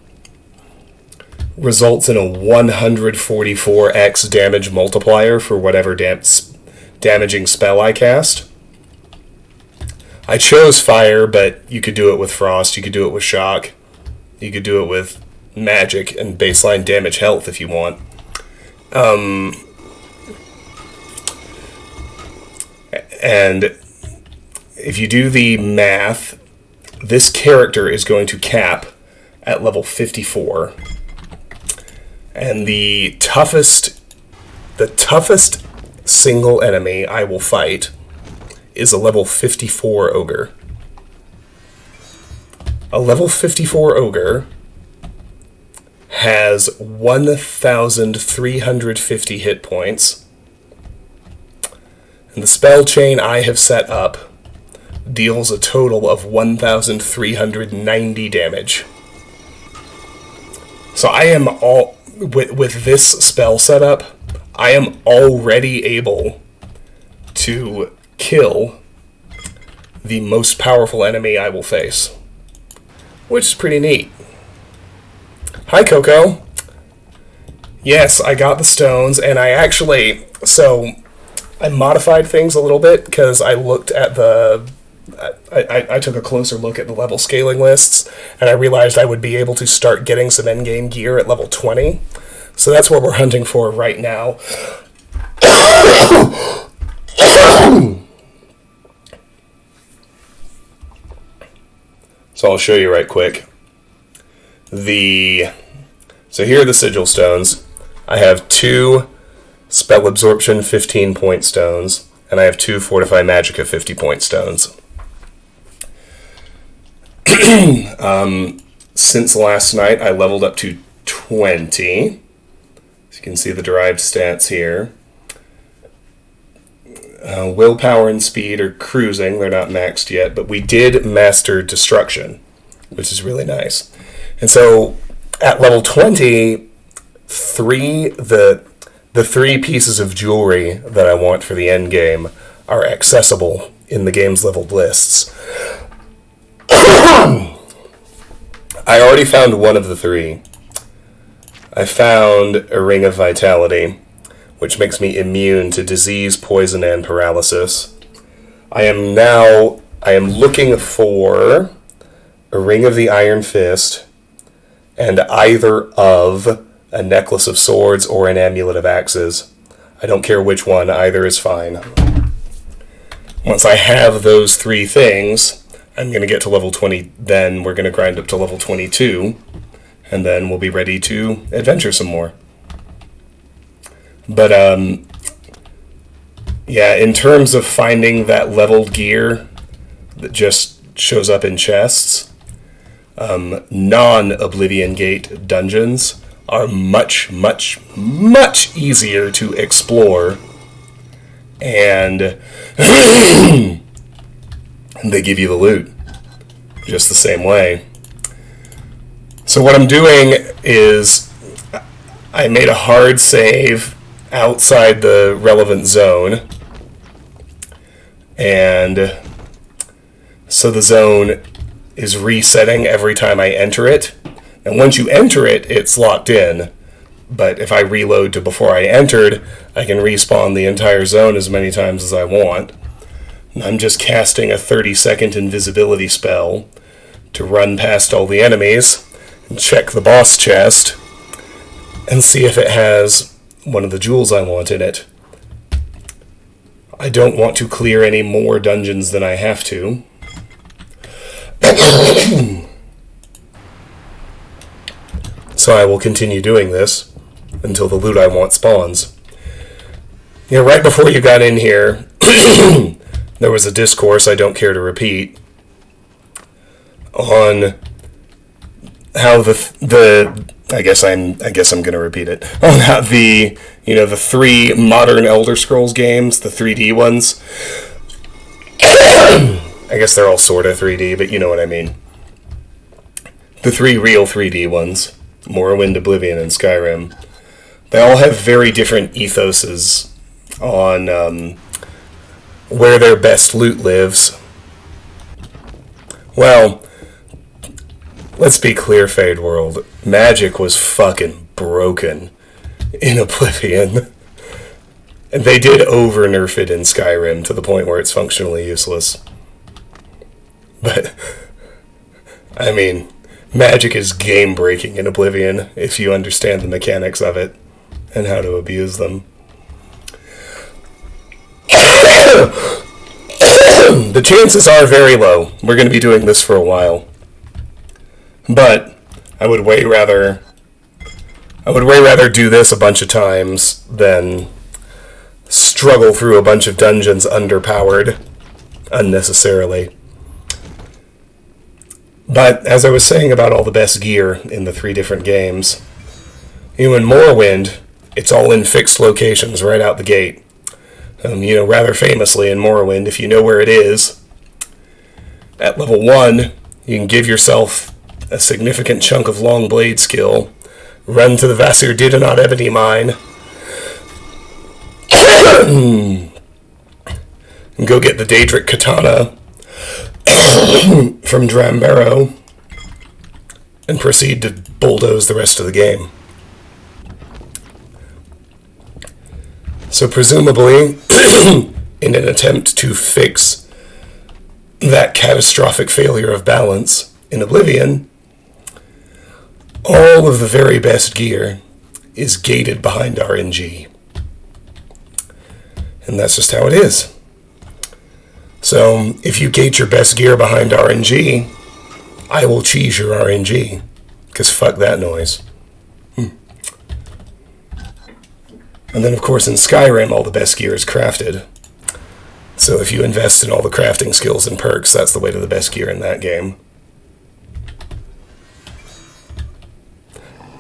results in a 144x damage multiplier for whatever damaging spell I cast. I chose fire, but you could do it with frost, you could do it with shock, you could do it with magic and baseline damage health if you want. And if you do the math, this character is going to cap at level 54. And the toughest single enemy I will fight is a level 54 ogre. A level 54 ogre has 1,350 hit points. And the spell chain I have set up deals a total of 1,390 damage. So I am with this spell setup, I am already able to kill the most powerful enemy I will face, which is pretty neat. Hi, Coco. Yes, I got the stones, and I modified things a little bit because I looked at I took a closer look at the level scaling lists, and I realized I would be able to start getting some endgame gear at level 20. So that's what we're hunting for right now. So I'll show you right quick. So here are the sigil stones. I have 2 spell absorption 15-point stones, and I have 2 fortify magicka 50-point stones. Since last night, I leveled up to 20. As you can see the derived stats here. Willpower and speed are cruising. They're not maxed yet, but we did master destruction, which is really nice. And so at level 20, the 3 pieces of jewelry that I want for the end game are accessible in the game's leveled lists. I already found one of the 3. I found a Ring of Vitality, which makes me immune to disease, poison, and paralysis. I am looking for a Ring of the Iron Fist and either of a Necklace of Swords or an Amulet of Axes. I don't care which one, either is fine. Once I have those 3 things, I'm going to get to level 20, then we're going to grind up to level 22, and then we'll be ready to adventure some more. But, yeah, in terms of finding that leveled gear that just shows up in chests, non-Oblivion Gate dungeons are much, much, much easier to explore, and they give you the loot just the same way. So what I'm doing is I made a hard save outside the relevant zone, and so the zone is resetting every time I enter it, and once you enter it, it's locked in. But if I reload to before I entered, I can respawn the entire zone as many times as I want. And I'm just casting a 30-second invisibility spell to run past all the enemies and check the boss chest and see if it has one of the jewels I want in it. I don't want to clear any more dungeons than I have to. So I will continue doing this until the loot I want spawns. You know, right before you got in here, there was a discourse I don't care to repeat on how I guess I'm going to repeat it, on how the 3 modern Elder Scrolls games, the 3D ones. I guess they're all sort of 3D, but you know what I mean. The 3 real 3D ones, Morrowind, Oblivion, and Skyrim, they all have very different ethoses on where their best loot lives. Well, let's be clear, Fade World. Magic was fucking broken in Oblivion. And they did over-nerf it in Skyrim to the point where it's functionally useless. But, I mean, magic is game-breaking in Oblivion if you understand the mechanics of it and how to abuse them. The chances are very low. We're going to be doing this for a while. But I would way rather do this a bunch of times than struggle through a bunch of dungeons underpowered unnecessarily. But as I was saying about all the best gear in the 3 different games, in Morrowind, it's all in fixed locations right out the gate. Rather famously in Morrowind, if you know where it is, at level 1, you can give yourself a significant chunk of long blade skill, run to the Vasir Didonot Ebony Mine, and go get the Daedric Katana from Drambarrow, and proceed to bulldoze the rest of the game. So presumably, in an attempt to fix that catastrophic failure of balance in Oblivion, all of the very best gear is gated behind RNG. And that's just how it is. So, if you gate your best gear behind RNG, I will cheese your RNG. Because fuck that noise. And then, of course, in Skyrim, all the best gear is crafted. So if you invest in all the crafting skills and perks, that's the way to the best gear in that game.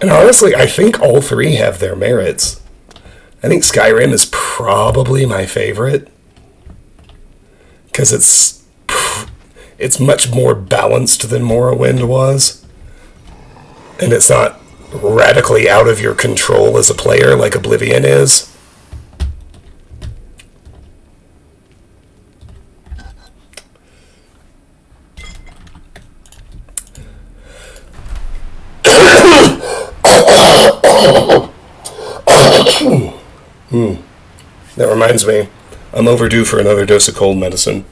And honestly, I think all 3 have their merits. I think Skyrim is probably my favorite. Because it's much more balanced than Morrowind was. And it's not radically out of your control as a player like Oblivion is. That reminds me, I'm overdue for another dose of cold medicine.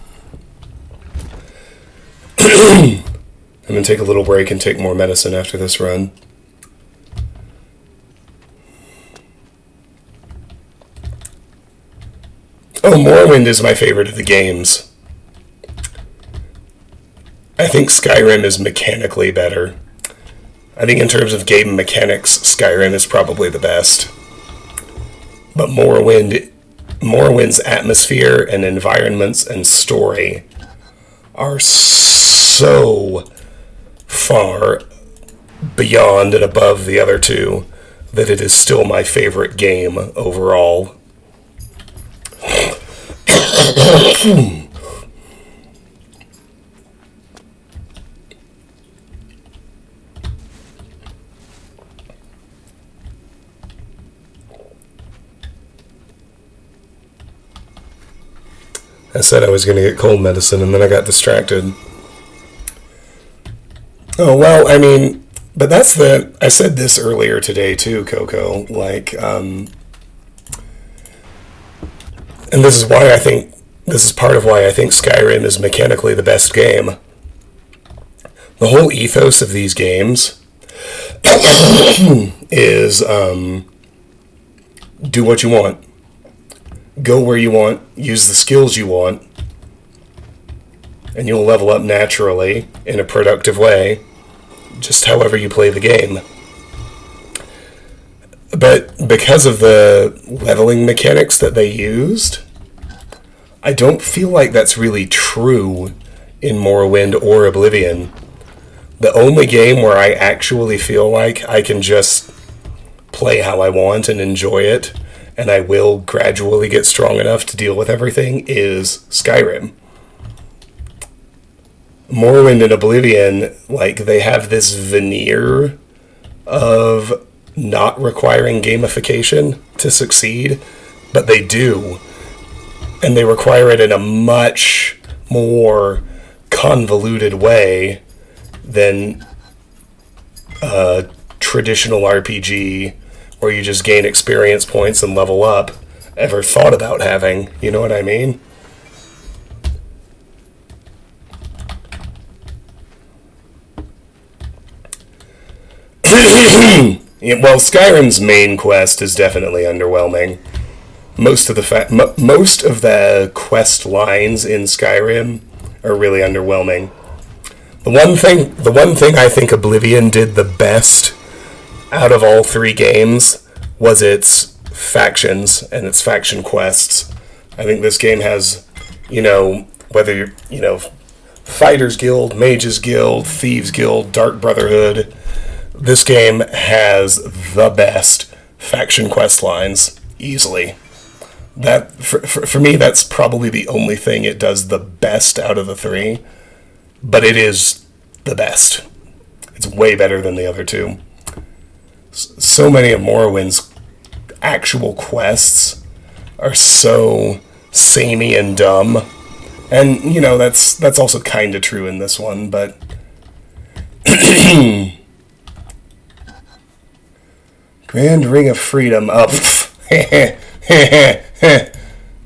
I'm going to take a little break and take more medicine after this run. Oh, Morrowind is my favorite of the games. I think Skyrim is mechanically better. I think in terms of game mechanics, Skyrim is probably the best. But Morrowind's atmosphere and environments and story are so far beyond and above the other two that it is still my favorite game overall. I said I was going to get cold medicine, and then I got distracted. Oh, well, I mean, but that's the... I said this earlier today, too, Coco. Like, and this is why I think... This is part of why I think Skyrim is mechanically the best game. The whole ethos of these games is do what you want. Go where you want, use the skills you want, and you'll level up naturally in a productive way, just however you play the game. But because of the leveling mechanics that they used, I don't feel like that's really true in Morrowind or Oblivion. The only game where I actually feel like I can just play how I want and enjoy it, and I will gradually get strong enough to deal with everything, is Skyrim. Morrowind and Oblivion, like, they have this veneer of not requiring gamification to succeed, but they do. And they require it in a much more convoluted way than a traditional RPG where you just gain experience points and level up ever thought about having. You know what I mean? Well, Skyrim's main quest is definitely underwhelming. Most of the quest lines in Skyrim are really underwhelming. The one thing I think Oblivion did the best out of all three games was its factions and its faction quests. I think this game has, whether you're, Fighters Guild, Mages Guild, Thieves Guild, Dark Brotherhood, this game has the best faction quest lines, easily. That, for me, that's probably the only thing it does the best out of the three, but it is the best. It's way better than the other two. So many of Morrowind's actual quests are so samey and dumb. And, that's also kind of true in this one, but... Grand Ring of Freedom. Oh,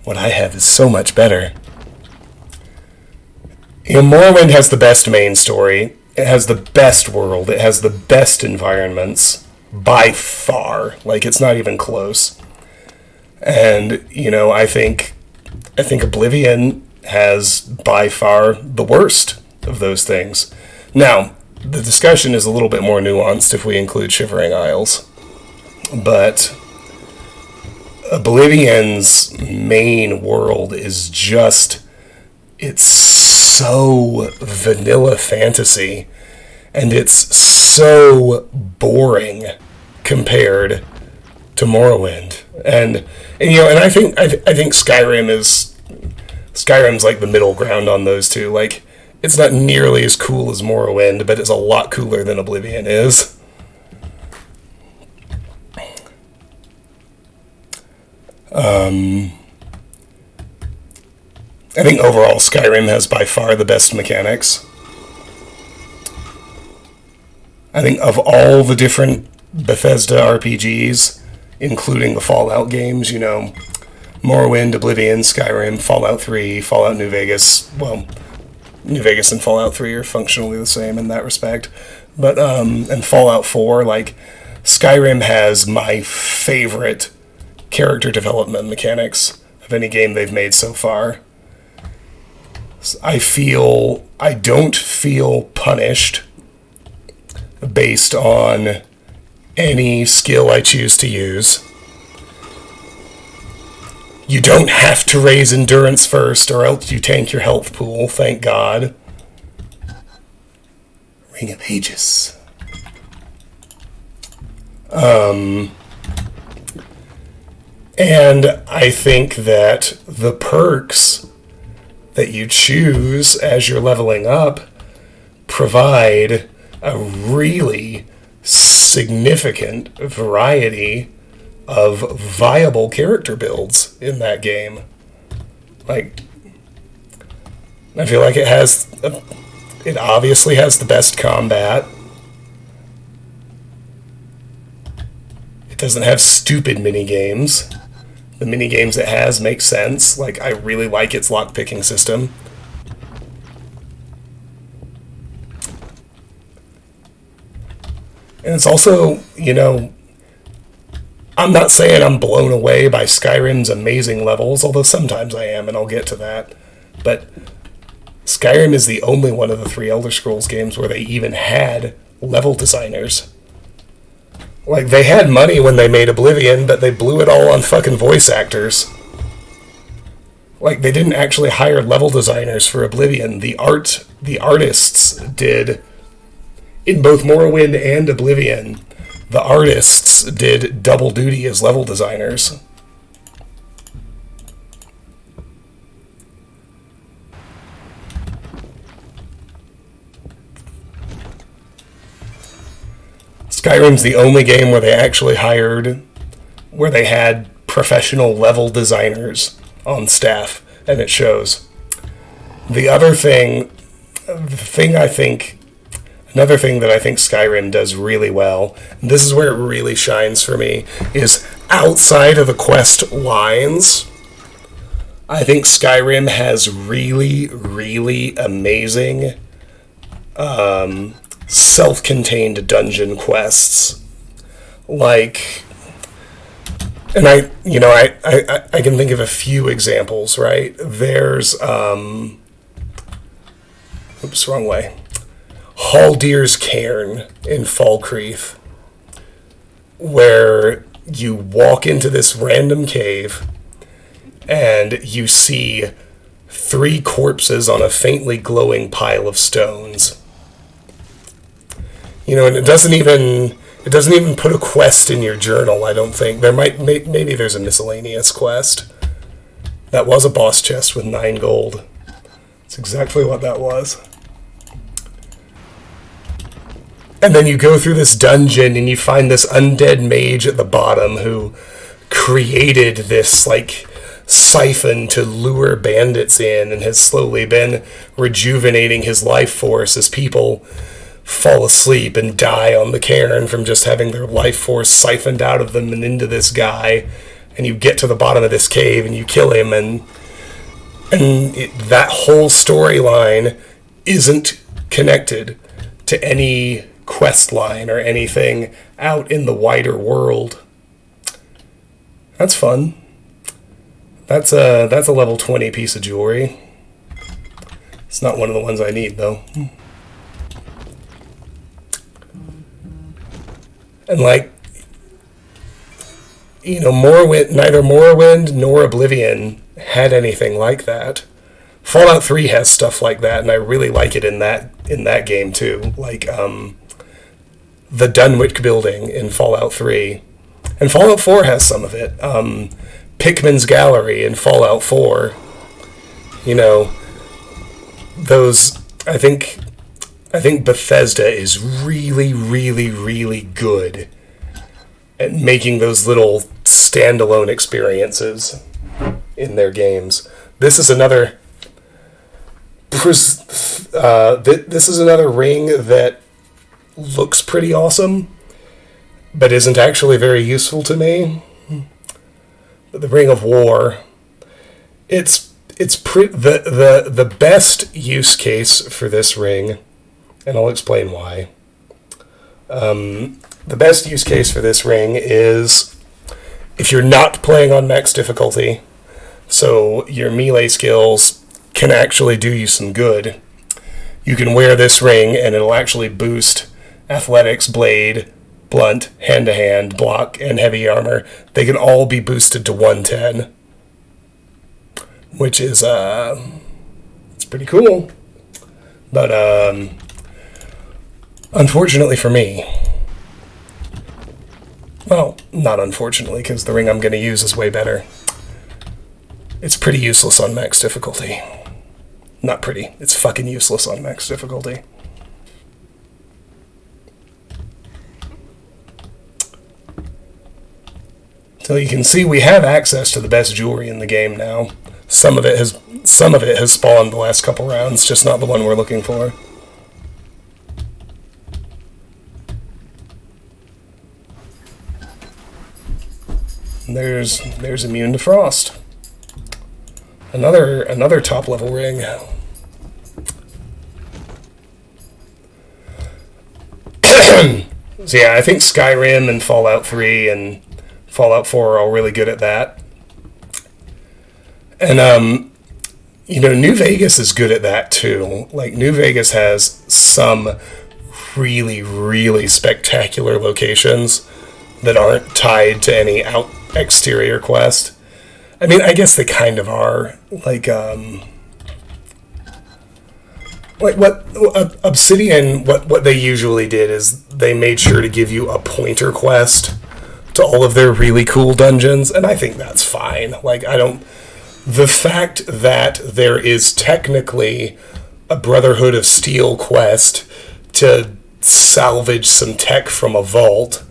what I have is so much better. Morrowind has the best main story. It has the best world. It has the best environments. By far. Like, it's not even close. And, I think Oblivion has by far the worst of those things. Now, the discussion is a little bit more nuanced if we include Shivering Isles. But Oblivion's main world is just... It's so vanilla fantasy. And it's so boring compared to Morrowind. And I think Skyrim's like the middle ground on those two. Like, it's not nearly as cool as Morrowind, but it's a lot cooler than Oblivion is. I think overall Skyrim has by far the best mechanics. I think of all the different Bethesda RPGs, including the Fallout games, Morrowind, Oblivion, Skyrim, Fallout 3, Fallout New Vegas, well, New Vegas and Fallout 3 are functionally the same in that respect, but, and Fallout 4, like, Skyrim has my favorite character development mechanics. of any game they've made so far. I don't feel punished based on any skill I choose to use. You don't have to raise endurance first, or else you tank your health pool, thank God. Ring of Aegis. And I think that the perks that you choose as you're leveling up provide a really significant variety of viable character builds in that game. Like, I feel like it obviously has the best combat. It doesn't have stupid minigames. The minigames it has make sense. Like, I really like its lockpicking system. And it's also, I'm not saying I'm blown away by Skyrim's amazing levels, although sometimes I am, and I'll get to that. But Skyrim is the only one of the 3 Elder Scrolls games where they even had level designers. Like, they had money when they made Oblivion, but they blew it all on fucking voice actors. Like, they didn't actually hire level designers for Oblivion. The artists did. In both Morrowind and Oblivion, the artists did double duty as level designers. Skyrim's the only game where they actually where they had professional level designers on staff, and it shows. Another thing that I think Skyrim does really well, and this is where it really shines for me, is outside of the quest lines, I think Skyrim has really, really amazing self-contained dungeon quests. Like, and I can think of a few examples, right? There's, wrong way. Haldir's Cairn in Falkreath, where you walk into this random cave and you see 3 corpses on a faintly glowing pile of stones. And it doesn't even put a quest in your journal, I don't think. Maybe there's a miscellaneous quest. That was a boss chest with 9 gold. That's exactly what that was. And then you go through this dungeon and you find this undead mage at the bottom who created this, like, siphon to lure bandits in and has slowly been rejuvenating his life force as people fall asleep and die on the cairn from just having their life force siphoned out of them and into this guy. And you get to the bottom of this cave and you kill him, and that whole storyline isn't connected to any quest line or anything out in the wider world. That's fun. That's a level 20 piece of jewelry. It's not one of the ones I need, though. And, like, neither Morrowind nor Oblivion had anything like that. Fallout 3 has stuff like that, and I really like it in that game too. Like, the Dunwich building in Fallout 3. And Fallout 4 has some of it. Pickman's Gallery in Fallout 4. Those, I think Bethesda is really, really, really good at making those little standalone experiences in their games. This is another ring that looks pretty awesome, but isn't actually very useful to me. The Ring of War. The best use case for this ring, and I'll explain why. The best use case for this ring is if you're not playing on max difficulty, So your melee skills can actually do you some good. You can wear this ring and it'll actually boost athletics, blade, blunt, hand-to-hand, block, and heavy armor. They can all be boosted to 110. Which is, it's pretty cool. But, unfortunately for me, well, not unfortunately, because the ring I'm going to use is way better. It's pretty useless on max difficulty. Not pretty. It's fucking useless on max difficulty. So you can see we have access to the best jewelry in the game now. Some of it has spawned the last couple rounds, just not the one we're looking for. And there's immune to frost. Another top level ring. So yeah, I think Skyrim and Fallout 3 and Fallout 4 are all really good at that. And New Vegas is good at that too. Like, New Vegas has some really, really spectacular locations that aren't tied to any exterior quest. I mean, I guess they kind of are. Like what Obsidian, what they usually did is they made sure to give you a pointer quest to all of their really cool dungeons, and I think that's fine. Like, the fact that there is technically a Brotherhood of Steel quest to salvage some tech from a vault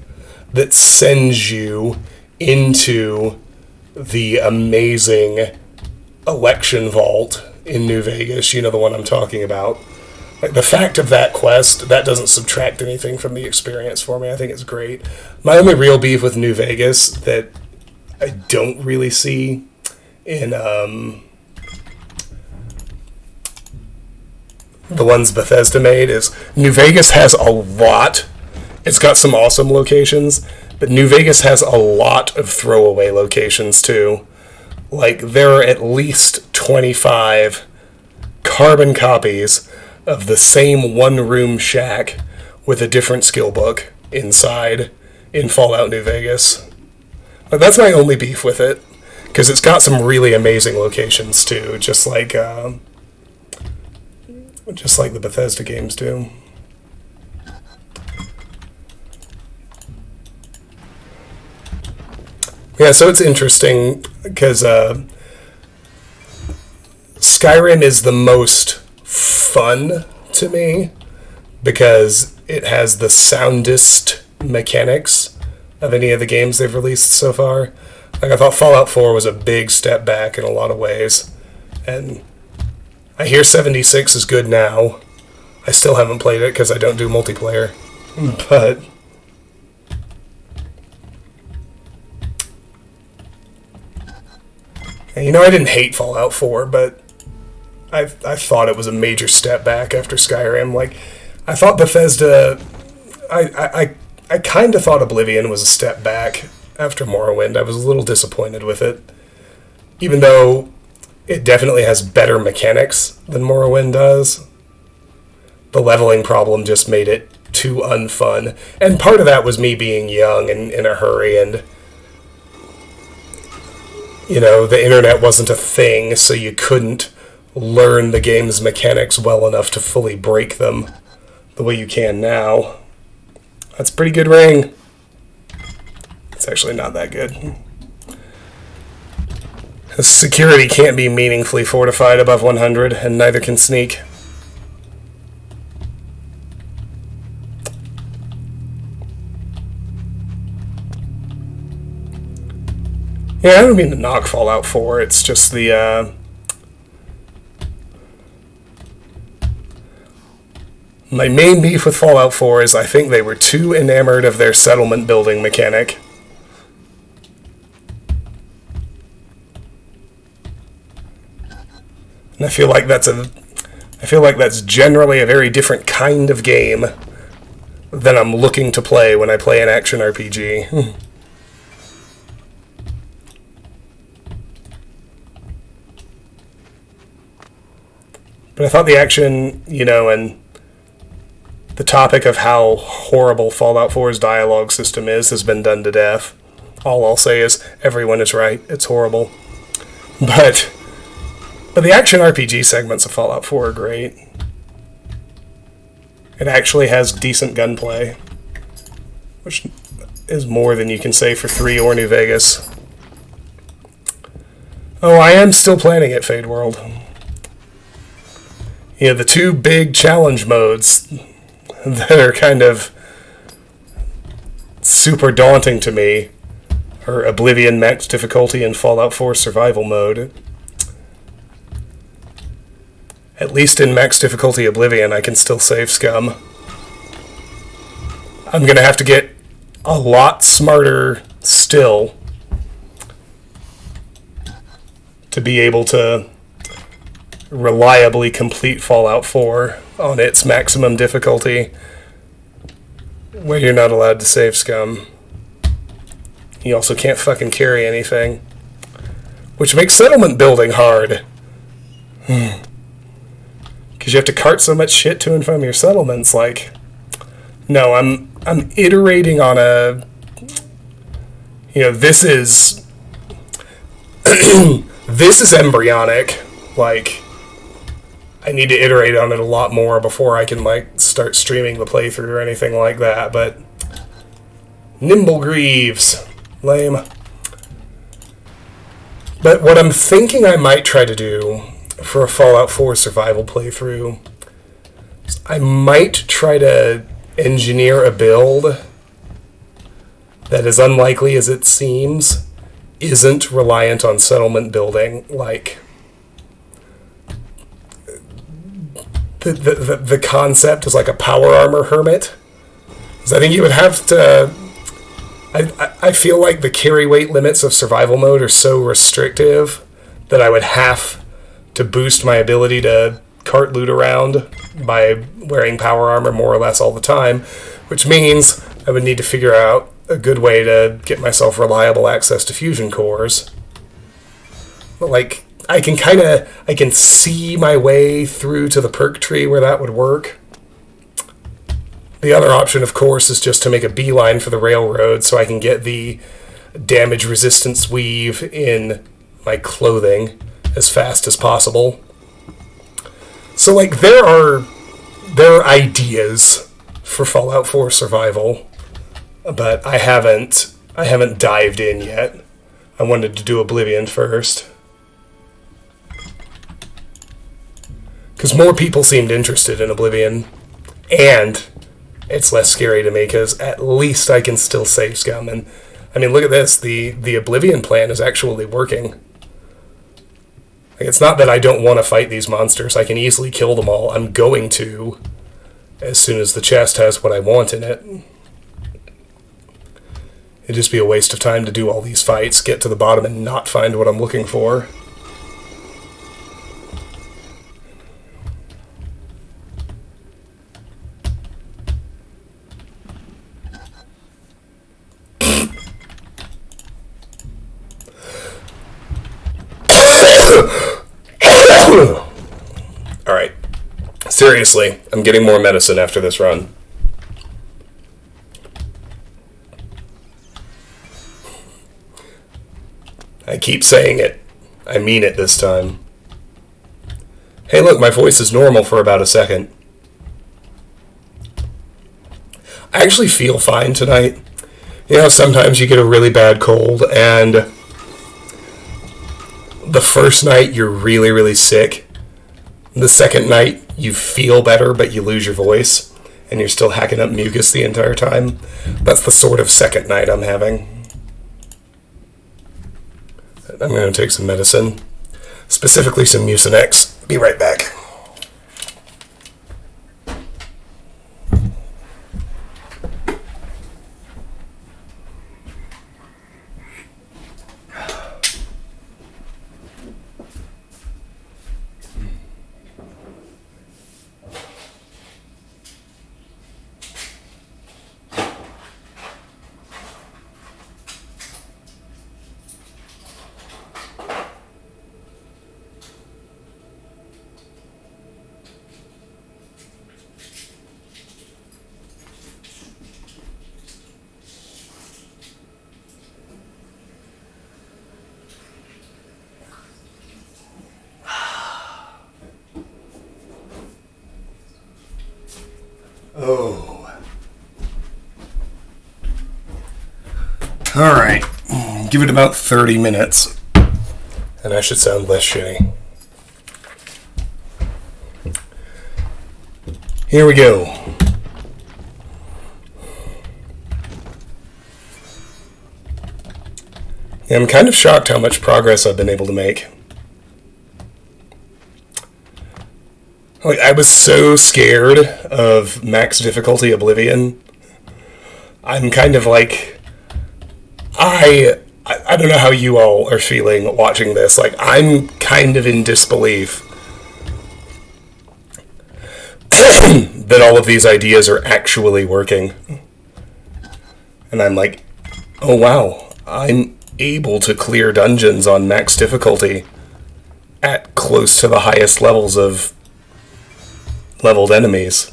that sends you into the amazing election vault in New Vegas, you know the one I'm talking about. Like, the fact of that quest, that doesn't subtract anything from the experience for me. I think it's great. My only real beef with New Vegas that I don't really see in the ones Bethesda made is New Vegas has a lot. It's got some awesome locations, but New Vegas has a lot of throwaway locations too. Like, there are at least 25 carbon copies of the same one-room shack with a different skill book inside in Fallout New Vegas. But that's my only beef with it, because it's got some really amazing locations too, just like the Bethesda games do. Yeah, so it's interesting because Skyrim is the most fun to me because it has the soundest mechanics of any of the games they've released so far. Like, I thought Fallout 4 was a big step back in a lot of ways, and I hear 76 is good now. I still haven't played it because I don't do multiplayer, but and, I didn't hate Fallout 4, but I thought it was a major step back after Skyrim. Like, I thought Bethesda, I kind of thought Oblivion was a step back after Morrowind. I was a little disappointed with it, even though it definitely has better mechanics than Morrowind does. The leveling problem just made it too unfun, and part of that was me being young and in a hurry, and the internet wasn't a thing, so you couldn't learn the game's mechanics well enough to fully break them the way you can now. That's a pretty good ring. It's actually not that good. Security can't be meaningfully fortified above 100, and neither can sneak. Yeah, I don't mean to knock Fallout 4, it's just the, my main beef with Fallout 4 is I think they were too enamored of their settlement building mechanic. And I feel like that's generally a very different kind of game than I'm looking to play when I play an action RPG. But I thought the action, and the topic of how horrible Fallout 4's dialogue system is has been done to death. All I'll say is everyone is right. It's horrible. But the action RPG segments of Fallout 4 are great. It actually has decent gunplay, which is more than you can say for 3 or New Vegas. Oh, I am still planning it, Fade World. The 2 big challenge modes that are kind of super daunting to me are Oblivion Max Difficulty and Fallout 4 Survival Mode. At least in Max Difficulty Oblivion, I can still save scum. I'm going to have to get a lot smarter still to be able to reliably complete Fallout 4 on its maximum difficulty, where you're not allowed to save scum. You also can't fucking carry anything, which makes settlement building hard. Because you have to cart so much shit to and from your settlements. Like, no, I'm iterating on a... this is... this is embryonic. Like, I need to iterate on it a lot more before I can, start streaming the playthrough or anything like that, but... Nimble Greaves. Lame. But what I'm thinking I might try to do for a Fallout 4 survival playthrough is I might try to engineer a build that, as unlikely as it seems, isn't reliant on settlement building. Like, the concept is like a power armor hermit. Because I think you would have to... I feel like the carry weight limits of survival mode are so restrictive that I would have to boost my ability to cart loot around by wearing power armor more or less all the time, which means I would need to figure out a good way to get myself reliable access to fusion cores. But I can see my way through to the perk tree where that would work. The other option, of course, is just to make a beeline for the railroad so I can get the damage resistance weave in my clothing as fast as possible. So, there are ideas for Fallout 4 survival, but I haven't dived in yet. I wanted to do Oblivion first. Because more people seemed interested in Oblivion, and it's less scary to me because at least I can still save scum. And I mean, look at this. The Oblivion plan is actually working. It's not that I don't want to fight these monsters. I can easily kill them all. I'm going to, as soon as the chest has what I want in it. It'd just be a waste of time to do all these fights, get to the bottom, and not find what I'm looking for. Alright. Seriously, I'm getting more medicine after this run. I keep saying it. I mean it this time. Hey look, my voice is normal for about a second. I actually feel fine tonight. Sometimes you get a really bad cold, and the first night you're really, really sick. The second night you feel better, but you lose your voice, and you're still hacking up mucus the entire time. That's the sort of second night I'm having. I'm going to take some medicine, specifically some Mucinex. Be right back. Oh. Alright. Give it about 30 minutes. And I should sound less shitty. Here we go. Yeah, I'm kind of shocked how much progress I've been able to make. Like, I was so scared of max difficulty Oblivion. I'm kind of like... I don't know how you all are feeling watching this. Like, I'm kind of in disbelief that all of these ideas are actually working. And I'm like, oh wow, I'm able to clear dungeons on max difficulty at close to the highest levels of leveled enemies.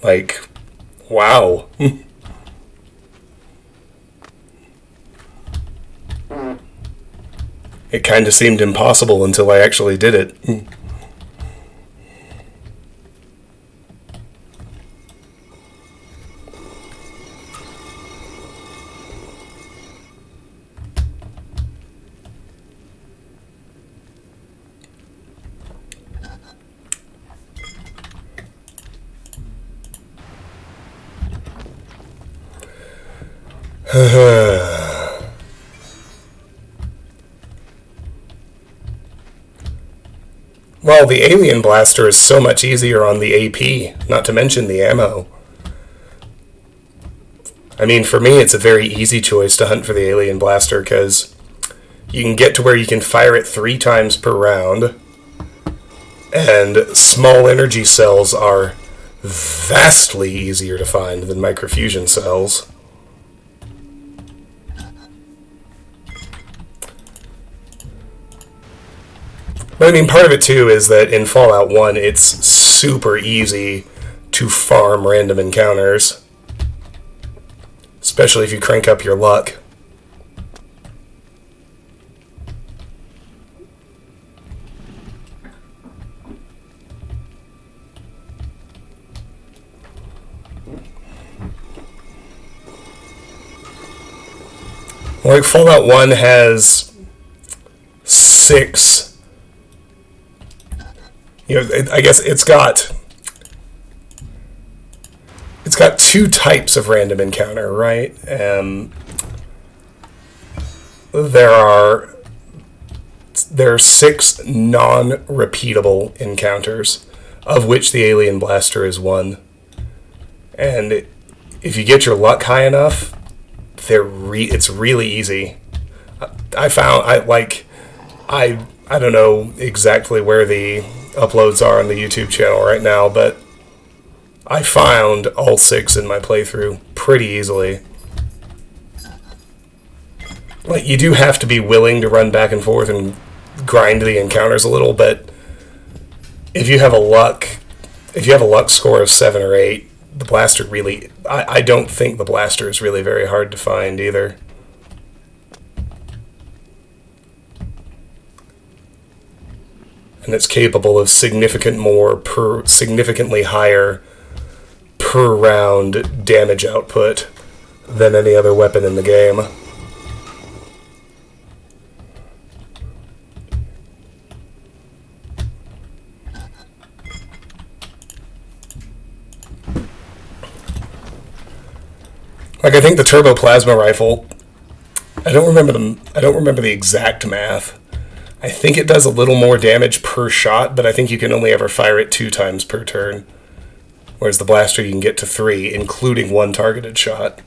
Like, wow. It kind of seemed impossible until I actually did it. Well, the alien blaster is so much easier on the AP, not to mention the ammo. I mean, for me, it's a very easy choice to hunt for the alien blaster, because you can get to where you can fire it 3 times per round, and small energy cells are vastly easier to find than microfusion cells. But I mean, part of it too is that in Fallout 1, it's super easy to farm random encounters. Especially if you crank up your luck. Like, Fallout 1 has 6... I guess it's got 2 types of random encounter, right? There are 6 non-repeatable encounters, of which the alien blaster is one. And if you get your luck high enough, it's really easy. I don't know exactly where the uploads are on the YouTube channel right now, but I found all 6 in my playthrough pretty easily. Like, you do have to be willing to run back and forth and grind the encounters a little, but if you have a luck score of 7 or 8, the blaster really... I don't think the blaster is really very hard to find either. And it's capable of significantly higher per round damage output than any other weapon in the game. Like, I think the turbo plasma rifle, I don't remember the exact math. I think it does a little more damage per shot, but I think you can only ever fire it 2 times per turn. Whereas the blaster you can get to 3, including 1 targeted shot.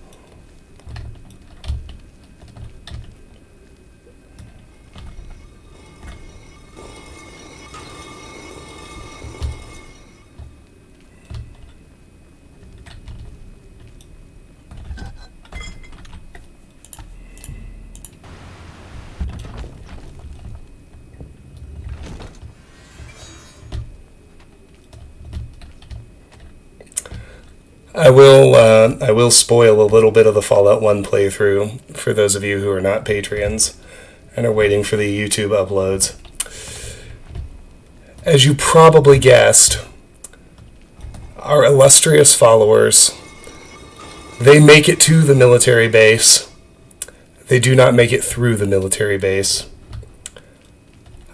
I will spoil a little bit of the Fallout 1 playthrough for those of you who are not Patreons and are waiting for the YouTube uploads. As you probably guessed, Our illustrious followers, they make it to the military base. They do not make it through the military base.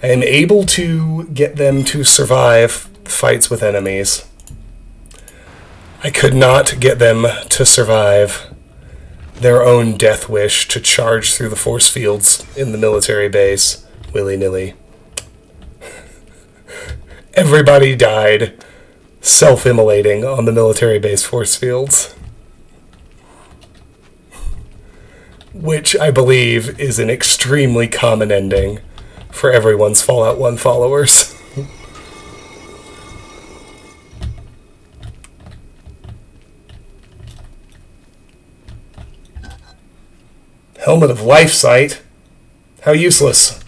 I am able to get them to survive fights with enemies. I could not get them to survive their own death wish to charge through the force fields in the military base willy-nilly. Everybody died self-immolating on the military base force fields, which I believe is an extremely common ending for everyone's Fallout 1 followers. Helmet of Life Sight? How useless.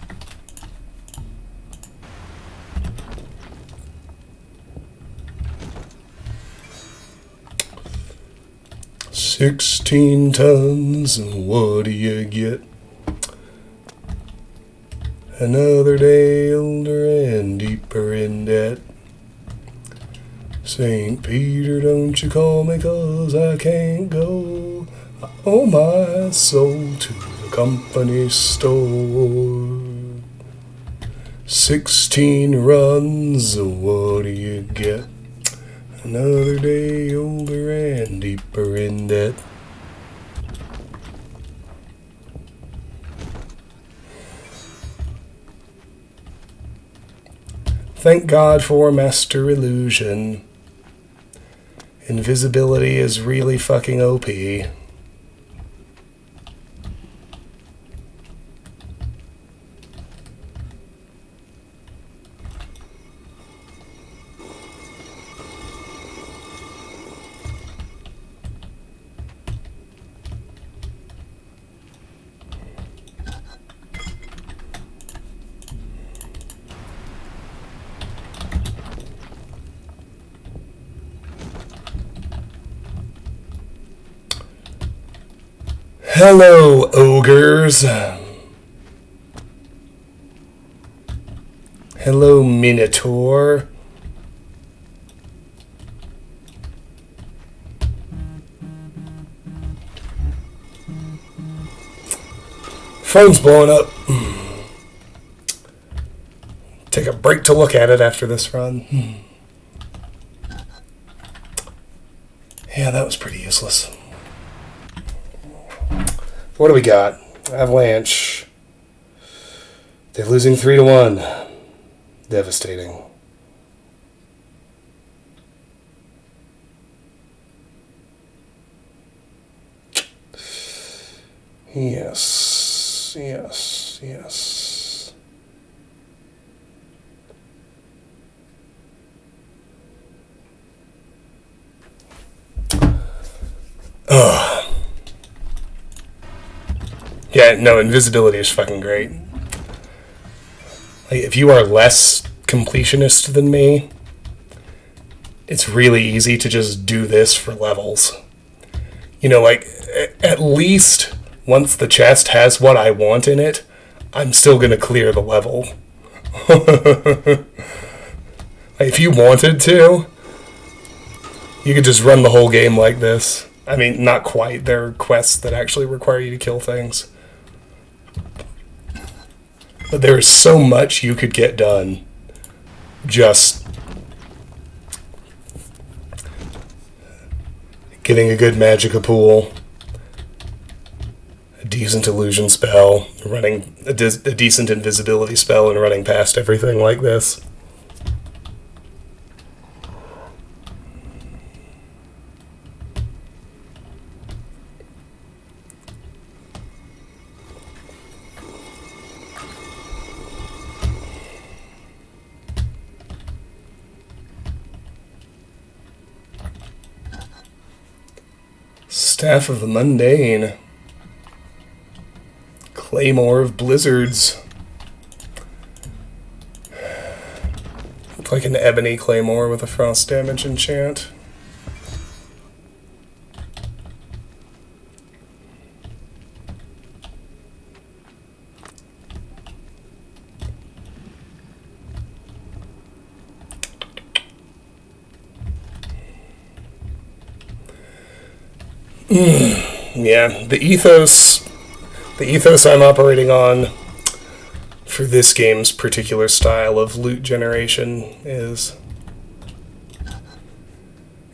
$16 tons, and what do you get? Another day older and deeper in debt. St. Peter, don't you call me 'cause I can't go. I owe my soul to the company store. 16 runs, what do you get? Another day older and deeper in debt. Thank God for Master Illusion. Invisibility is really fucking OP. Hello, ogres. Hello, Minotaur. Phone's blowing up. Take a break to look at it after this run. Yeah, that was pretty useless. What do we got? Avalanche. They're losing 3-1. Devastating. Yes. Yes. Yes. Ugh. Yeah, no, invisibility is fucking great. Like, if you are less completionist than me, it's really easy to just do this for levels. You know, like, at least once the chest has what I want in it, I'm still gonna clear the level. Like, if you wanted to, you could just run the whole game like this. I mean, not quite. There are quests that actually require you to kill things. But there is so much you could get done just getting a good Magicka pool, a decent illusion spell, running a decent invisibility spell, and running past everything like this. Staff of the Mundane. Claymore of Blizzards. Look like an ebony claymore with a frost damage enchant. Yeah, the ethos I'm operating on for this game's particular style of loot generation is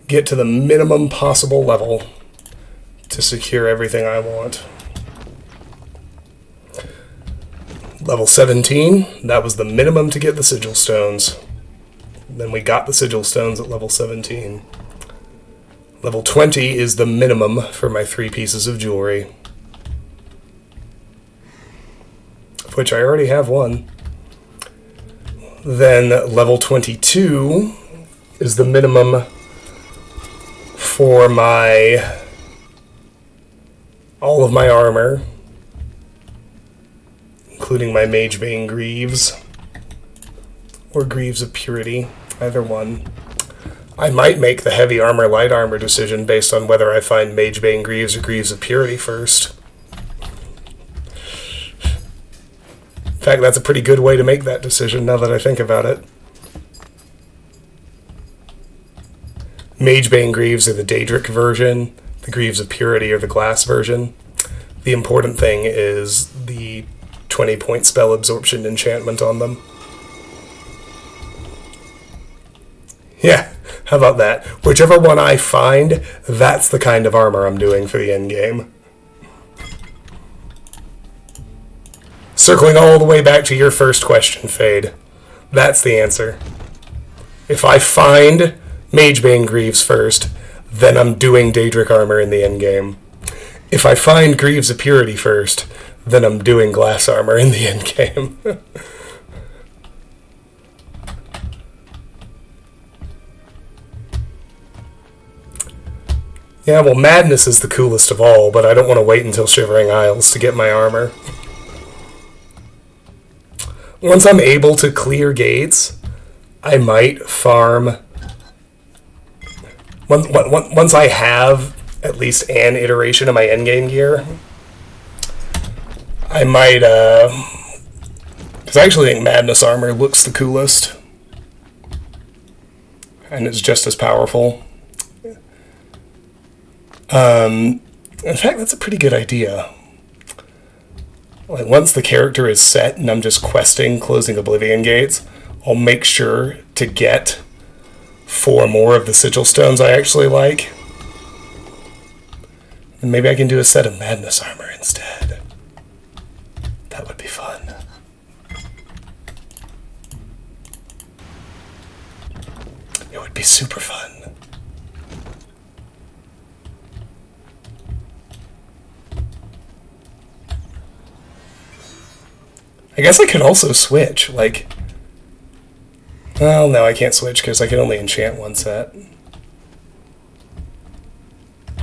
get to the minimum possible level to secure everything I want. Level 17, that was the minimum to get the sigil stones. Then we got the sigil stones at level 17. Level 20 is the minimum for my 3 pieces of jewelry, of which I already have one. Then level 22 is the minimum for all of my armor, including my Magebane Greaves, or Greaves of Purity, either one. I might make the heavy armor, light armor decision based on whether I find Magebane Greaves or Greaves of Purity first. In fact, that's a pretty good way to make that decision now that I think about it. Magebane Greaves are the Daedric version, the Greaves of Purity are the glass version. The important thing is the 20-point spell absorption enchantment on them. Yeah, how about that? Whichever one I find, that's the kind of armor I'm doing for the endgame. Circling all the way back to your first question, Fade. That's the answer. If I find Magebane Greaves first, then I'm doing Daedric armor in the endgame. If I find Greaves of Purity first, then I'm doing glass armor in the endgame. Yeah, well, Madness is the coolest of all, but I don't want to wait until Shivering Isles to get my armor. Once I'm able to clear gates, I might farm. Once I have at least an iteration of my endgame gear, I might, because I actually think Madness armor looks the coolest, and it's just as powerful. In fact, that's a pretty good idea. Like, once the character is set and I'm just questing closing Oblivion gates, I'll make sure to get 4 more of the sigil stones I actually like. And maybe I can do a set of Madness armor instead. That would be fun. It would be super fun. I guess I could also switch, like... Well, no, I can't switch because I can only enchant one set.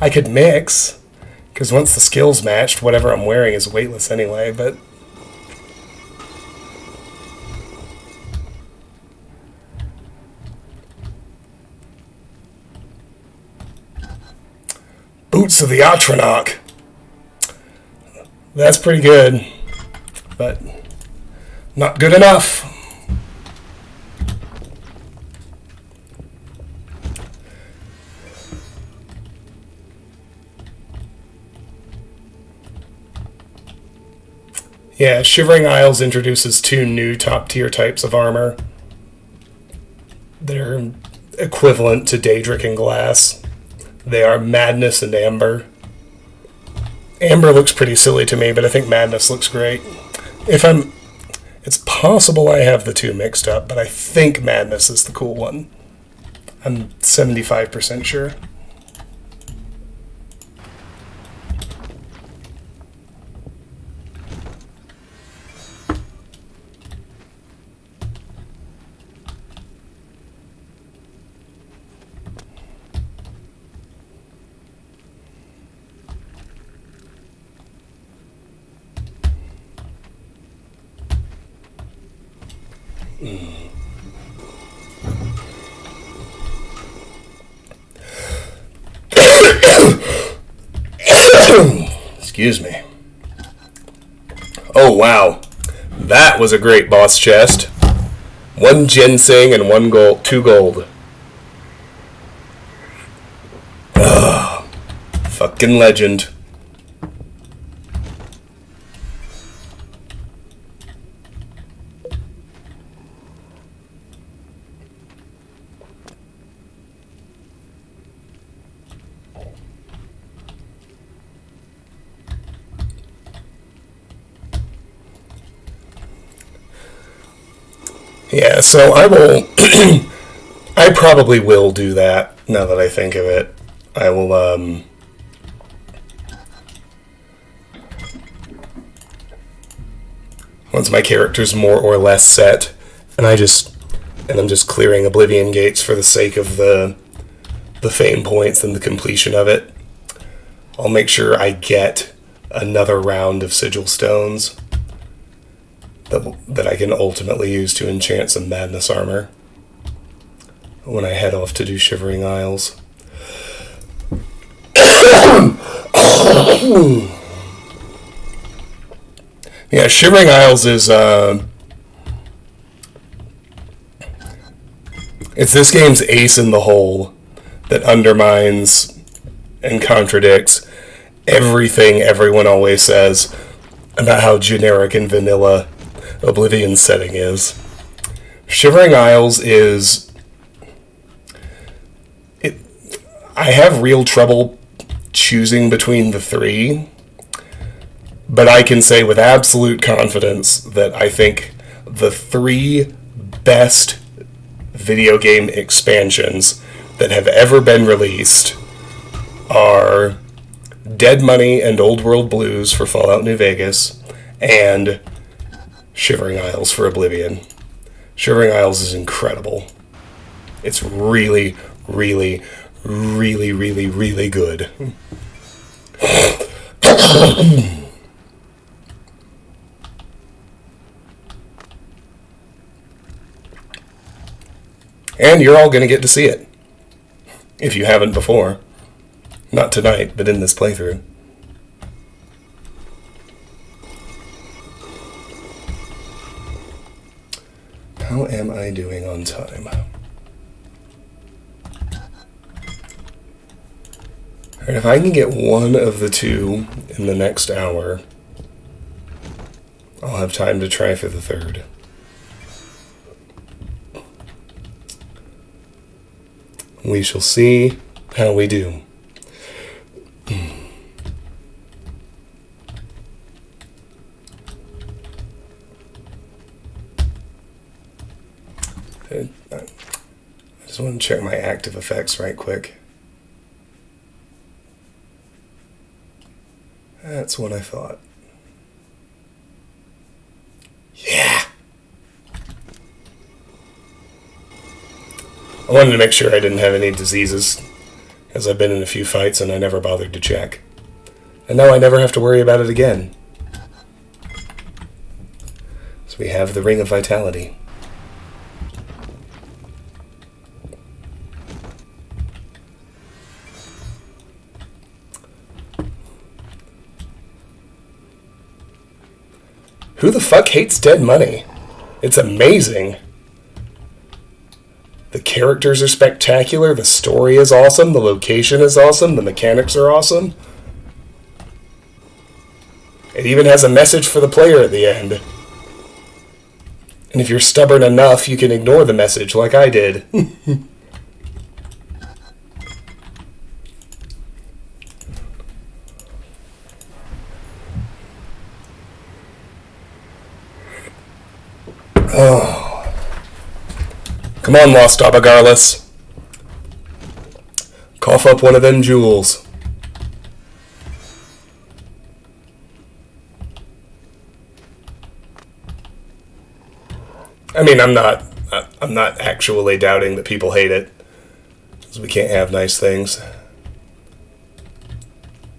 I could mix, because once the skill's matched, whatever I'm wearing is weightless anyway, but... Boots of the Atronach. That's pretty good, but not good enough. Yeah, Shivering Isles introduces 2 new top-tier types of armor. They're equivalent to Daedric and Glass. They are Madness and Amber. Amber looks pretty silly to me, but I think Madness looks great. It's possible I have the 2 mixed up, but I think Madness is the cool one. I'm 75% sure. Excuse me. Oh, wow. That was a great boss chest. 1 ginseng and 1 gold, 2 gold. Ugh. Fucking legend. Yeah, so I will... I probably will do that, now that I think of it. I will, once my character's more or less set, and I'm just clearing Oblivion gates for the sake of the fame points and the completion of it, I'll make sure I get another round of sigil stones that I can ultimately use to enchant some madness armor when I head off to do Shivering Isles. Yeah, Shivering Isles is it's this game's ace in the hole that undermines and contradicts everything everyone always says about how generic and vanilla Oblivion's setting is. Shivering Isles is... I have real trouble choosing between the three, but I can say with absolute confidence that I think the three best video game expansions that have ever been released are Dead Money and Old World Blues for Fallout New Vegas, and Shivering Isles for Oblivion. Shivering Isles is incredible. It's really, really, really, really, really good. And you're all going to get to see it. If you haven't before. Not tonight, but in this playthrough. How am I doing on time? Alright, if I can get one of the two in the next hour, I'll have time to try for the third. We shall see how we do. I just want to check my active effects right quick. That's what I thought. Yeah! I wanted to make sure I didn't have any diseases, as I've been in a few fights and I never bothered to check. And now I never have to worry about it again. So we have the Ring of Vitality. Who the fuck hates Dead Money? It's amazing. The characters are spectacular, the story is awesome, the location is awesome, the mechanics are awesome. It even has a message for the player at the end. And if you're stubborn enough, you can ignore the message like I did. Oh. Come on, Lost Abigarlus. Cough up one of them jewels. I mean, I'm not actually doubting that people hate it, because we can't have nice things.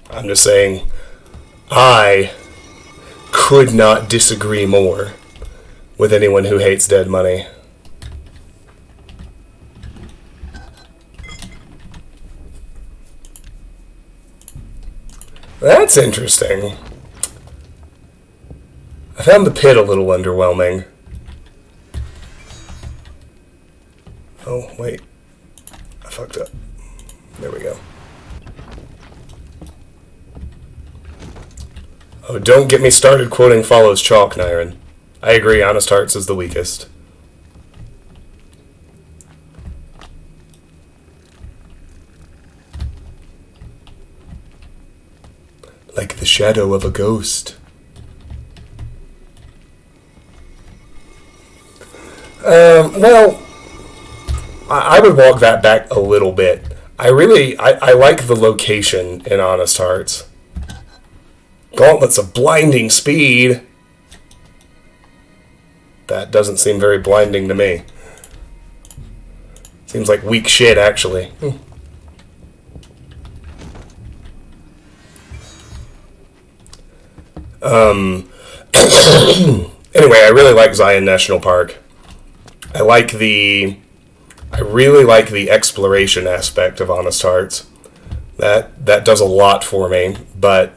I'm just saying, I could not disagree more with anyone who hates Dead Money. That's interesting. I found the pit a little underwhelming. Oh, wait. I fucked up. There we go. Oh, don't get me started quoting follows chalk, Nyron. I agree, Honest Hearts is the weakest. Like the shadow of a ghost. Well, I would walk that back a little bit. I like the location in Honest Hearts. Gauntlets of blinding speed. That doesn't seem very blinding to me. Seems like weak shit, actually. Anyway, I really like Zion National Park. I really like the exploration aspect of Honest Hearts. That does a lot for me, but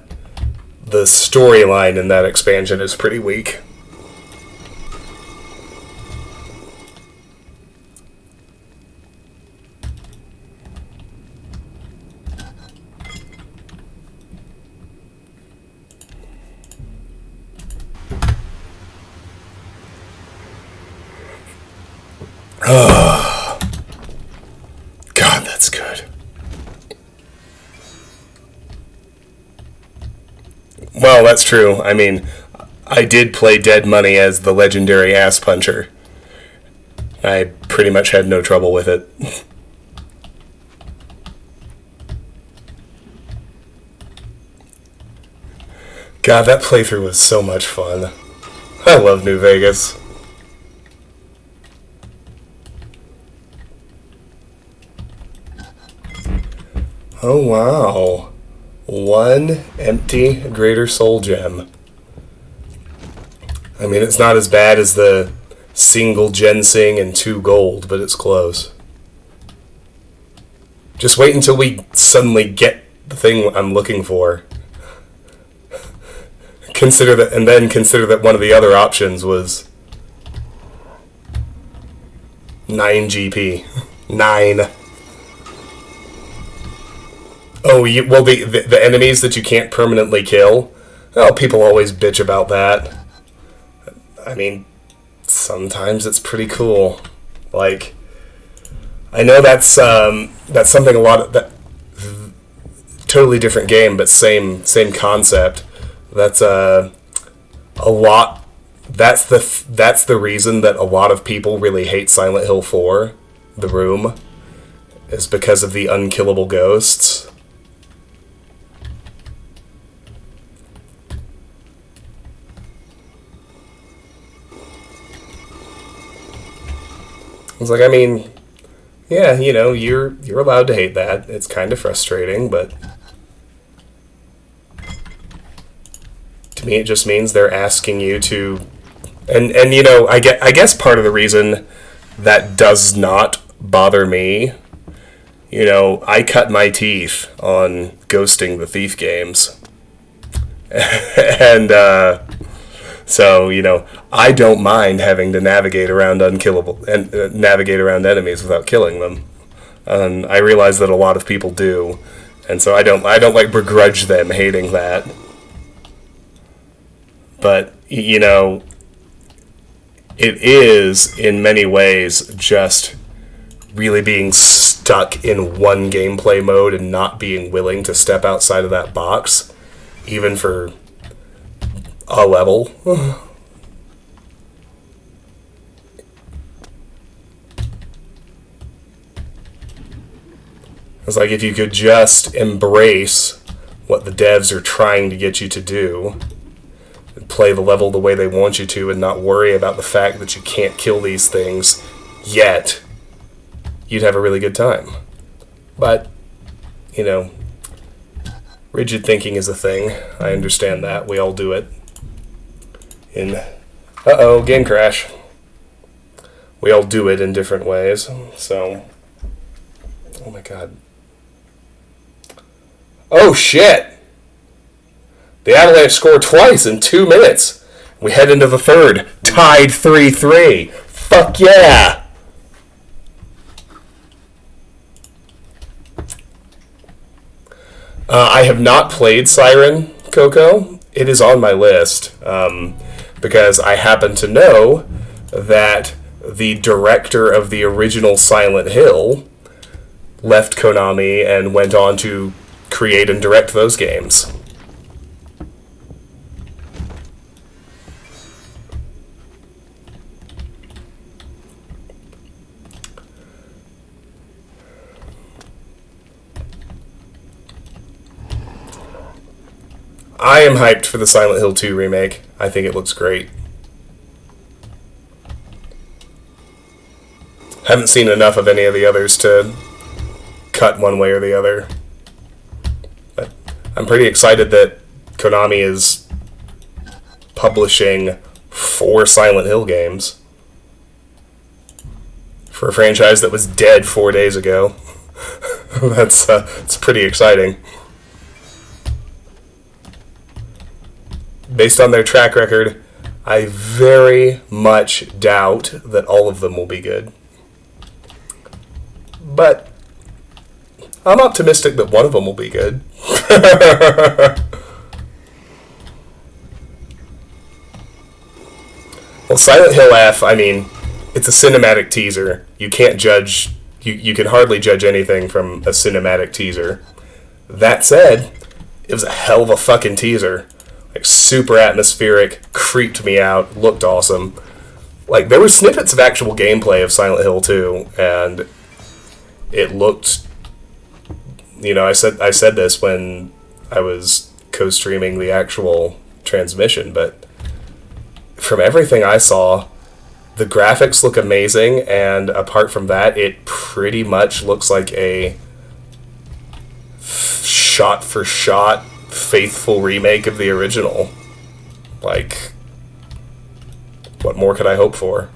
the storyline in that expansion is pretty weak. God, that's good. Well, that's true. I mean, I did play Dead Money as the legendary ass puncher. I pretty much had no trouble with it. God, that playthrough was so much fun. I love New Vegas. Oh, wow. One empty Greater Soul Gem. I mean, it's not as bad as the single ginseng and 2 gold, but it's close. Just wait until we suddenly get the thing I'm looking for. Consider that one of the other options was 9 GP. 9. Oh, the enemies that you can't permanently kill? Oh, people always bitch about that. I mean, sometimes it's pretty cool. Like, I know that's something totally different game, but same concept. That's a lot. That's the reason that a lot of people really hate Silent Hill 4, The Room, is because of the unkillable ghosts. I was like, I mean, yeah, you know, you're allowed to hate that. It's kind of frustrating, but to me, it just means they're asking you to, and you know, I guess part of the reason that does not bother me, you know, I cut my teeth on Ghosting the Thief games, and so, you know, I don't mind having to navigate around navigate around enemies without killing them. I realize that a lot of people do, and so I don't like begrudge them hating that. But, you know, it is in many ways just really being stuck in one gameplay mode and not being willing to step outside of that box, even for a level. It's like if you could just embrace what the devs are trying to get you to do, and play the level the way they want you to, and not worry about the fact that you can't kill these things yet, you'd have a really good time. But, you know, rigid thinking is a thing. I understand that. We all do it. Uh-oh, game crash. We all do it in different ways, so... Oh my god. Oh shit! The Avalanche scored twice in 2 minutes. We head into the third, tied 3-3. Fuck yeah! I have not played Siren, Coco. it is on my list because I happen to know that the director of the original Silent Hill left Konami and went on to create and direct those games. I am hyped for the Silent Hill 2 remake. I think it looks great. Haven't seen enough of any of the others to cut one way or the other. But I'm pretty excited that Konami is publishing 4 Silent Hill games for a franchise that was dead 4 days ago. It's pretty exciting. Based on their track record, I very much doubt that all of them will be good. But I'm optimistic that one of them will be good. Well, Silent Hill F, I mean, it's a cinematic teaser. You can't judge, you can hardly judge anything from a cinematic teaser. That said, it was a hell of a fucking teaser. Like, super atmospheric, creeped me out, looked awesome. Like, there were snippets of actual gameplay of Silent Hill 2, and it looked, you know, I said this when I was co-streaming the actual transmission, but from everything I saw, the graphics look amazing, and apart from that, it pretty much looks like a shot-for-shot faithful remake of the original. Like, what more could I hope for?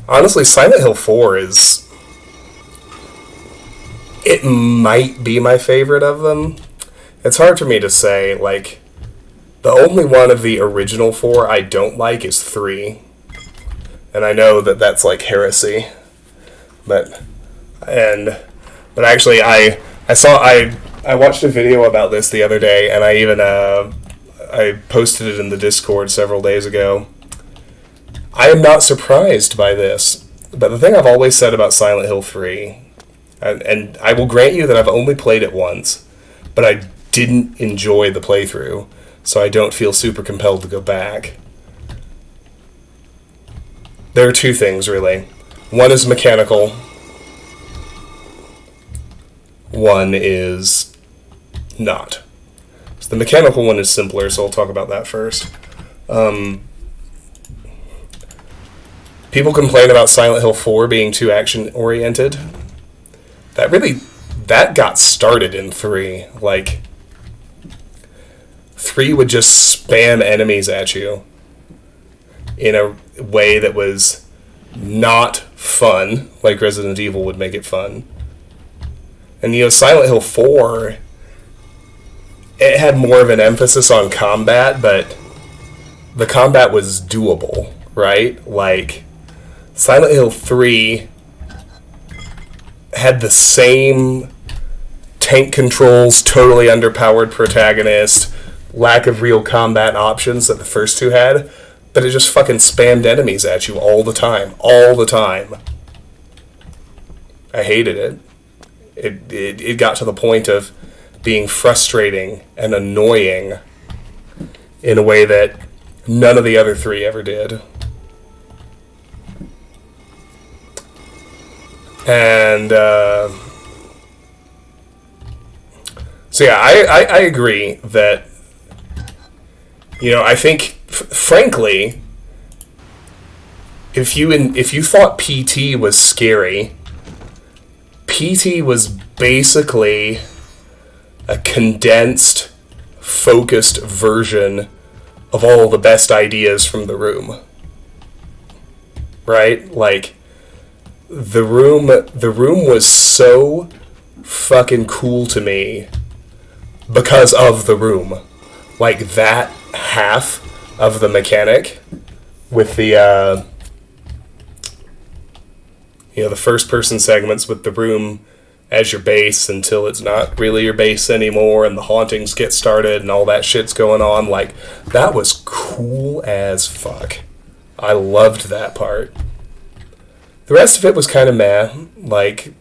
Honestly, Silent Hill 4 is... it might be my favorite of them. It's hard for me to say. Like, the only one of the original 4 I don't like is 3. And I know that that's like heresy. But actually, I watched a video about this the other day, and I even I posted it in the Discord several days ago. I am not surprised by this, but the thing I've always said about Silent Hill 3, and I will grant you that I've only played it once, but I didn't enjoy the playthrough, so I don't feel super compelled to go back. There are 2 things, really. One is mechanical. One is not. So the mechanical one is simpler, so I'll talk about that first. People complain about Silent Hill 4 being too action-oriented. That got started in 3. Like, 3 would just spam enemies at you in a way that was not fun, like Resident Evil would make it fun. And, you know, Silent Hill 4, it had more of an emphasis on combat, but the combat was doable, right? Like, Silent Hill 3 had the same tank controls, totally underpowered protagonist, lack of real combat options that the first 2 had, but it just fucking spammed enemies at you all the time. All the time. I hated it. It got to the point of being frustrating and annoying in a way that none of the other 3 ever did. And, so yeah, I agree that, you know, I think, frankly, if you thought PT was scary, PT was basically a condensed, focused version of all the best ideas from The Room. right? Like, the room was so fucking cool to me because of the room. Like, that half of the mechanic with the, the first-person segments with the room as your base until it's not really your base anymore and the hauntings get started and all that shit's going on. Like, that was cool as fuck. I loved that part. The rest of it was kind of meh, like,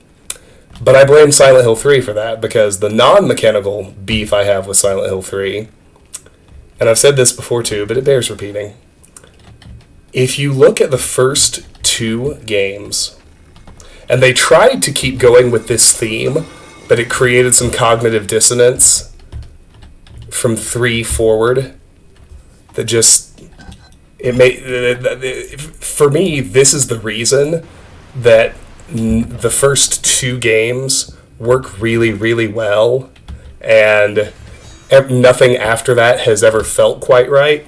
but I blame Silent Hill 3 for that, because the non-mechanical beef I have with Silent Hill 3, and I've said this before too, but it bears repeating. If you look at the first 2 games, and they tried to keep going with this theme, but it created some cognitive dissonance from 3 forward that just... for me, this is the reason that the first 2 games work really, really well, and nothing after that has ever felt quite right.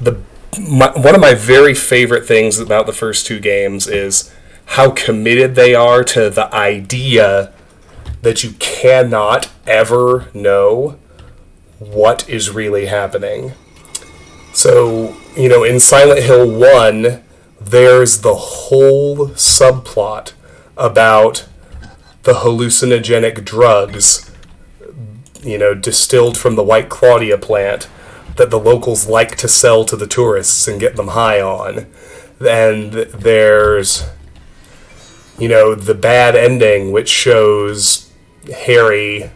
One of my very favorite things about the first 2 games is how committed they are to the idea that you cannot ever know what is really happening. So, in Silent Hill 1, there's the whole subplot about the hallucinogenic drugs, distilled from the White Claudia plant that the locals like to sell to the tourists and get them high on. And there's, the bad ending, which shows Harry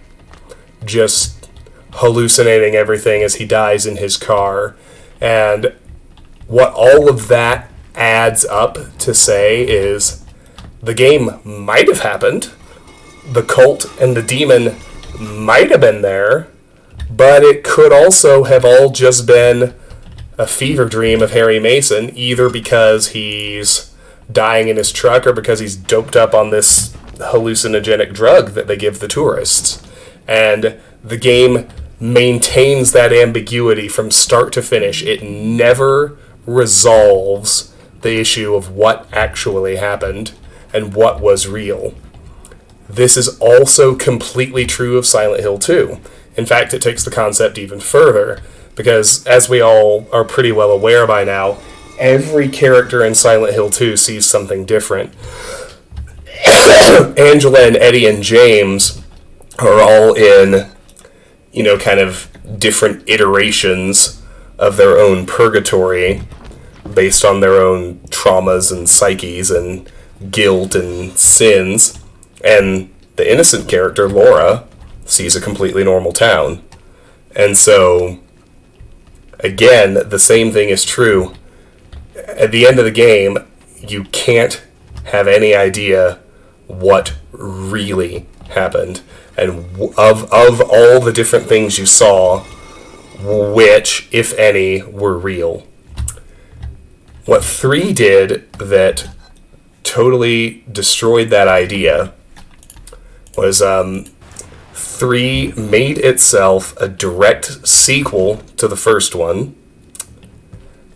just hallucinating everything as he dies in his car. And what all of that adds up to say is the game might have happened, the cult and the demon might have been there, but it could also have all just been a fever dream of Harry Mason, either because he's dying in his truck or because he's doped up on this hallucinogenic drug that they give the tourists. And the game maintains that ambiguity from start to finish. It never resolves the issue of what actually happened and what was real. This is also completely true of Silent Hill 2. In fact, it takes the concept even further, because as we all are pretty well aware by now, every character in Silent Hill 2 sees something different. Angela and Eddie and James are all in, kind of different iterations of their own purgatory based on their own traumas and psyches and guilt and sins. And the innocent character, Laura, sees a completely normal town. And so, again, the same thing is true. At the end of the game, you can't have any idea what really happened. And of all the different things you saw, which, if any, were real. What 3 did that totally destroyed that idea was 3 made itself a direct sequel to the first one,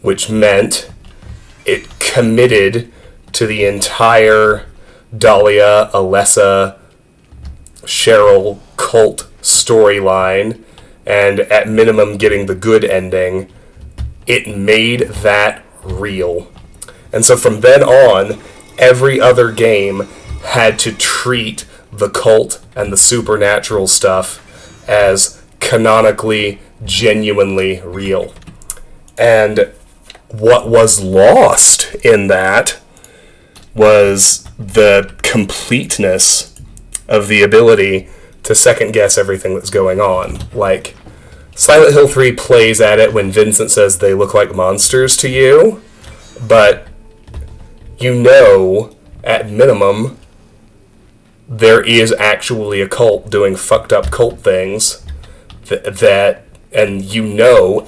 which meant it committed to the entire Dahlia, Alessa, Cheryl cult storyline, and at minimum getting the good ending. It made that real. And so from then on, every other game had to treat the cult and the supernatural stuff as canonically, genuinely real. And what was lost in that was the completeness of the ability to second guess everything that's going on. Like, Silent Hill 3 plays at it when Vincent says they look like monsters to you, but at minimum, there is actually a cult doing fucked up cult things and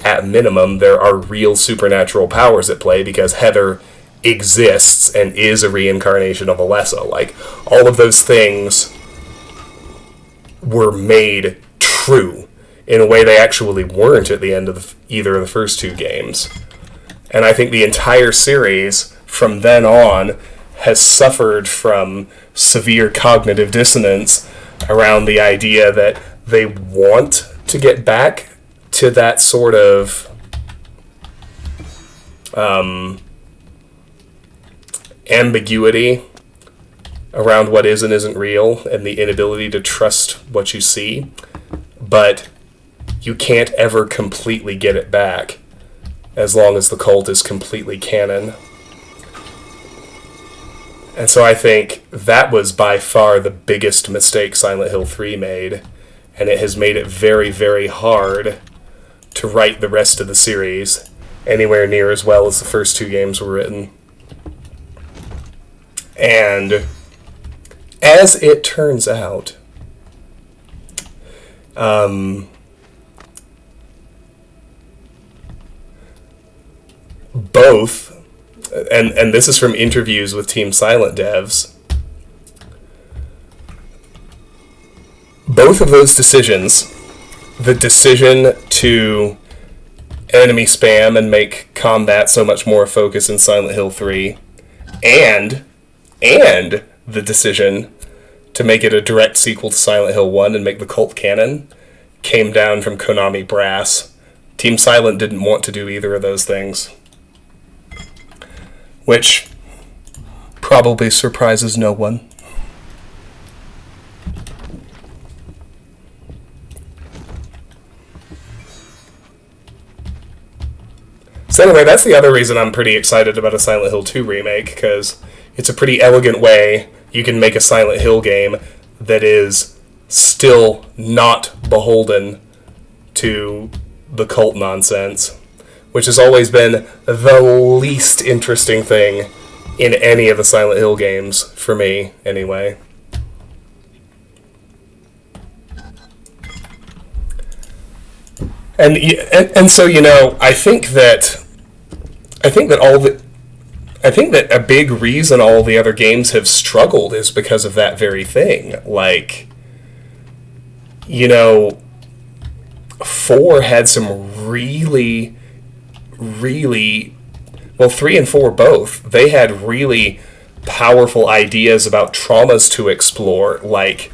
at minimum, there are real supernatural powers at play because Heather exists and is a reincarnation of Alessa. Like, all of those things were made true in a way they actually weren't at the end of either of the first 2 games. And I think the entire series, from then on has suffered from severe cognitive dissonance around the idea that they want to get back to that sort of ambiguity around what is and isn't real, and the inability to trust what you see, but you can't ever completely get it back as long as the cult is completely canon. And so I think that was by far the biggest mistake Silent Hill 3 made, and it has made it very, very hard to write the rest of the series anywhere near as well as the first two games were written. And as it turns out, both, and this is from interviews with Team Silent devs, both of those decisions, the decision to enemy spam and make combat so much more focused in Silent Hill 3, and the decision to make it a direct sequel to Silent Hill 1 and make the cult canon, came down from Konami brass. Team Silent didn't want to do either of those things. Which probably surprises no one. So anyway, that's the other reason I'm pretty excited about a Silent Hill 2 remake, because it's a pretty elegant way you can make a Silent Hill game that is still not beholden to the cult nonsense, which has always been the least interesting thing in any of the Silent Hill games, for me, anyway. And so, you know, I think that a big reason all the other games have struggled is because of that very thing. Like, you know, 4 had some really, well, 3 and 4 both, they had really powerful ideas about traumas to explore. Like,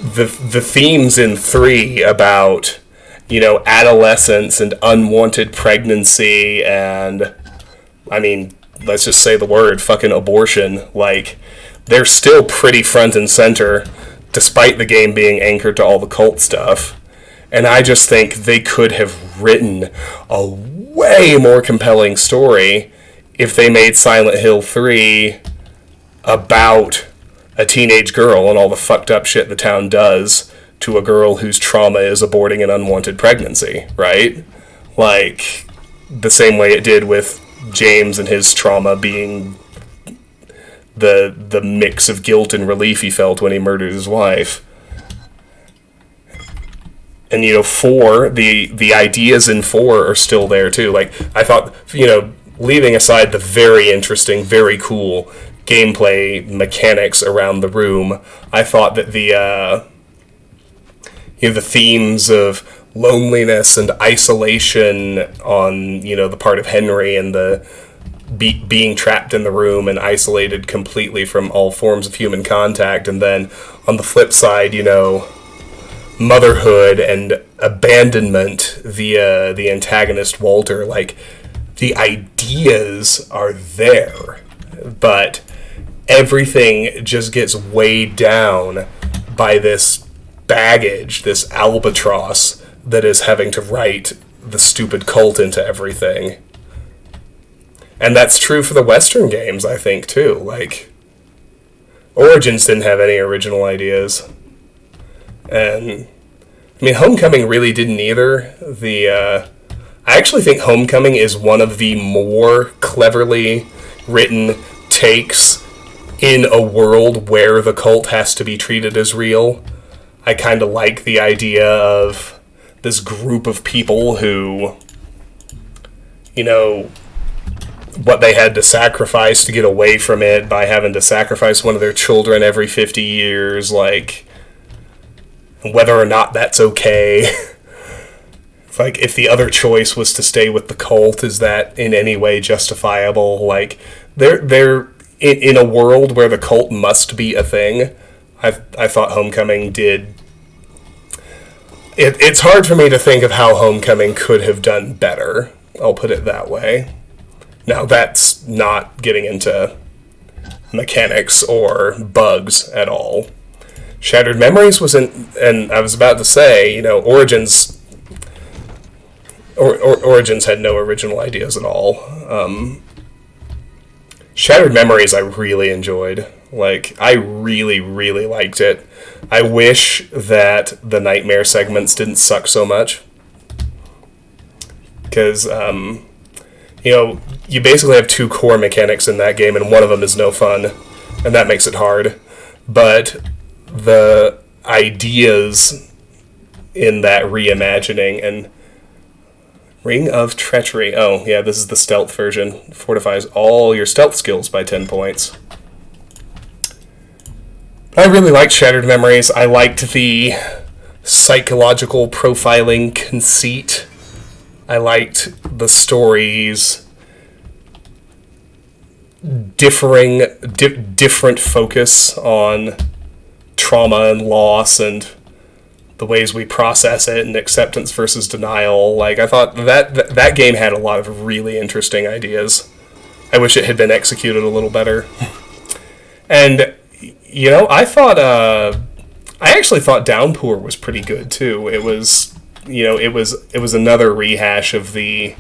the themes in 3 about, you know, adolescence and unwanted pregnancy and, I mean, let's just say the word, fucking abortion, like, they're still pretty front and center, despite the game being anchored to all the cult stuff. And I just think they could have written a way more compelling story if they made Silent Hill 3 about a teenage girl and all the fucked up shit the town does to a girl whose trauma is aborting an unwanted pregnancy, right? Like, the same way it did with James and his trauma being the mix of guilt and relief he felt when he murdered his wife. And, you know, 4, the ideas in 4 are still there, too. Like, I thought, you know, leaving aside the very interesting, very cool gameplay mechanics around the room, I thought that the themes of loneliness and isolation on, you know, the part of Henry and the being trapped in the room and isolated completely from all forms of human contact, and then on the flip side, you know, motherhood and abandonment via the antagonist Walter. Like, the ideas are there, but everything just gets weighed down by this baggage, this albatross that is having to write the stupid cult into everything. And that's true for the Western games, I think, too. Like, Origins didn't have any original ideas. And, I mean, Homecoming really didn't either. I actually think Homecoming is one of the more cleverly written takes in a world where the cult has to be treated as real. I kind of like the idea of this group of people who, you know, what they had to sacrifice to get away from it by having to sacrifice one of their children every 50 years, like, whether or not that's okay. Like, if the other choice was to stay with the cult, is that in any way justifiable? Like, they're in a world where the cult must be a thing. I thought Homecoming did. It's hard for me to think of how Homecoming could have done better. I'll put it that way. Now, that's not getting into mechanics or bugs at all. Shattered Memories wasn't, and I was about to say, Origins had no original ideas at all. Shattered Memories I really enjoyed. Like, I really, really liked it. I wish that the nightmare segments didn't suck so much. Because, you basically have two core mechanics in that game, and one of them is no fun, and that makes it hard. But the ideas in that reimagining and Ring of Treachery. Oh, yeah, this is the stealth version. Fortifies all your stealth skills by 10 points. I really liked Shattered Memories. I liked the psychological profiling conceit. I liked the stories different focus on trauma and loss and the ways we process it and acceptance versus denial. Like, I thought that game had a lot of really interesting ideas. I wish it had been executed a little better. And, I actually thought Downpour was pretty good too. It was another rehash of the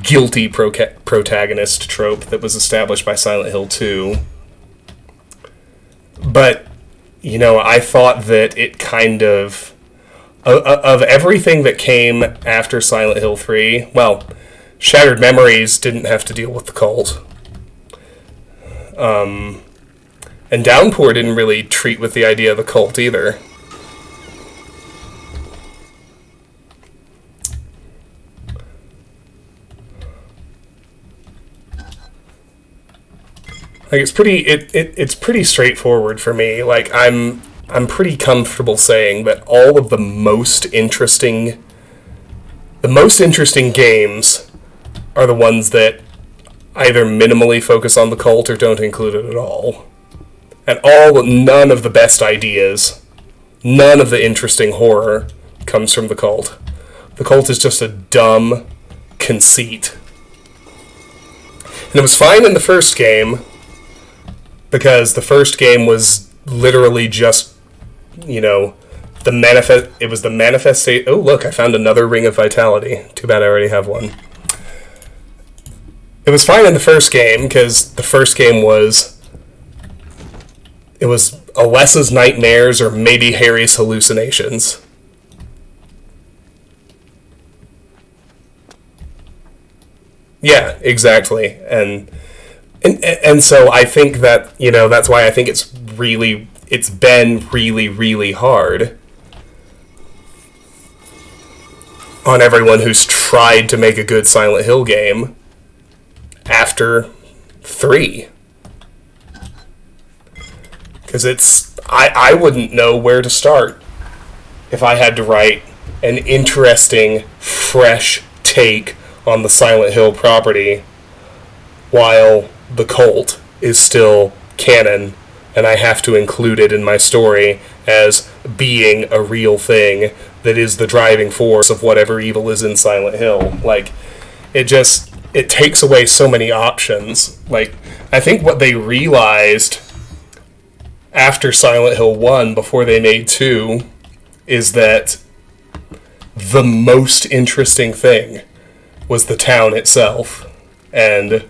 guilty protagonist trope that was established by Silent Hill 2. But, I thought that it kind of everything that came after Silent Hill 3, well, Shattered Memories didn't have to deal with the cult. And Downpour didn't really treat with the idea of the cult either. Like, it's pretty straightforward for me. Like, I'm pretty comfortable saying that all of the most interesting games are the ones that either minimally focus on the cult or don't include it at all. And none of the best ideas, none of the interesting horror comes from the cult. The cult is just a dumb conceit. And it was fine in the first game, because the first game was literally just, it was the manifestation. Oh, look, I found another Ring of Vitality. Too bad I already have one. It was fine in the first game, because the first game was Alessa's nightmares or maybe Harry's hallucinations. Yeah, exactly. And so I think that, that's why I think it's been really, really hard on everyone who's tried to make a good Silent Hill game after 3. Because I wouldn't know where to start if I had to write an interesting, fresh take on the Silent Hill property while the cult is still canon and I have to include it in my story as being a real thing that is the driving force of whatever evil is in Silent Hill. Like, it takes away so many options. Like, I think what they realized after Silent Hill 1, before they made 2, is that the most interesting thing was the town itself. And,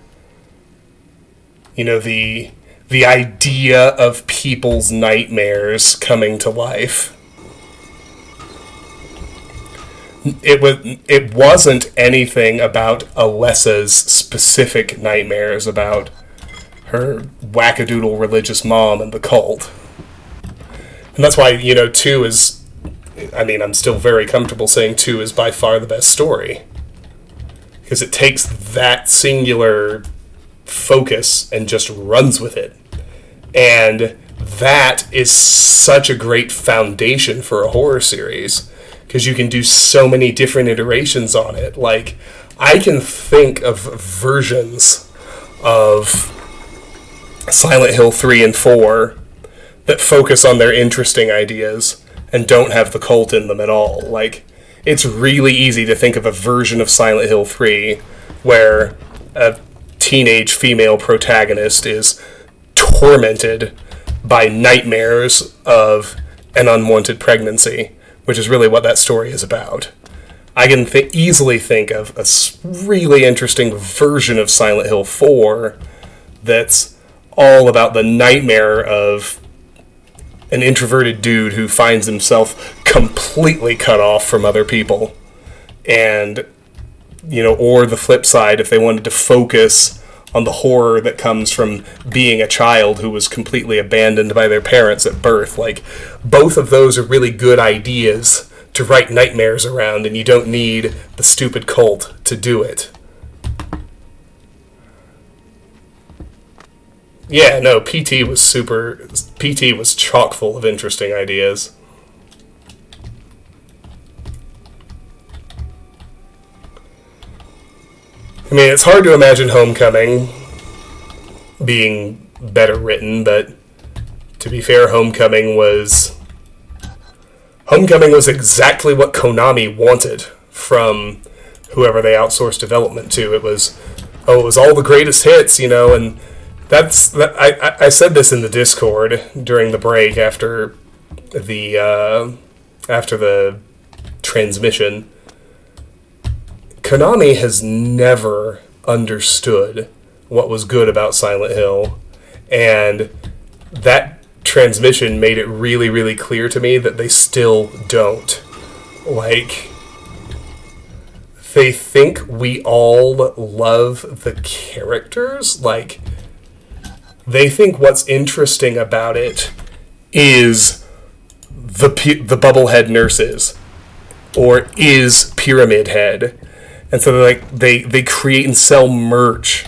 the idea of people's nightmares coming to life. It wasn't anything about Alessa's specific nightmares about her wackadoodle religious mom and the cult. And that's why, 2 is... I'm still very comfortable saying 2 is by far the best story. Because it takes that singular focus and just runs with it. And that is such a great foundation for a horror series. because you can do so many different iterations on it. Like, I can think of versions of Silent Hill 3 and 4 that focus on their interesting ideas and don't have the cult in them at all. Like, it's really easy to think of a version of Silent Hill 3 where a teenage female protagonist is tormented by nightmares of an unwanted pregnancy, which is really what that story is about. I can easily think of a really interesting version of Silent Hill 4 that's all about the nightmare of an introverted dude who finds himself completely cut off from other people. And, or the flip side, if they wanted to focus on the horror that comes from being a child who was completely abandoned by their parents at birth. Like, both of those are really good ideas to write nightmares around, and you don't need the stupid cult to do it. Yeah, no, PT was chock full of interesting ideas. I mean, it's hard to imagine Homecoming being better written, but to be fair, Homecoming was exactly what Konami wanted from whoever they outsourced development to. It was all the greatest hits, and I said this in the Discord during the break after the transmission. Konami has never understood what was good about Silent Hill, and that transmission made it really, really clear to me that they still don't. Like, they think we all love the characters. Like, they think what's interesting about it is the Bubblehead nurses, or is Pyramid Head. And so they create and sell merch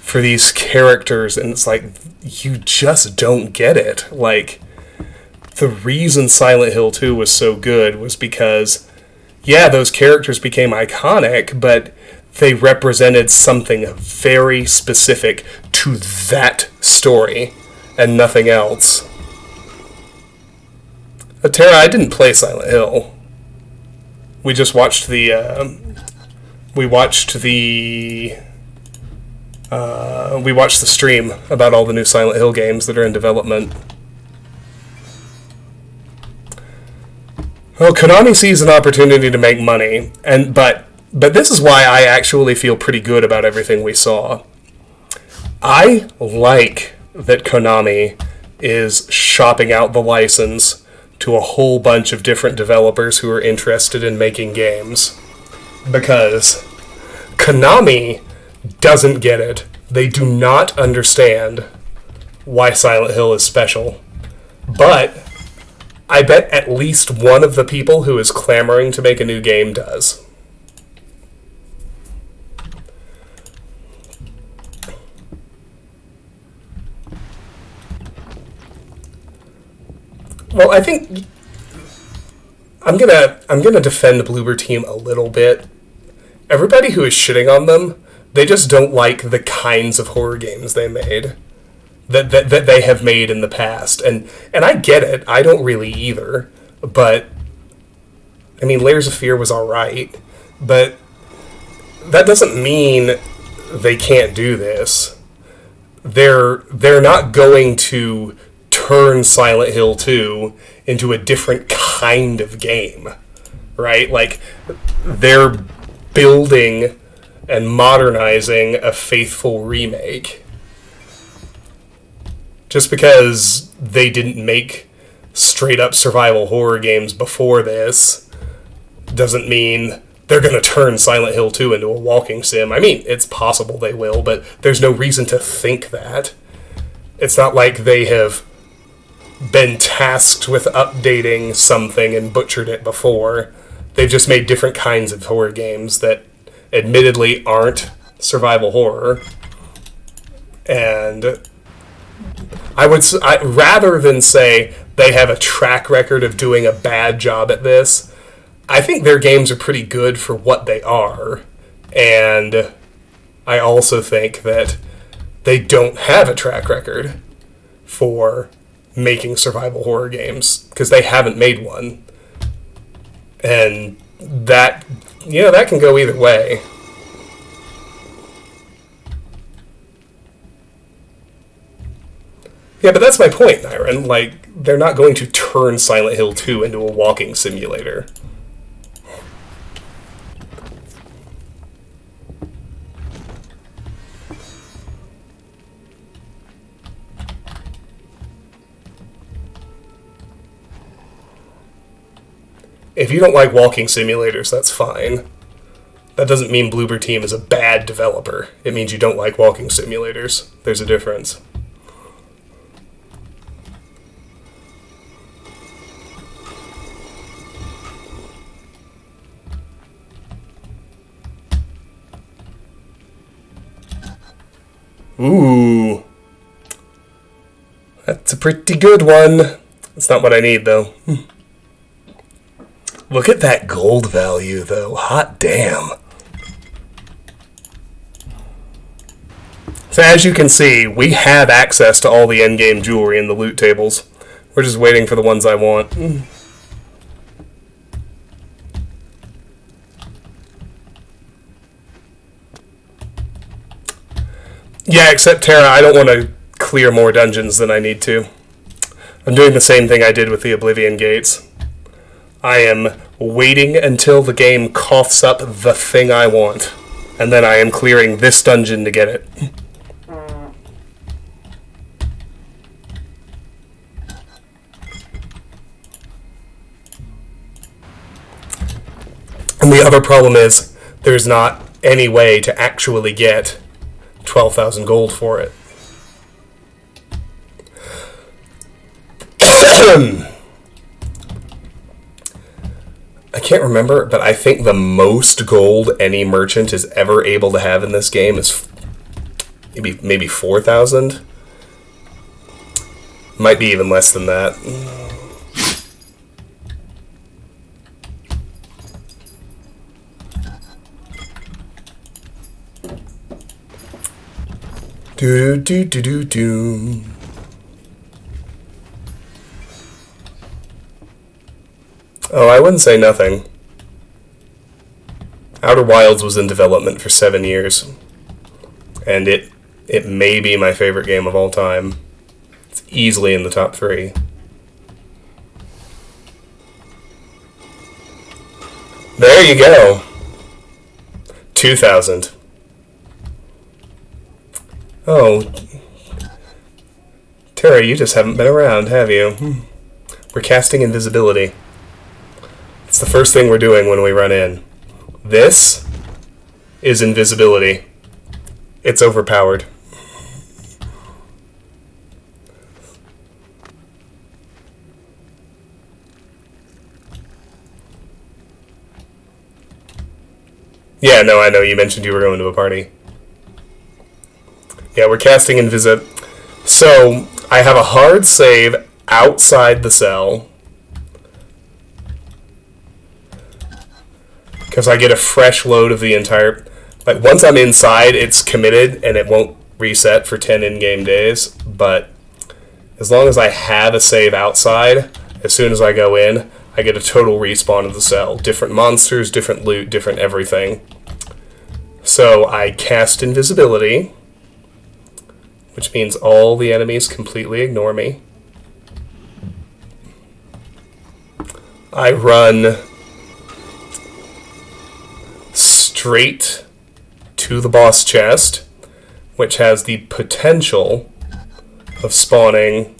for these characters, and it's like, you just don't get it. Like, the reason Silent Hill 2 was so good was because, yeah, those characters became iconic, but they represented something very specific to that story and nothing else. Tara, I didn't play Silent Hill. We just watched the stream about all the new Silent Hill games that are in development. Well, Konami sees an opportunity to make money, but this is why I actually feel pretty good about everything we saw. I like that Konami is shopping out the license to a whole bunch of different developers who are interested in making games, because Konami doesn't get it. They do not understand why Silent Hill is special. But I bet at least one of the people who is clamoring to make a new game does. Well, I think I'm gonna defend Bloober Team a little bit. Everybody who is shitting on them, they just don't like the kinds of horror games they made, that they have made in the past, and I get it. I don't really either, but I mean, Layers of Fear was all right, but that doesn't mean they can't do this. They're not going to turn Silent Hill 2 into a different kind of game, right? Like, they're building and modernizing a faithful remake. Just because they didn't make straight-up survival horror games before this doesn't mean they're going to turn Silent Hill 2 into a walking sim. I mean, it's possible they will, but there's no reason to think that. It's not like they have been tasked with updating something and butchered it before. They've just made different kinds of horror games that admittedly aren't survival horror. And rather than say they have a track record of doing a bad job at this, I think their games are pretty good for what they are, and I also think that they don't have a track record for making survival horror games, because they haven't made one. And that, that can go either way. Yeah, but that's my point, Nyron. Like, they're not going to turn Silent Hill 2 into a walking simulator. If you don't like walking simulators, that's fine. That doesn't mean Bloober Team is a bad developer. It means you don't like walking simulators. There's a difference. Ooh. That's a pretty good one. That's not what I need, though. Look at that gold value, though. Hot damn. So as you can see, we have access to all the endgame jewelry in the loot tables. We're just waiting for the ones I want. Yeah, except Terra, I don't want to clear more dungeons than I need to. I'm doing the same thing I did with the Oblivion gates. I am waiting until the game coughs up the thing I want, and then I am clearing this dungeon to get it. And the other problem is, there's not any way to actually get 12,000 gold for it. I can't remember, but I think the most gold any merchant is ever able to have in this game is maybe 4,000. Might be even less than that. Do do do do do. Oh, I wouldn't say nothing. Outer Wilds was in development for 7 years, and it may be my favorite game of all time. It's easily in the top 3. There you go. 2,000. Oh, Terra, you just haven't been around, have you? We're casting invisibility. It's the first thing we're doing when we run in. This is invisibility. It's overpowered. Yeah, no, I know. You mentioned you were going to a party. Yeah, we're casting invisit. So, I have a hard save outside the cell, because I get a fresh load of the entire... Like, once I'm inside, it's committed, and it won't reset for 10 in-game days, but as long as I have a save outside, as soon as I go in, I get a total respawn of the cell. Different monsters, different loot, different everything. So, I cast invisibility, which means all the enemies completely ignore me. I run straight to the boss chest, which has the potential of spawning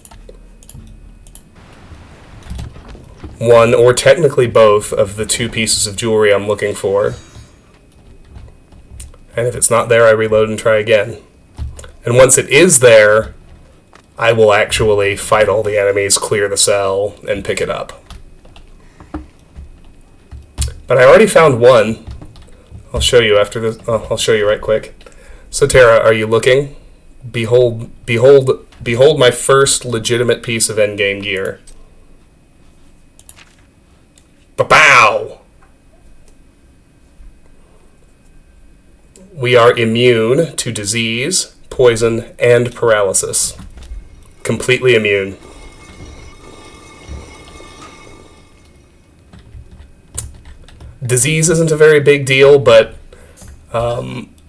one, or technically both, of the 2 pieces of jewelry I'm looking for. And if it's not there, I reload and try again. And once it is there, I will actually fight all the enemies, clear the cell, and pick it up. But I already found one. I'll show you after this. I'll show you right quick. So Terra, are you looking? Behold my first legitimate piece of endgame gear. Ba-bow! we are immune to disease, poison, and paralysis. Completely immune. Disease isn't a very big deal, but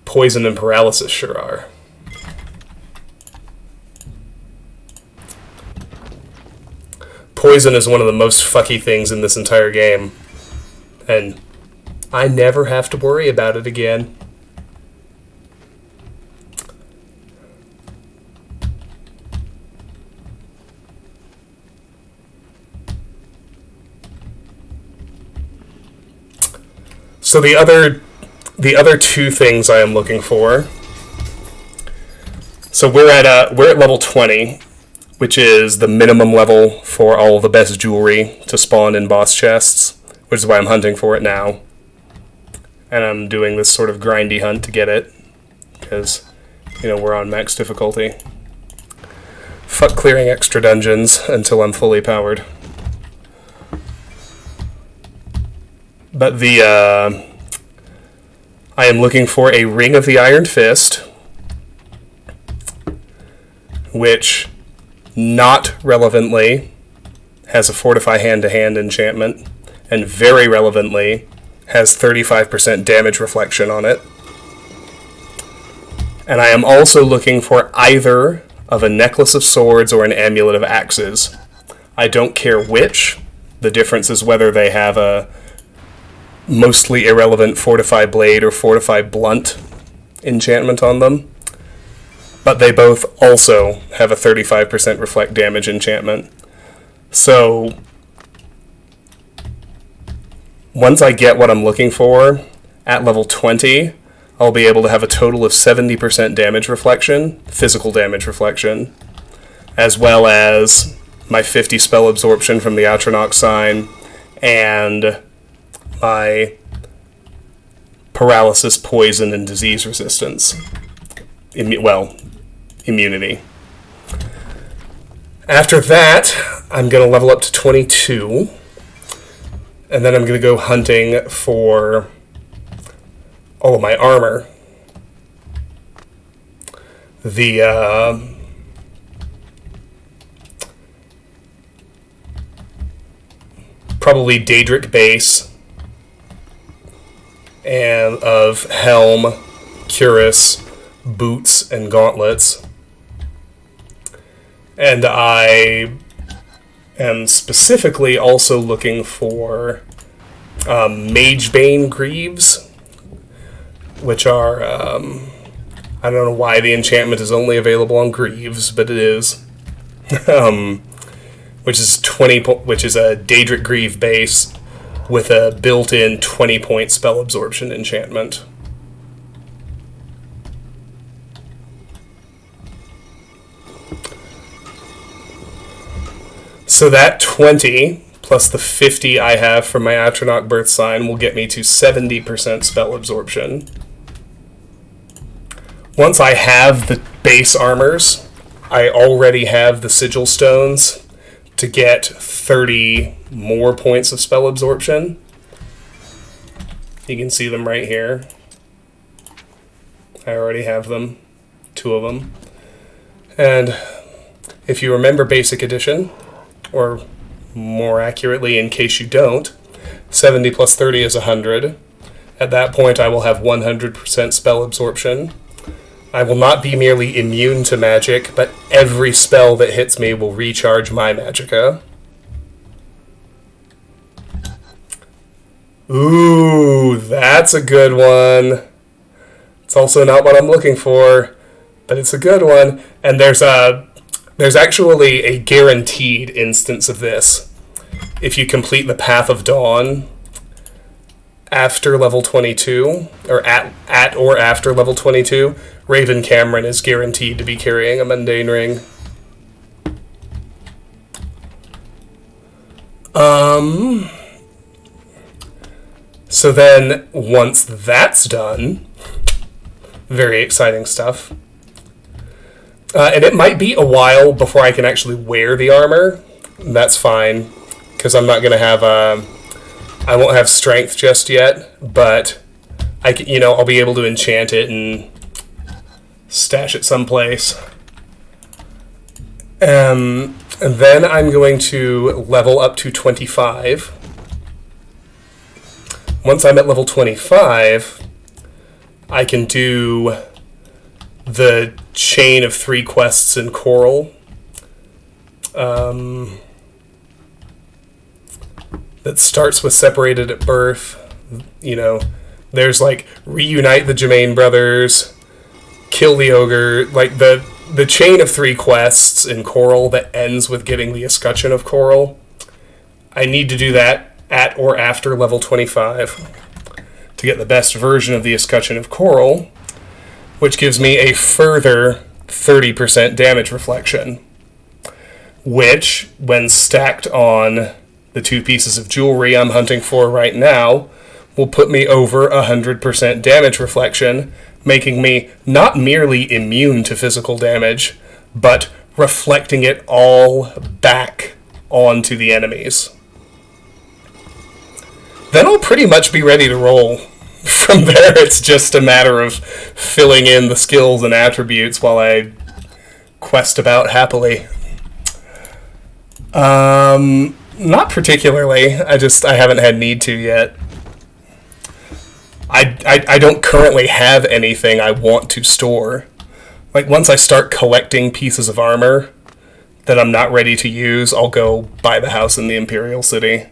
poison and paralysis sure are. Poison is one of the most fucky things in this entire game, and I never have to worry about it again. So the other two things I am looking for. So we're at level 20, which is the minimum level for all the best jewelry to spawn in boss chests, which is why I'm hunting for it now. And I'm doing this sort of grindy hunt to get it, because, we're on max difficulty. Fuck clearing extra dungeons until I'm fully powered. But I am looking for a Ring of the Iron Fist, which, not relevantly, has a Fortify hand-to-hand enchantment, and very relevantly, has 35% damage reflection on it. And I am also looking for either of a Necklace of Swords or an Amulet of Axes. I don't care which. The difference is whether they have a mostly irrelevant Fortify Blade or Fortify Blunt enchantment on them. But they both also have a 35% reflect damage enchantment. So once I get what I'm looking for, at level 20, I'll be able to have a total of 70% damage reflection, physical damage reflection, as well as my 50 spell absorption from the Atronach sign, and my paralysis, poison, and disease resistance. Immunity. After that, I'm going to level up to 22, and then I'm going to go hunting for all of my armor. Probably Daedric base, and of helm, cuirass, boots, and gauntlets. And I am specifically also looking for Magebane greaves, which are, I don't know why the enchantment is only available on greaves, but it is. Which is a Daedric greave base with a built-in 20-point spell absorption enchantment. So that 20 plus the 50 I have from my Atronach birth sign will get me to 70% spell absorption. Once I have the base armors, I already have the sigil stones to get 30 more points of spell absorption. You can see them right here. I already have them, 2 of them. And if you remember Basic Edition, or more accurately, in case you don't, 70 plus 30 is 100. At that point, I will have 100% spell absorption. I will not be merely immune to magic, but every spell that hits me will recharge my magicka. Ooh, that's a good one. It's also not what I'm looking for, but it's a good one. And there's actually a guaranteed instance of this. If you complete the Path of Dawn after level 22, or at or after level 22, Raven Cameron is guaranteed to be carrying a mundane ring. So then, once that's done, very exciting stuff. And it might be a while before I can actually wear the armor. That's fine, because I'm not going to have I won't have strength just yet, but I'll be able to enchant it and stash it someplace. And then I'm going to level up to 25. Once I'm at level 25, I can do the chain of 3 quests in Coral. That starts with separated at birth. There's like reunite the Germain brothers, kill the ogre, like the chain of 3 quests in Coral that ends with getting the escutcheon of Coral. I need to do that at or after level 25 to get the best version of the escutcheon of Coral, which gives me a further 30% damage reflection, which, when stacked on the 2 pieces of jewelry I'm hunting for right now, will put me over 100% damage reflection, making me not merely immune to physical damage, but reflecting it all back onto the enemies. Then I'll pretty much be ready to roll. From there, it's just a matter of filling in the skills and attributes while I quest about happily. Not particularly. I haven't had need to yet. I don't currently have anything I want to store. Like, once I start collecting pieces of armor that I'm not ready to use, I'll go buy the house in the Imperial City.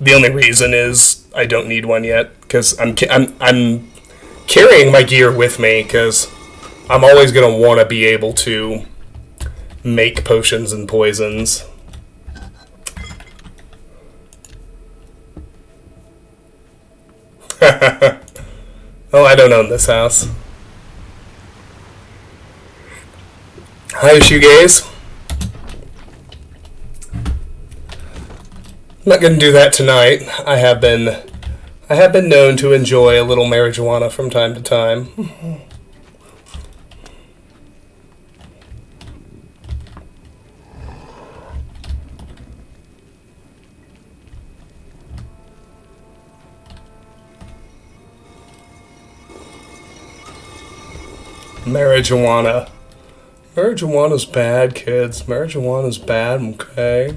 The only reason is I don't need one yet, because I'm carrying my gear with me, because I'm always going to want to be able to make potions and poisons. Oh, I don't own this house. Hi, shoegaze. I'm not going to do that tonight. I have been known to enjoy a little marijuana from time to time. Marijuana. Marijuana's bad, kids. Marijuana's bad, okay?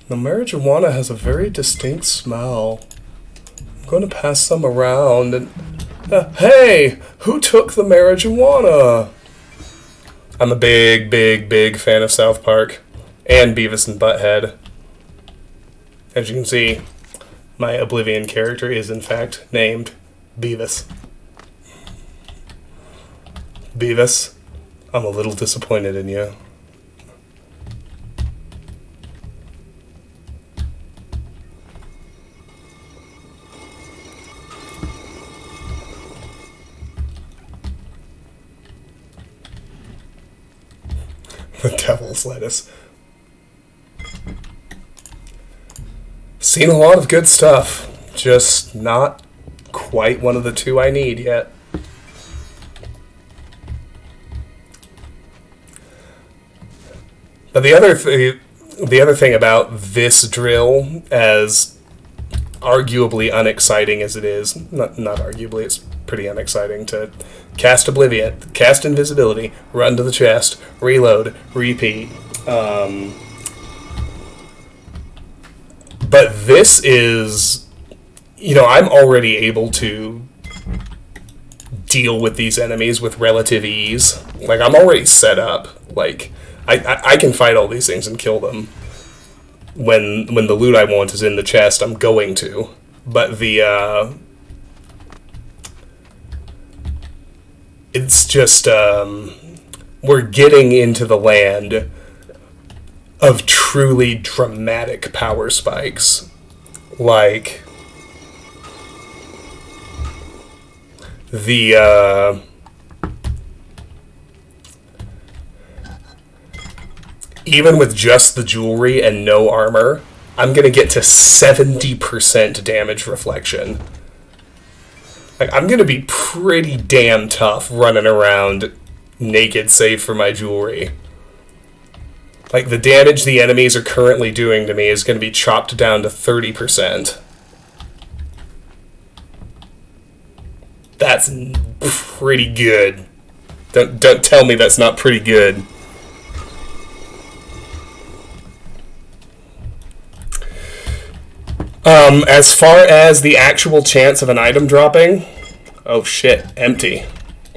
The marijuana has a very distinct smell. I'm going to pass some around and... hey! Who took the marijuana? I'm a big, big, big fan of South Park. And Beavis and Butthead. As you can see, my Oblivion character is in fact named Beavis. Beavis, I'm a little disappointed in you. The devil's lettuce. Seen a lot of good stuff, just not quite one of the 2 I need yet. But the other thing about this drill, as arguably unexciting as it is, not arguably, it's pretty unexciting to cast Oblivion, cast Invisibility, run to the chest, reload, repeat. But this is, I'm already able to deal with these enemies with relative ease. Like, I'm already set up. Like, I can fight all these things and kill them. When the loot I want is in the chest, I'm going to. But it's just, we're getting into the land of truly dramatic power spikes. Like, even with just the jewelry and no armor, I'm going to get to 70% damage reflection. Like, I'm going to be pretty damn tough running around naked save for my jewelry. Like, the damage the enemies are currently doing to me is going to be chopped down to 30%. That's pretty good. Don't tell me that's not pretty good. As far as the actual chance of an item dropping, oh shit, empty.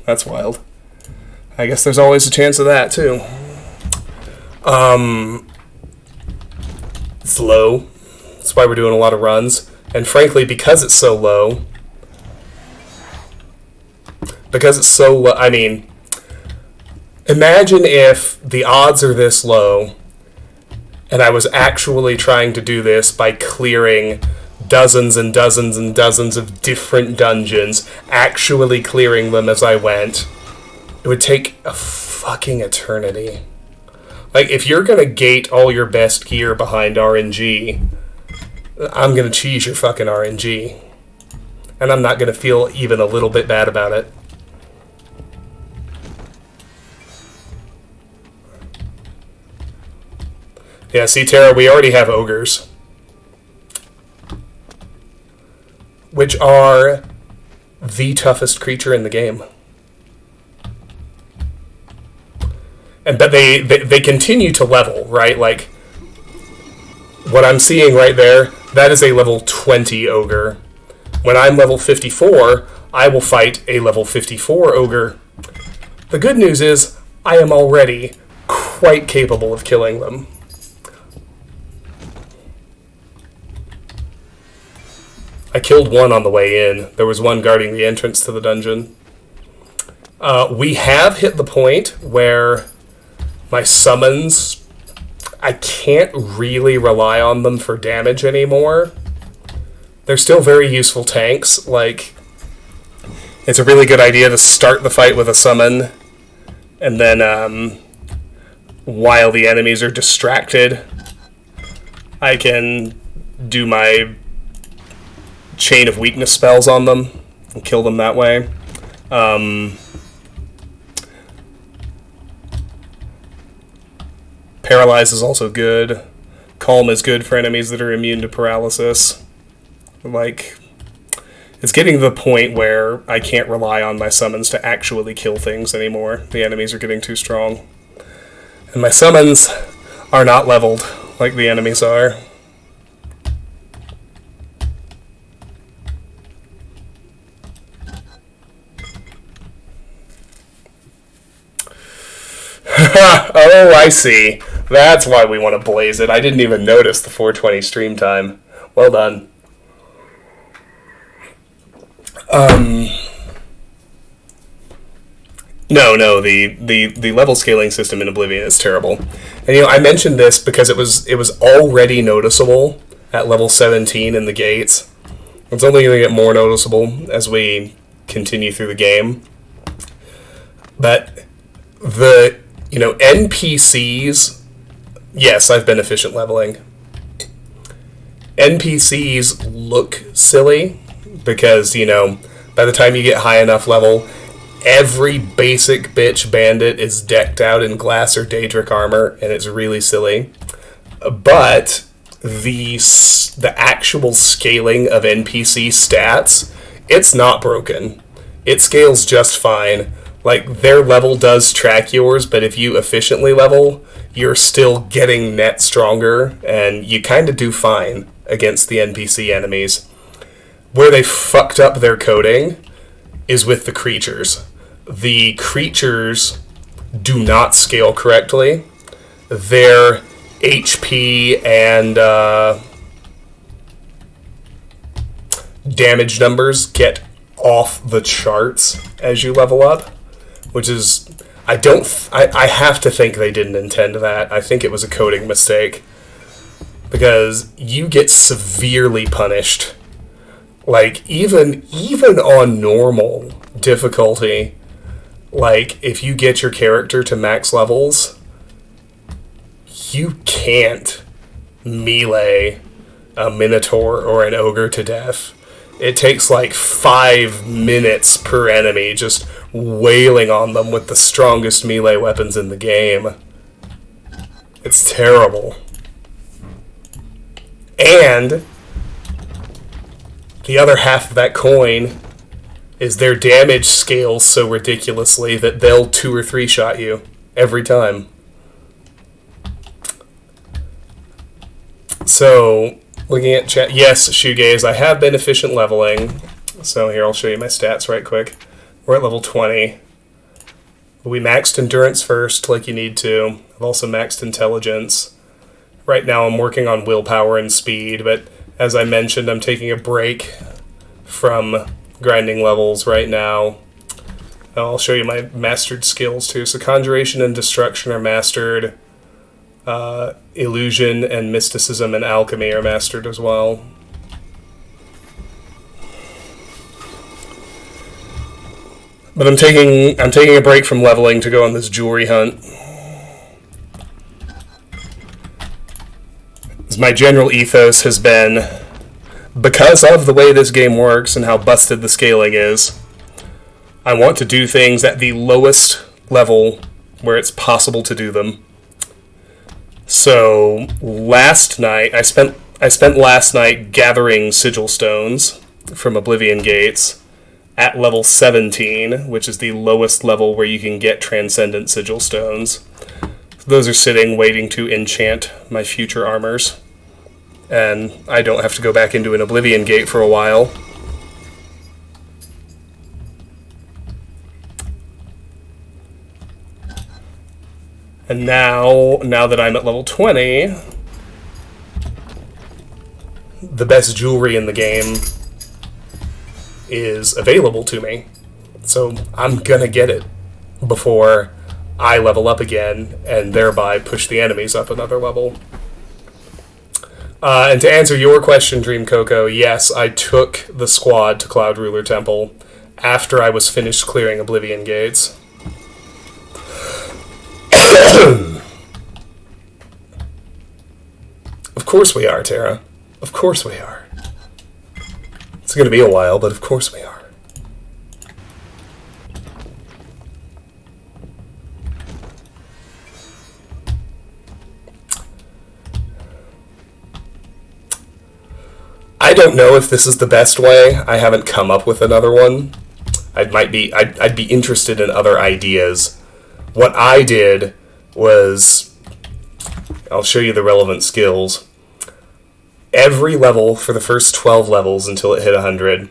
That's wild. I guess there's always a chance of that too. It's low. That's why we're doing a lot of runs. And frankly, because it's so low, I mean, imagine if the odds are this low, and I was actually trying to do this by clearing dozens and dozens and dozens of different dungeons, actually clearing them as I went. It would take a fucking eternity. Like, if you're gonna gate all your best gear behind RNG, I'm gonna cheese your fucking RNG. And I'm not gonna feel even a little bit bad about it. Yeah, see, Tara, we already have ogres. Which are the toughest creature in the game. But they continue to level, right? Like, what I'm seeing right there, that is a level 20 ogre. When I'm level 54, I will fight a level 54 ogre. The good news is, I am already quite capable of killing them. I killed one on the way in. There was one guarding the entrance to the dungeon. We have hit the point where my summons, I can't really rely on them for damage anymore. They're still very useful tanks. Like, it's a really good idea to start the fight with a summon, and then while the enemies are distracted, I can do my chain of weakness spells on them and kill them that way. Paralyze is also good. Calm is good for enemies that are immune to paralysis. Like, it's getting to the point where I can't rely on my summons to actually kill things anymore. The enemies are getting too strong. And my summons are not leveled like the enemies are. Oh, I see. That's why we want to blaze it. I didn't even notice the 420 stream time. Well done. No, the level scaling system in Oblivion is terrible. And I mentioned this because it was already noticeable at level 17 in the gates. It's only going to get more noticeable as we continue through the game. But the NPCs, yes, I've been efficient leveling. NPCs look silly because, by the time you get high enough level, every basic bitch bandit is decked out in glass or Daedric armor, and it's really silly. But the actual scaling of NPC stats, it's not broken. It scales just fine. Like, their level does track yours, but if you efficiently level, you're still getting net stronger, and you kind of do fine against the NPC enemies. Where they fucked up their coding is with the creatures. The creatures do not scale correctly. Their HP and damage numbers get off the charts as you level up. Which is, I have to think they didn't intend that. I think it was a coding mistake. Because you get severely punished. Like, even on normal difficulty, like, if you get your character to max levels, you can't melee a Minotaur or an Ogre to death. It takes like 5 minutes per enemy just wailing on them with the strongest melee weapons in the game. It's terrible. And the other half of that coin is their damage scales so ridiculously that they'll 2 or 3 shot you every time. So, looking at chat, yes, Shoegaze, I have been efficient leveling. So here, I'll show you my stats right quick. We're at level 20. We maxed endurance first, like you need to. I've also maxed intelligence. Right now I'm working on willpower and speed, but as I mentioned, I'm taking a break from grinding levels right now. I'll show you my mastered skills too. So Conjuration and Destruction are mastered. Illusion and Mysticism and Alchemy are mastered as well. But I'm taking a break from leveling to go on this jewelry hunt. My general ethos has been, because of the way this game works and how busted the scaling is, I want to do things at the lowest level where it's possible to do them. So last night, I spent last night gathering sigil stones from Oblivion gates at level 17, which is the lowest level where you can get transcendent sigil stones. Those are sitting waiting to enchant my future armors. And I don't have to go back into an Oblivion gate for a while. And now that I'm at level 20, the best jewelry in the game is available to me. So I'm gonna get it before I level up again and thereby push the enemies up another level. And to answer your question, Dream Coco, yes, I took the squad to Cloud Ruler Temple after I was finished clearing Oblivion gates. Of course we are, Tara. Of course we are. It's going to be a while, but of course we are. I don't know if this is the best way. I haven't come up with another one. I'd be interested in other ideas. What I did was, I'll show you the relevant skills. Every level for the first 12 levels until it hit 100,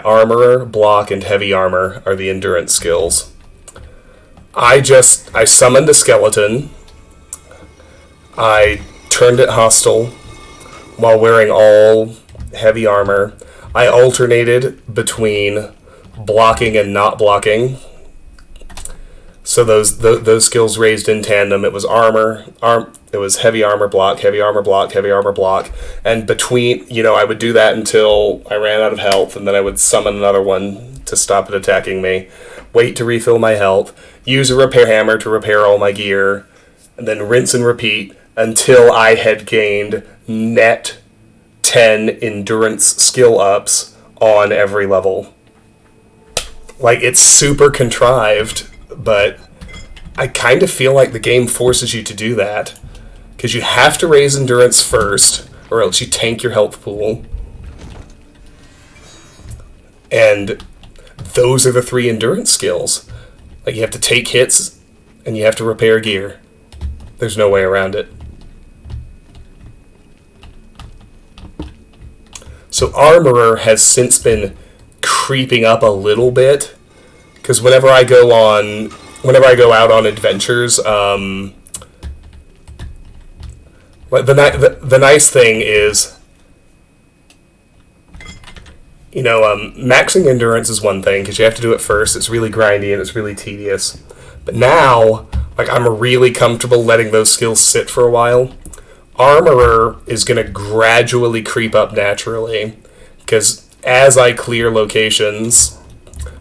Armorer, Block, and Heavy Armor are the endurance skills. I summoned a skeleton. I turned it hostile while wearing all heavy armor. I alternated between blocking and not blocking. So those skills raised in tandem. It was it was heavy armor block, heavy armor block, heavy armor block. And between, I would do that until I ran out of health, and then I would summon another one to stop it attacking me. Wait to refill my health. Use a repair hammer to repair all my gear. And then rinse and repeat until I had gained net 10 endurance skill ups on every level. Like, it's super contrived, but I kind of feel like the game forces you to do that, because you have to raise endurance first, or else you tank your health pool. And those are the 3 endurance skills. Like, you have to take hits, and you have to repair gear. There's no way around it. So Armorer has since been creeping up a little bit, because whenever I go out on adventures, the nice thing is, maxing endurance is one thing, because you have to do it first. It's really grindy and it's really tedious. But now, I'm really comfortable letting those skills sit for a while. Armorer is going to gradually creep up naturally, because as I clear locations,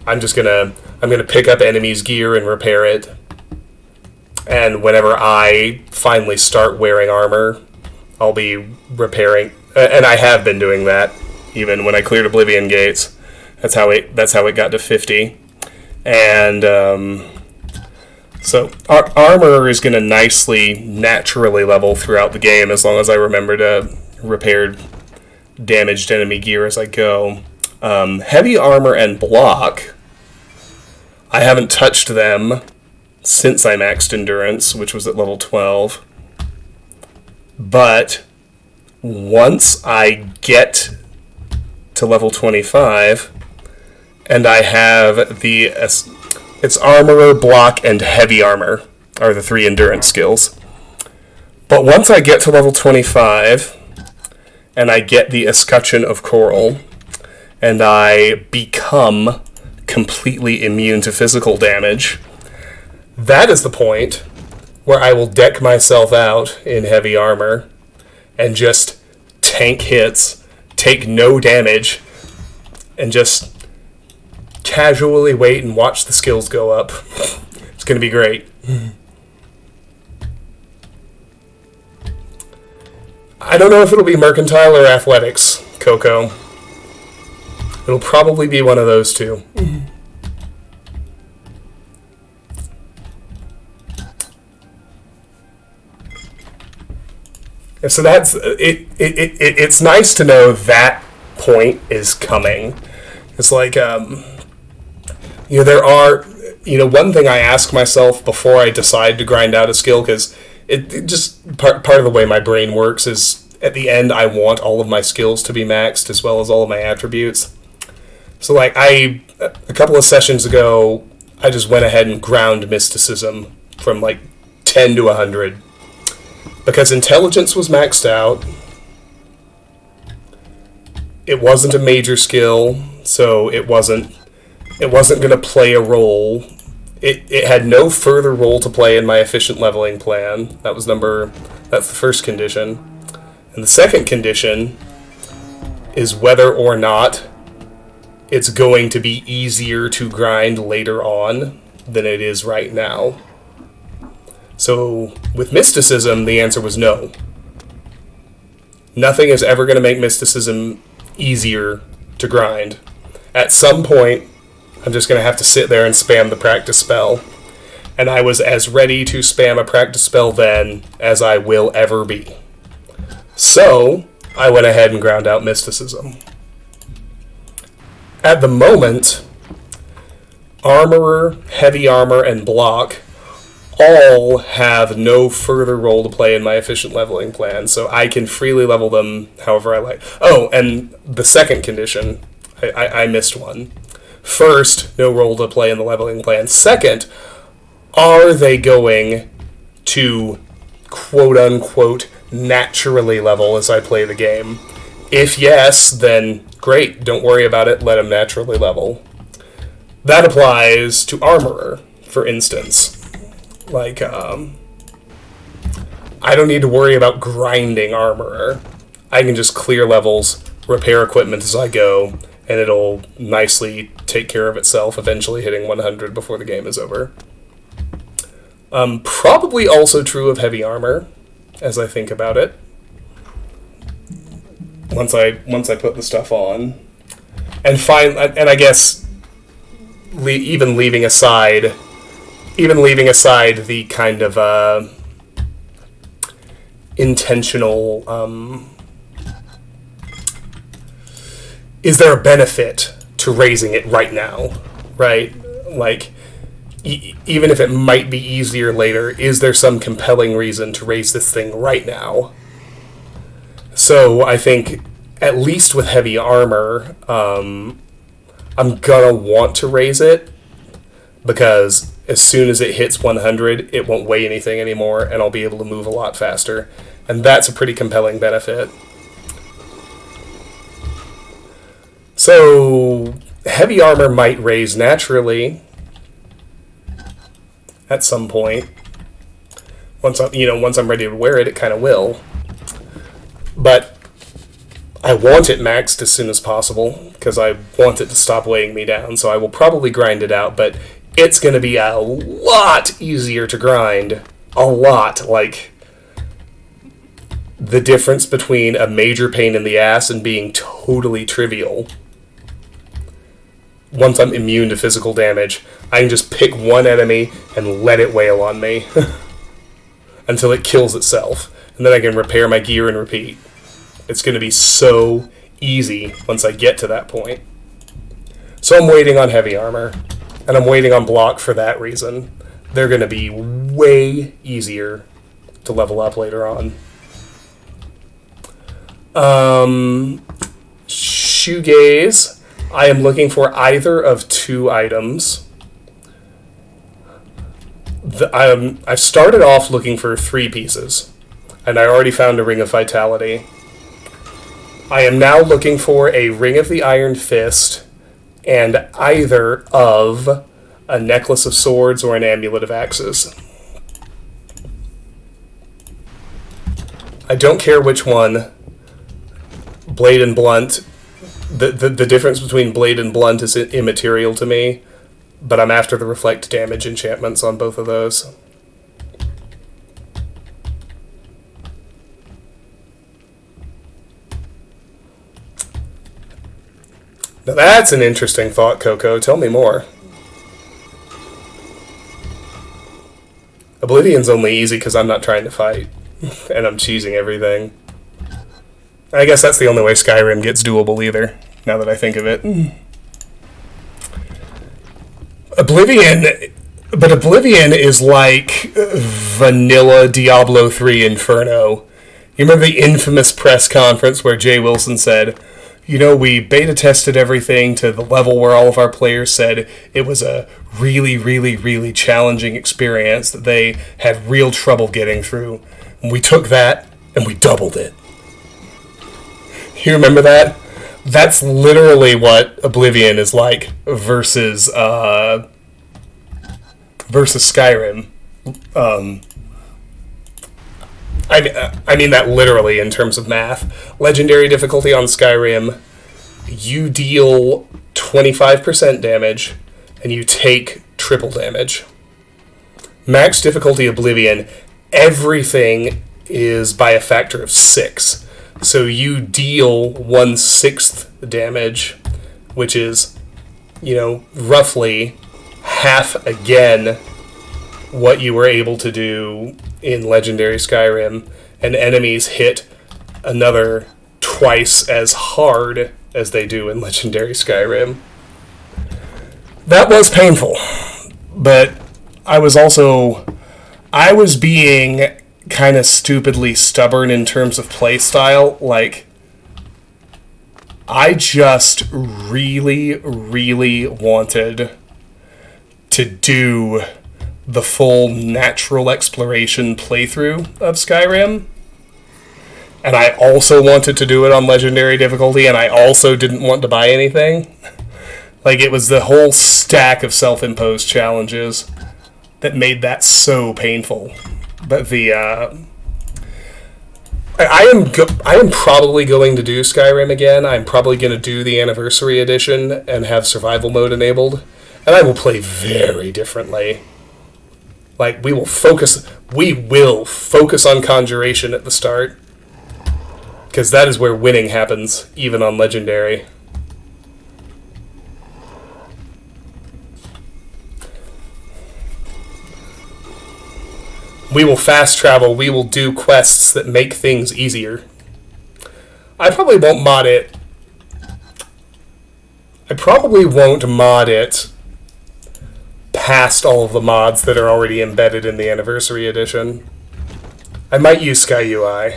I'm going to pick up enemies' gear and repair it. And whenever I finally start wearing armor, I'll be repairing, and I have been doing that even when I cleared Oblivion gates. That's how it got to 50. And So armor is going to nicely, naturally level throughout the game as long as I remember to repair damaged enemy gear as I go. Heavy armor and block, I haven't touched them since I maxed endurance, which was at level 12. But once I get to level 25, and I have it's armorer, block, and heavy armor are the 3 endurance skills. But once I get to level 25, and I get the escutcheon of coral, and I become completely immune to physical damage, that is the point where I will deck myself out in heavy armor and just tank hits, take no damage, and just casually wait and watch the skills go up. It's going to be great. I don't know if it'll be mercantile or athletics, Coco. It'll probably be one of those two. And so that's it. It's nice to know that point is coming. It's like, there are, one thing I ask myself before I decide to grind out a skill, because it just part of the way my brain works is at the end I want all of my skills to be maxed as well as all of my attributes. So like a couple of sessions ago, I just went ahead and ground mysticism from like 10 to 100 because intelligence was maxed out. It wasn't a major skill, so it wasn't going to play a role. It had no further role to play in my efficient leveling plan. That's the first condition. And the second condition is whether or not it's going to be easier to grind later on than it is right now. So with mysticism, the answer was no. Nothing is ever going to make mysticism easier to grind. At some point, I'm just going to have to sit there and spam the practice spell. And I was as ready to spam a practice spell then as I will ever be. So, I went ahead and ground out mysticism. At the moment, armorer, heavy armor, and block all have no further role to play in my efficient leveling plan, so I can freely level them however I like. Oh, and the second condition, I missed one. First, no role to play in the leveling plan. Second, are they going to quote-unquote naturally level as I play the game? If yes, then great, don't worry about it, let them naturally level. That applies to armorer, for instance. Like, I don't need to worry about grinding armorer. I can just clear levels, repair equipment as I go, and it'll nicely take care of itself, eventually hitting 100 before the game is over. Probably also true of heavy armor, as I think about it. Once I put the stuff on, and I guess even leaving aside the kind of intentional. Is there a benefit to raising it right now? Right, like. Even if it might be easier later, is there some compelling reason to raise this thing right now? So I think, at least with heavy armor, I'm gonna want to raise it, because as soon as it hits 100, it won't weigh anything anymore, and I'll be able to move a lot faster. And that's a pretty compelling benefit. So, heavy armor might raise naturally at some point. Once I'm ready to wear it, it kind of will. But I want it maxed as soon as possible, because I want it to stop weighing me down, so I will probably grind it out, but it's going to be a lot easier to grind. A lot. Like, the difference between a major pain in the ass and being totally trivial. once I'm immune to physical damage, I can just pick one enemy and let it wail on me until it kills itself. And then I can repair my gear and repeat. It's going to be so easy once I get to that point. So I'm waiting on heavy armor, and I'm waiting on block for that reason. They're going to be way easier to level up later on. Shoegaze. I am looking for either of two items. I started off looking for 3 pieces, and I already found a Ring of Vitality. I am now looking for a Ring of the Iron Fist and either of a Necklace of Swords or an Amulet of Axes. I don't care which one. Blade and Blunt. The difference between Blade and Blunt is immaterial to me, but I'm after the Reflect Damage enchantments on both of those. Now that's an interesting thought, Coco. Tell me more. Oblivion's only easy because I'm not trying to fight, and I'm cheesing everything. I guess that's the only way Skyrim gets doable either, now that I think of it. Oblivion is like vanilla Diablo 3 Inferno. You remember the infamous press conference where Jay Wilson said, you know, we beta tested everything to the level where all of our players said it was a really, really, really challenging experience that they had real trouble getting through. And we took that and we doubled it. You remember that? That's literally what Oblivion is like versus Skyrim. I mean that literally in terms of math. Legendary difficulty on Skyrim, you deal 25% damage, and you take triple damage. Max difficulty Oblivion, everything is by a factor of 6. So you deal 1/6 damage, which is, roughly half again what you were able to do in Legendary Skyrim, and enemies hit another twice as hard as they do in Legendary Skyrim. That was painful, but I was being kind of stupidly stubborn in terms of playstyle. Like, I just really, really wanted to do the full natural exploration playthrough of Skyrim. And I also wanted to do it on Legendary difficulty, and I also didn't want to buy anything. Like, it was the whole stack of self-imposed challenges that made that so painful. But I am probably going to do Skyrim again. I'm probably going to do the Anniversary Edition and have survival mode enabled. And I will play very differently. Like, we will focus on Conjuration at the start. Because that is where winning happens, even on Legendary. We will fast travel, we will do quests that make things easier. I probably won't mod it. I probably won't mod it past all of the mods that are already embedded in the Anniversary Edition. I might use Sky UI.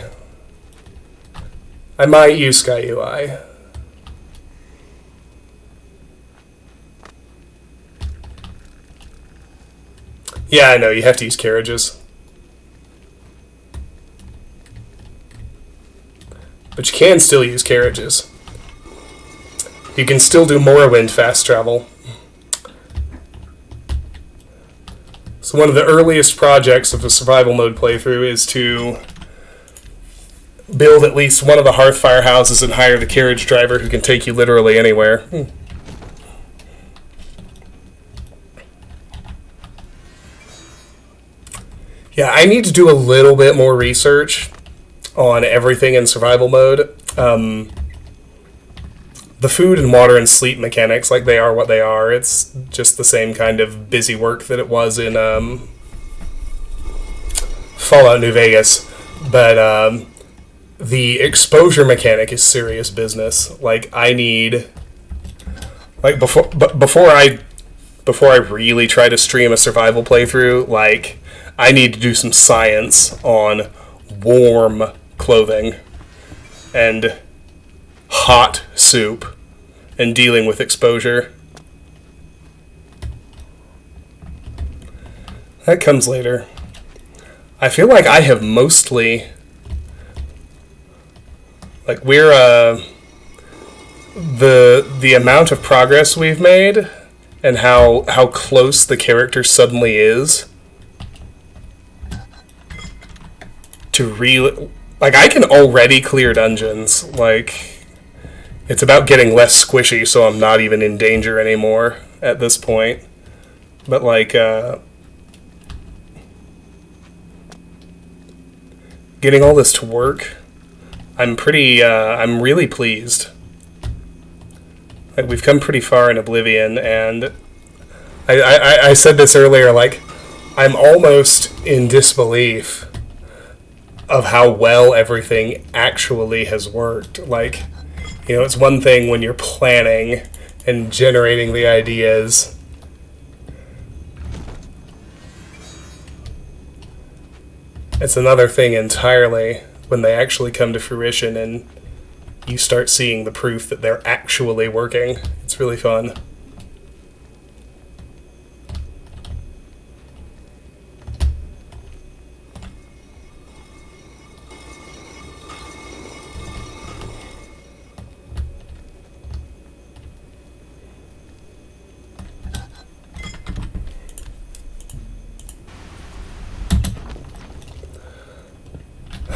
Yeah, I know, you have to use carriages. But you can still use carriages. You can still do Morrowind fast travel. So one of the earliest projects of a survival mode playthrough is to build at least one of the Hearthfire houses and hire the carriage driver who can take you literally anywhere. Yeah, I need to do a little bit more research on everything in survival mode. the food and water and sleep mechanics, like, they are what they are. It's just the same kind of busy work that it was in Fallout New Vegas. But the exposure mechanic is serious business. Like, I need... Like, before I really try to stream a survival playthrough, like, I need to do some science on warm clothing and hot soup and dealing with exposure. That comes later. I feel like I have mostly... Like, we're, the amount of progress we've made and how close the character suddenly is to really... Like, I can already clear dungeons. Like, it's about getting less squishy so I'm not even in danger anymore at this point. But, like, getting all this to work, I'm really pleased. Like, we've come pretty far in Oblivion, and I said this earlier, like, I'm almost in disbelief of how well everything actually has worked. Like, you know, it's one thing when you're planning and generating the ideas. It's another thing entirely when they actually come to fruition and you start seeing the proof that they're actually working. It's really fun.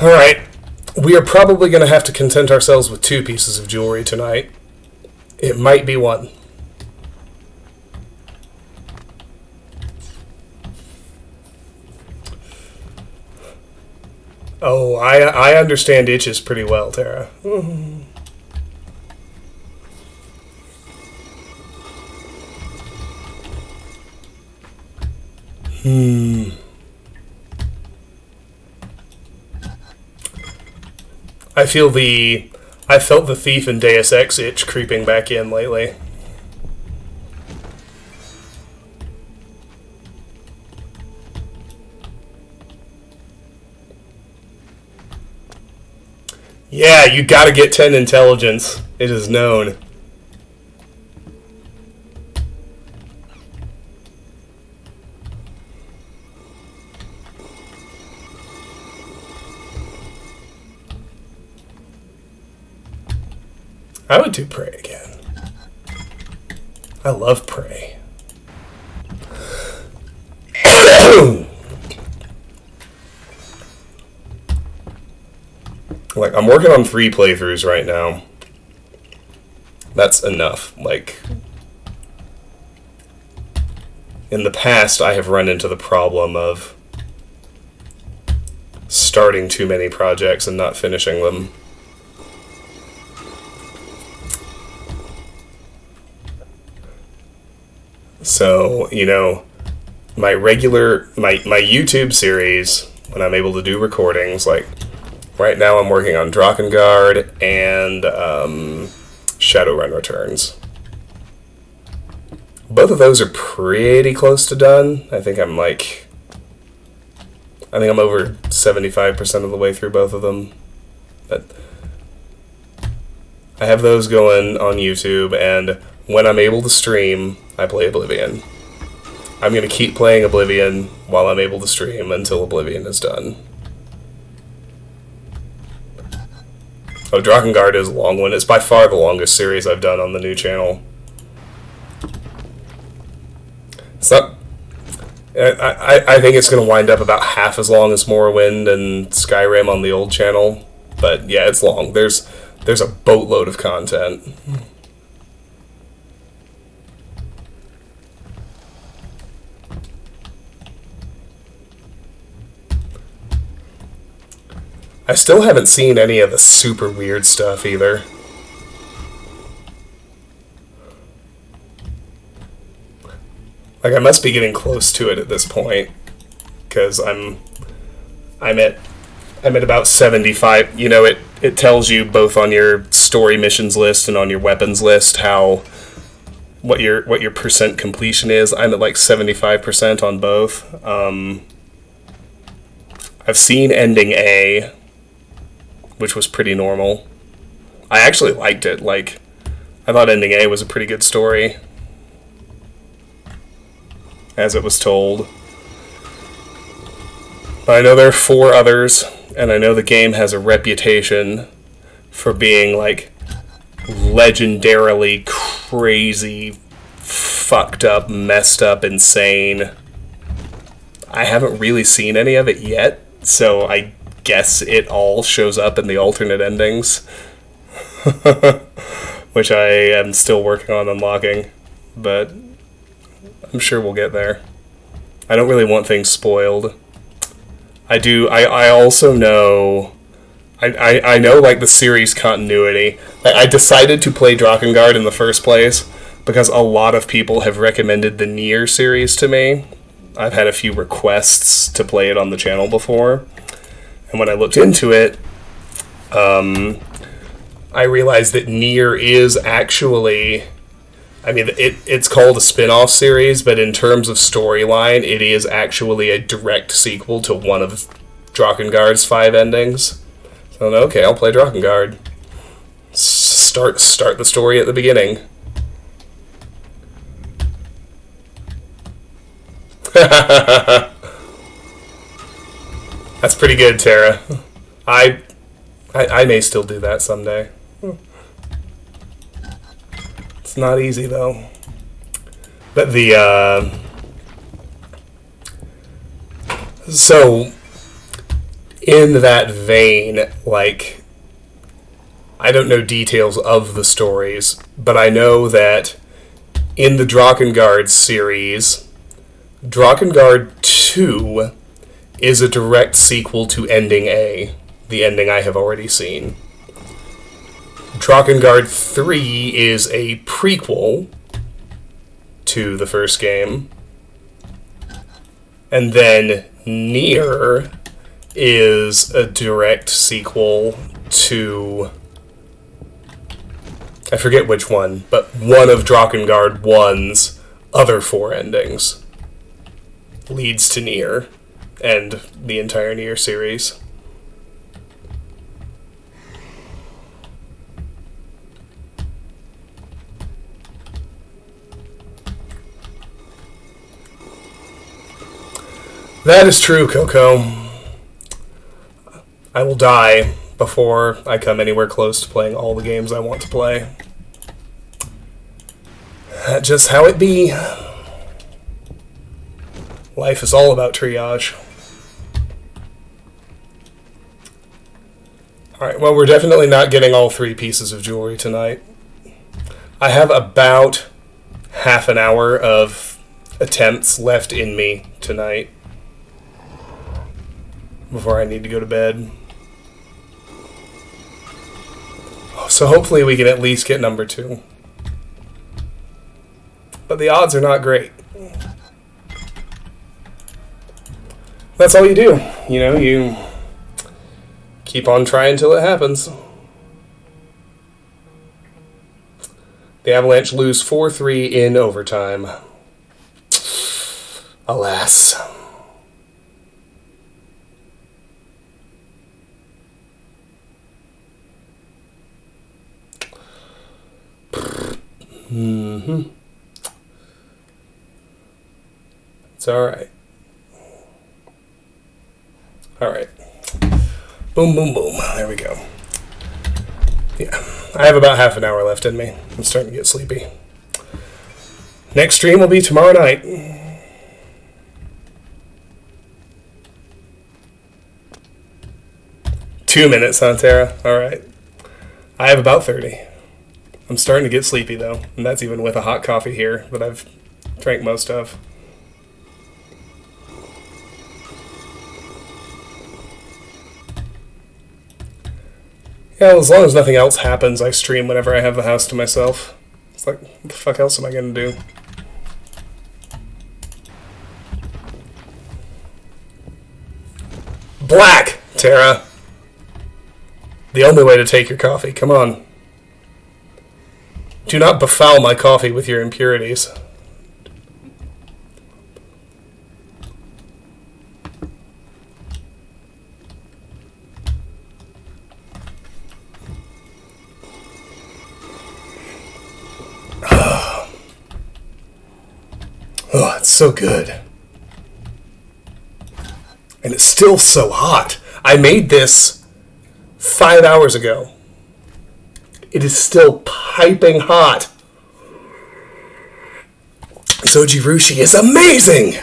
Alright, we are probably going to have to content ourselves with 2 pieces of jewelry tonight. It might be 1. Oh, I understand itches pretty well, Tara. I felt the Thief and Deus Ex itch creeping back in lately. Yeah, you gotta get 10 intelligence. It is known. I would do Prey again. I love Prey. Like, I'm working on 3 playthroughs right now. That's enough. Like, in the past, I have run into the problem of starting too many projects and not finishing them. So, you know, my YouTube series, when I'm able to do recordings, like, right now I'm working on Drakengard and Shadowrun Returns. Both of those are pretty close to done. I think I'm over 75% of the way through both of them. But I have those going on YouTube, and when I'm able to stream, I play Oblivion. I'm going to keep playing Oblivion while I'm able to stream until Oblivion is done. Oh, Drakengard is a long one. It's by far the longest series I've done on the new channel. It's not... I think it's going to wind up about half as long as Morrowind and Skyrim on the old channel. But yeah, it's long. There's a boatload of content. I still haven't seen any of the super weird stuff either. Like, I must be getting close to it at this point, because I'm at about 75. You know, it tells you both on your story missions list and on your weapons list what your percent completion is. I'm at like 75% on both. I've seen ending A, which was pretty normal. I actually liked it. Like, I thought ending A was a pretty good story, as it was told. But I know there are 4 others, and I know the game has a reputation for being, like, legendarily crazy, fucked up, messed up, insane. I haven't really seen any of it yet, so I guess it all shows up in the alternate endings. Which I am still working on unlocking, but I'm sure we'll get there. I don't really want things spoiled. I also know... I know, like, the series continuity. I decided to play Drakengard in the first place because a lot of people have recommended the Nier series to me. I've had a few requests to play it on the channel before. And when I looked into it, I realized that Nier is actually... I mean, it's called a spin-off series, but in terms of storyline, it is actually a direct sequel to one of Drakengard's 5 endings. So, okay, I'll play Drakengard. Start the story at the beginning. That's pretty good, Tara. I may still do that someday. It's not easy, though. But so, in that vein, like, I don't know details of the stories, but I know that in the Drakengard series, Drakengard 2 is a direct sequel to Ending A, the ending I have already seen. Drakengard 3 is a prequel to the first game. And then Nier is a direct sequel to... I forget which one, but one of Drakengard 1's other 4 endings leads to Nier and the entire Nier series. That is true, Coco. I will die before I come anywhere close to playing all the games I want to play. That's just how it be. Life is all about triage. Alright, well, we're definitely not getting all 3 pieces of jewelry tonight. I have about half an hour of attempts left in me tonight before I need to go to bed. So hopefully we can at least get number 2. But the odds are not great. That's all you do. You know, you keep on trying till it happens. The Avalanche lose 4-3 in overtime. Alas. It's alright. Alright. Boom, boom, boom. There we go. Yeah. I have about half an hour left in me. I'm starting to get sleepy. Next stream will be tomorrow night. Two minutes, huh, Tara? Alright. I have about 30. I'm starting to get sleepy, though. And that's even with a hot coffee here that I've drank most of. Yeah, well, as long as nothing else happens, I stream whenever I have the house to myself. It's like, what the fuck else am I gonna do? Black, Tara. The only way to take your coffee. Come on. Do not befoul my coffee with your impurities. Oh, it's so good. And it's still so hot. I made this 5 hours ago. It is still piping hot. Sojirushi is amazing!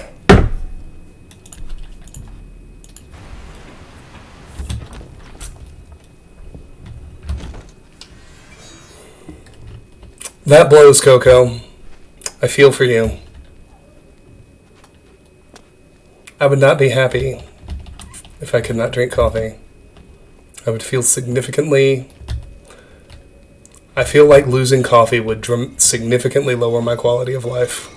That blows, Coco. I feel for you. I would not be happy if I could not drink coffee. I would feel significantly... I feel like losing coffee would significantly lower my quality of life.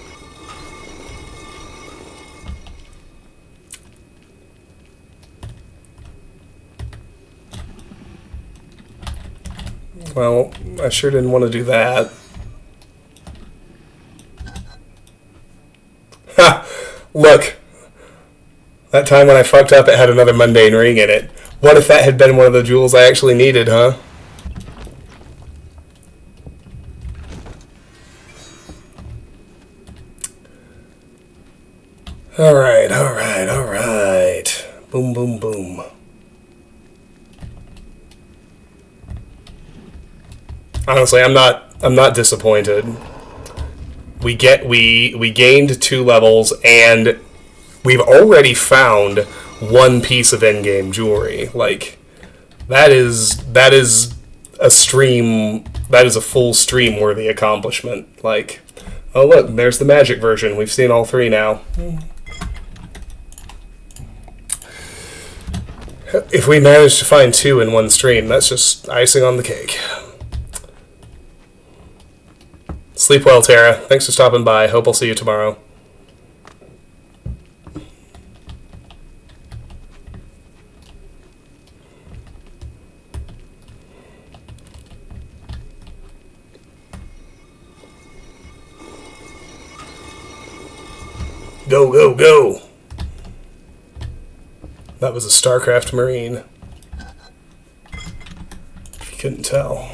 Well, I sure didn't want to do that. Ha! Look! That time when I fucked up, it had another mundane ring in it. What if that had been one of the jewels I actually needed, huh? Alright, alright, alright. Boom, boom, boom. Honestly, I'm not disappointed. We gained 2 levels, and we've already found 1 piece of endgame jewelry. Like, that is a stream. That is a full stream worthy accomplishment. Like, oh look, there's the magic version. We've seen all 3 now. If we manage to find 2 in 1 stream, that's just icing on the cake. Sleep well, Tara. Thanks for stopping by. Hope I'll see you tomorrow. Go, go, go! That was a StarCraft Marine. If you couldn't tell.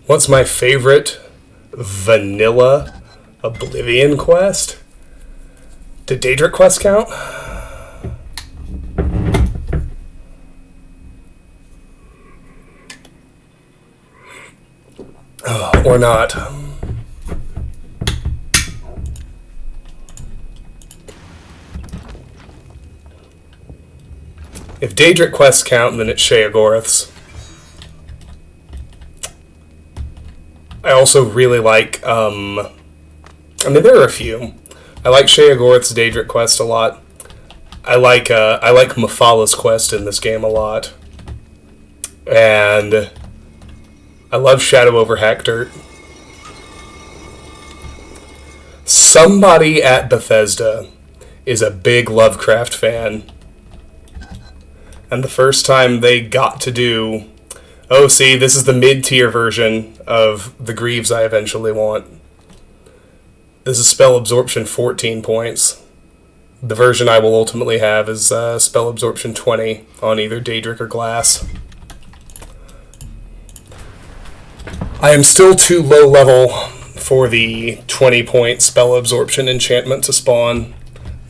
What's my favorite vanilla Oblivion quest? Did Daedric quest count? Oh, or not. If Daedric quests count, then it's Sheogorath's. I also really like, I mean, there are a few. I like Sheogorath's Daedric quest a lot. I like Mephala quest in this game a lot. And I love Shadow over Hackdirt. Somebody at Bethesda is a big Lovecraft fan. And the first time they got to do... Oh, see, this is the mid-tier version of the Greaves I eventually want. This is spell absorption 14 points. The version I will ultimately have is spell absorption 20 on either Daedric or Glass. I am still too low level for the 20-point spell absorption enchantment to spawn.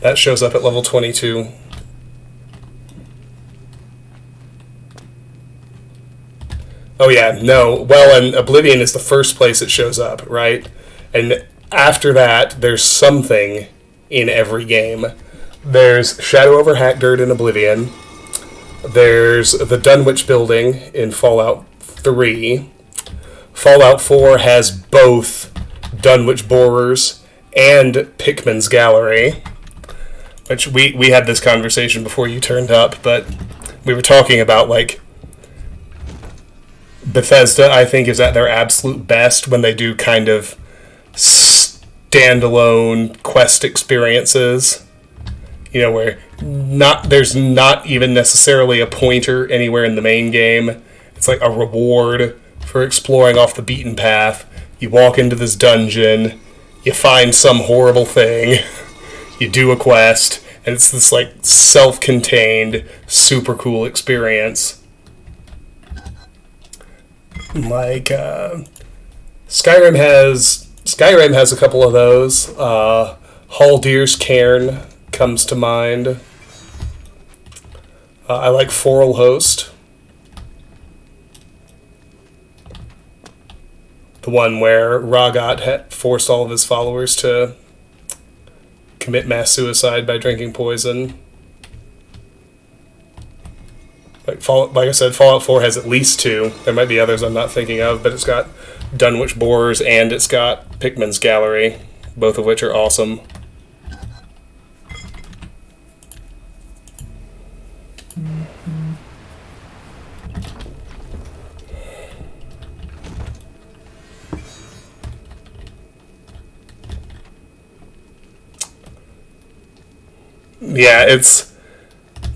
That shows up at level 22. Oh yeah, no. Well, and Oblivion is the first place it shows up, right? And after that, there's something in every game. There's Shadow over Hackdirt in Oblivion. There's the Dunwich building in Fallout 3. Fallout 4 has both Dunwich borers and Pickman's Gallery, which we had this conversation before you turned up, but we were talking about, like, Bethesda, I think, is at their absolute best when they do kind of standalone quest experiences, you know, where there's not even necessarily a pointer anywhere in the main game. It's like a reward for exploring off the beaten path. You walk into this dungeon, you find some horrible thing, you do a quest, and it's this, like, self-contained, super cool experience. Like, Skyrim has a couple of those. Haldir's Cairn comes to mind. I like Foral Host. The one where Ragat had forced all of his followers to commit mass suicide by drinking poison. Like I said, Fallout 4 has at least 2. There might be others I'm not thinking of, but it's got Dunwich Borers and it's got Pickman's Gallery, both of which are awesome. Yeah,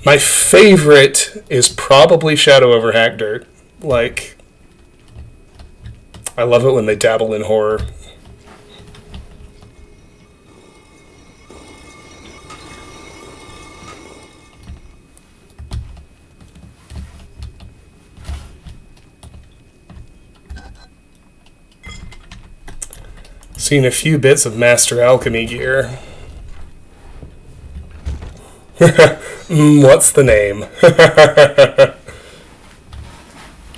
my favorite is probably Shadow over Hackdirt. Like, I love it when they dabble in horror. Seen a few bits of Master Alchemy gear. What's the name?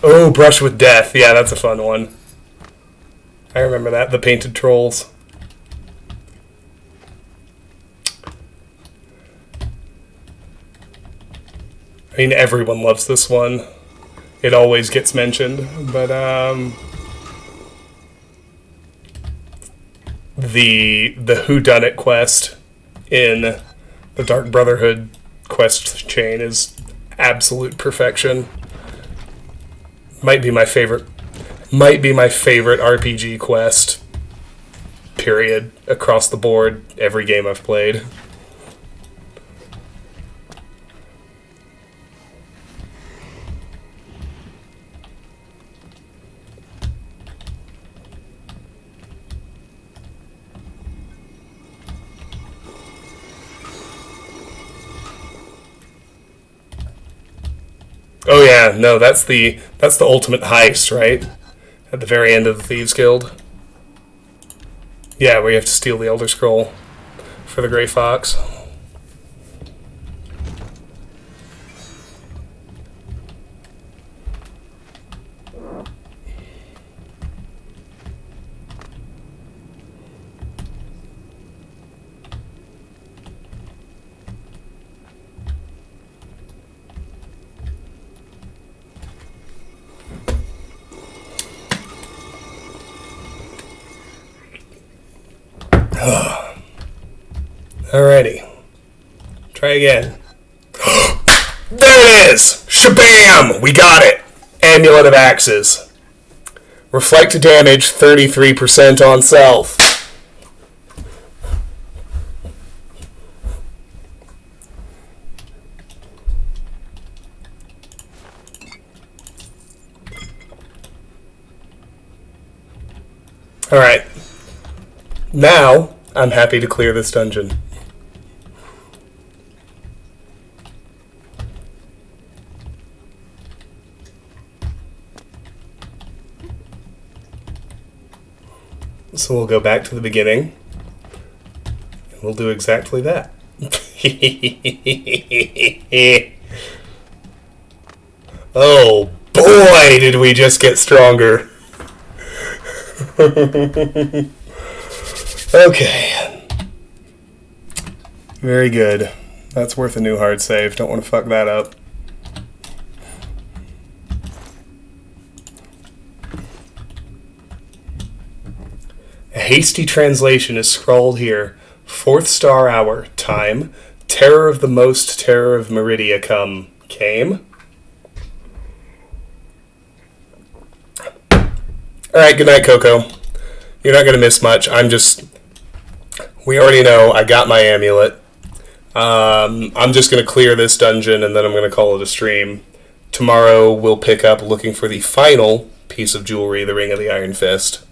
Oh, Brush with Death. Yeah, that's a fun one. I remember that. The Painted Trolls. I mean, everyone loves this one. It always gets mentioned, but the Whodunit quest in the Dark Brotherhood quest chain is absolute perfection. Might be my favorite RPG quest, period, across the board, every game I've played. Oh yeah, no, that's the ultimate heist, right? At the very end of the Thieves Guild. Yeah, where you have to steal the Elder Scroll for the Grey Fox. Alrighty. Try again. There it is! Shabam! We got it! Amulet of Axes. Reflect damage 33% on self. Alright. Now, I'm happy to clear this dungeon. So we'll go back to the beginning, and we'll do exactly that. Oh boy, did we just get stronger. Okay. Very good. That's worth a new hard save. Don't want to fuck that up. A hasty translation is scrawled here. 4th star hour. Time. Terror of the most, terror of Meridia came. Alright, good night, Coco. You're not going to miss much. We already know I got my amulet. I'm just going to clear this dungeon and then I'm going to call it a stream. Tomorrow we'll pick up looking for the final piece of jewelry, the Ring of the Iron Fist.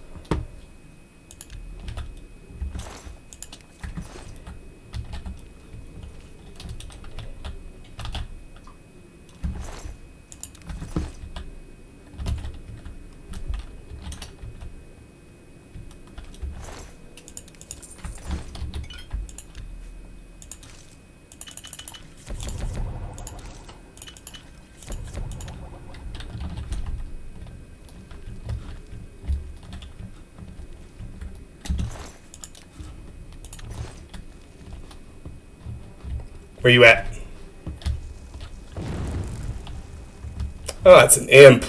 Where you at? Oh, that's an imp.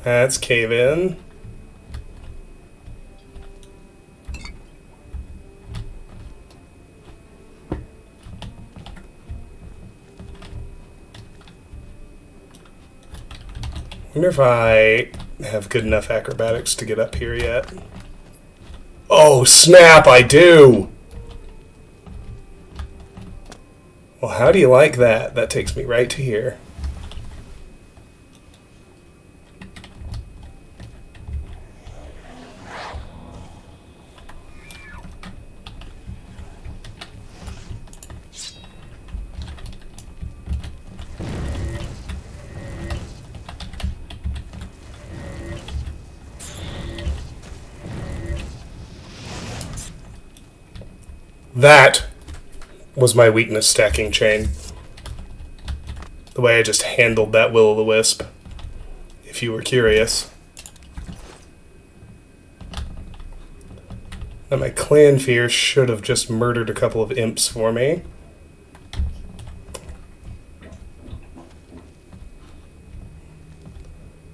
That's cave in. Wonder if I have good enough acrobatics to get up here yet. Oh, snap, I do! Well, how do you like that? That takes me right to here. That was my weakness stacking chain. The way I just handled that will-o'-the-wisp, if you were curious. Now my clan fear should have just murdered a couple of imps for me.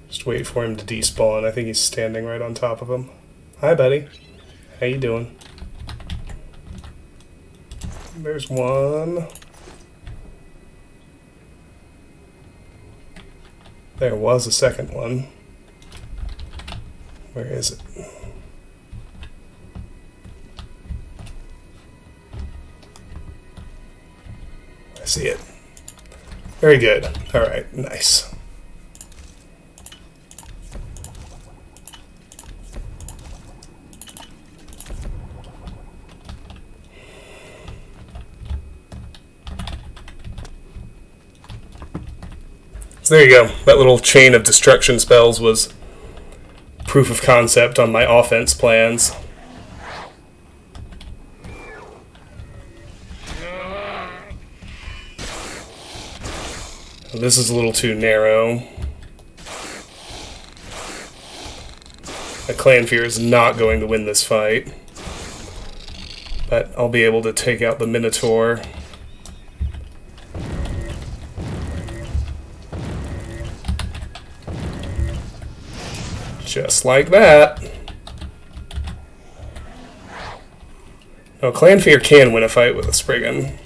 Just wait for him to despawn. I think he's standing right on top of him. Hi, buddy. How you doing? There's one. There was a second one. Where is it? I see it. Very good. Alright, nice. So there you go. That little chain of destruction spells was proof of concept on my offense plans. This is a little too narrow. My clan fear is not going to win this fight. But I'll be able to take out the Minotaur. Just like that. No, clan fear can win a fight with a Spriggan.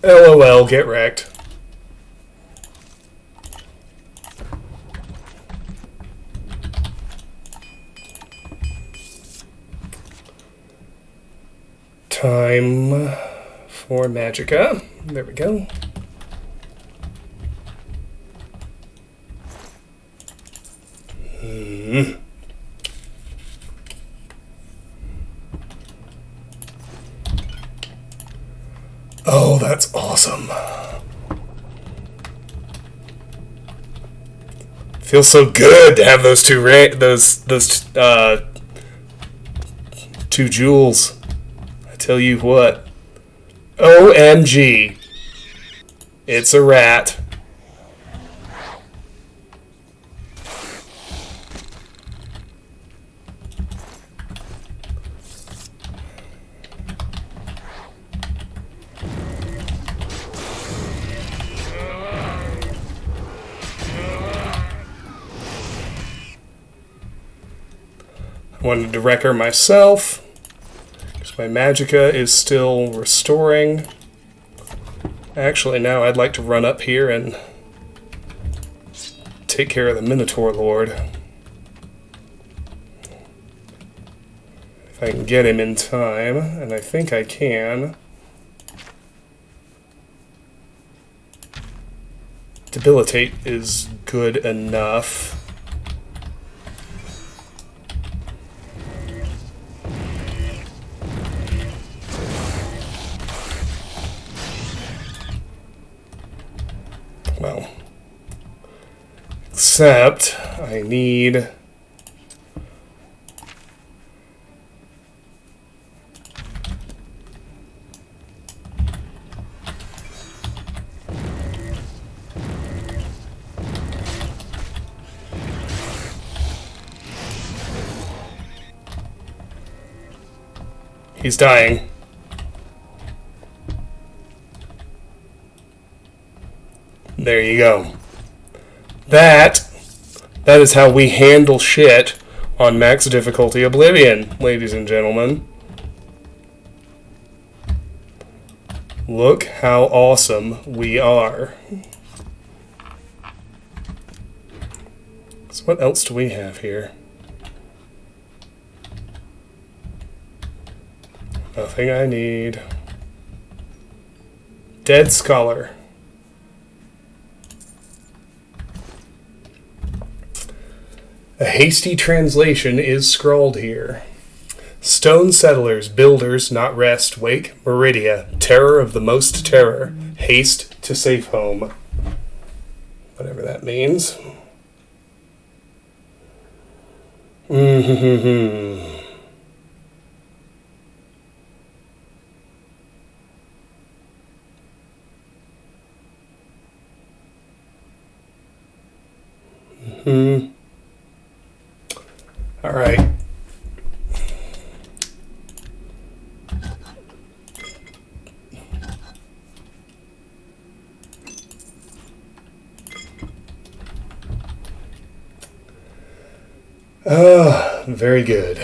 LOL, get wrecked. Time for Magicka. There we go. Oh, that's awesome. Feels so good to have those two jewels. I tell you what. OMG. It's a rat. I wanted to wreck her myself, because my magicka is still restoring. Actually, now I'd like to run up here and take care of the Minotaur Lord. If I can get him in time, and I think I can. Debilitate is good enough. Well, except I need he's dying. There you go. That is how we handle shit on max difficulty Oblivion, ladies and gentlemen. Look how awesome we are. So what else do we have here? Nothing I need. Dead Scholar. A hasty translation is scrawled here. Stone settlers, builders, not rest, wake, Meridia, terror of the most terror, haste to safe home. Whatever that means. All right. Very good.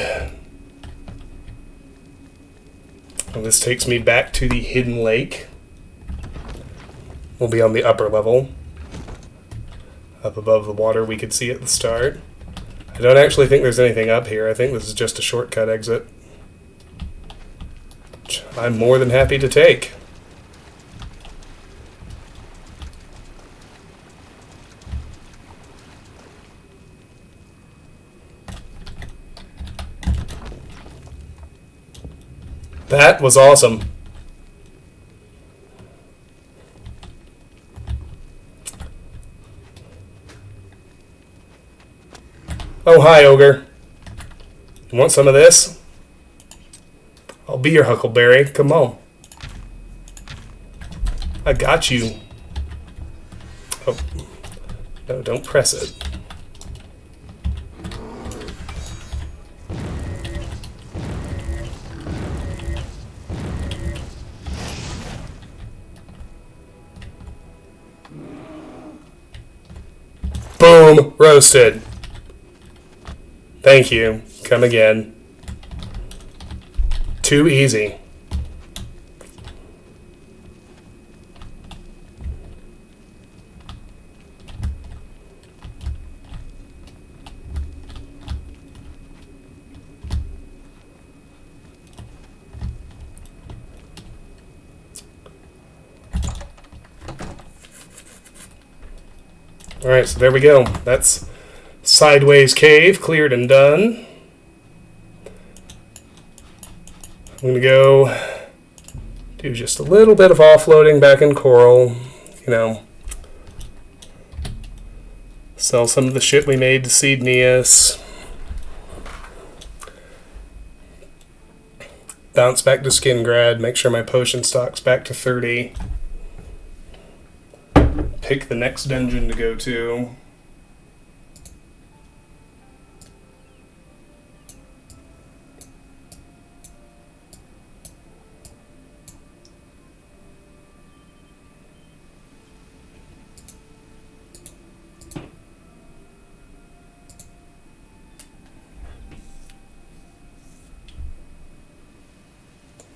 Well, this takes me back to the hidden lake. We'll be on the upper level. Up above the water we could see at the start. I don't actually think there's anything up here. I think this is just a shortcut exit. Which I'm more than happy to take. That was awesome. Oh, hi, Ogre. You want some of this? I'll be your Huckleberry. Come on. I got you. Oh. No, don't press it. Boom! Roasted. Thank you. Come again. Too easy. Alright, so there we go. That's Sideways Cave, cleared and done. I'm going to go do just a little bit of offloading back in Coral. You know, Sell some of the shit we made to Seedneus. Bounce back to Skingrad. Make sure my potion stock's back to 30. Pick the next dungeon to go to.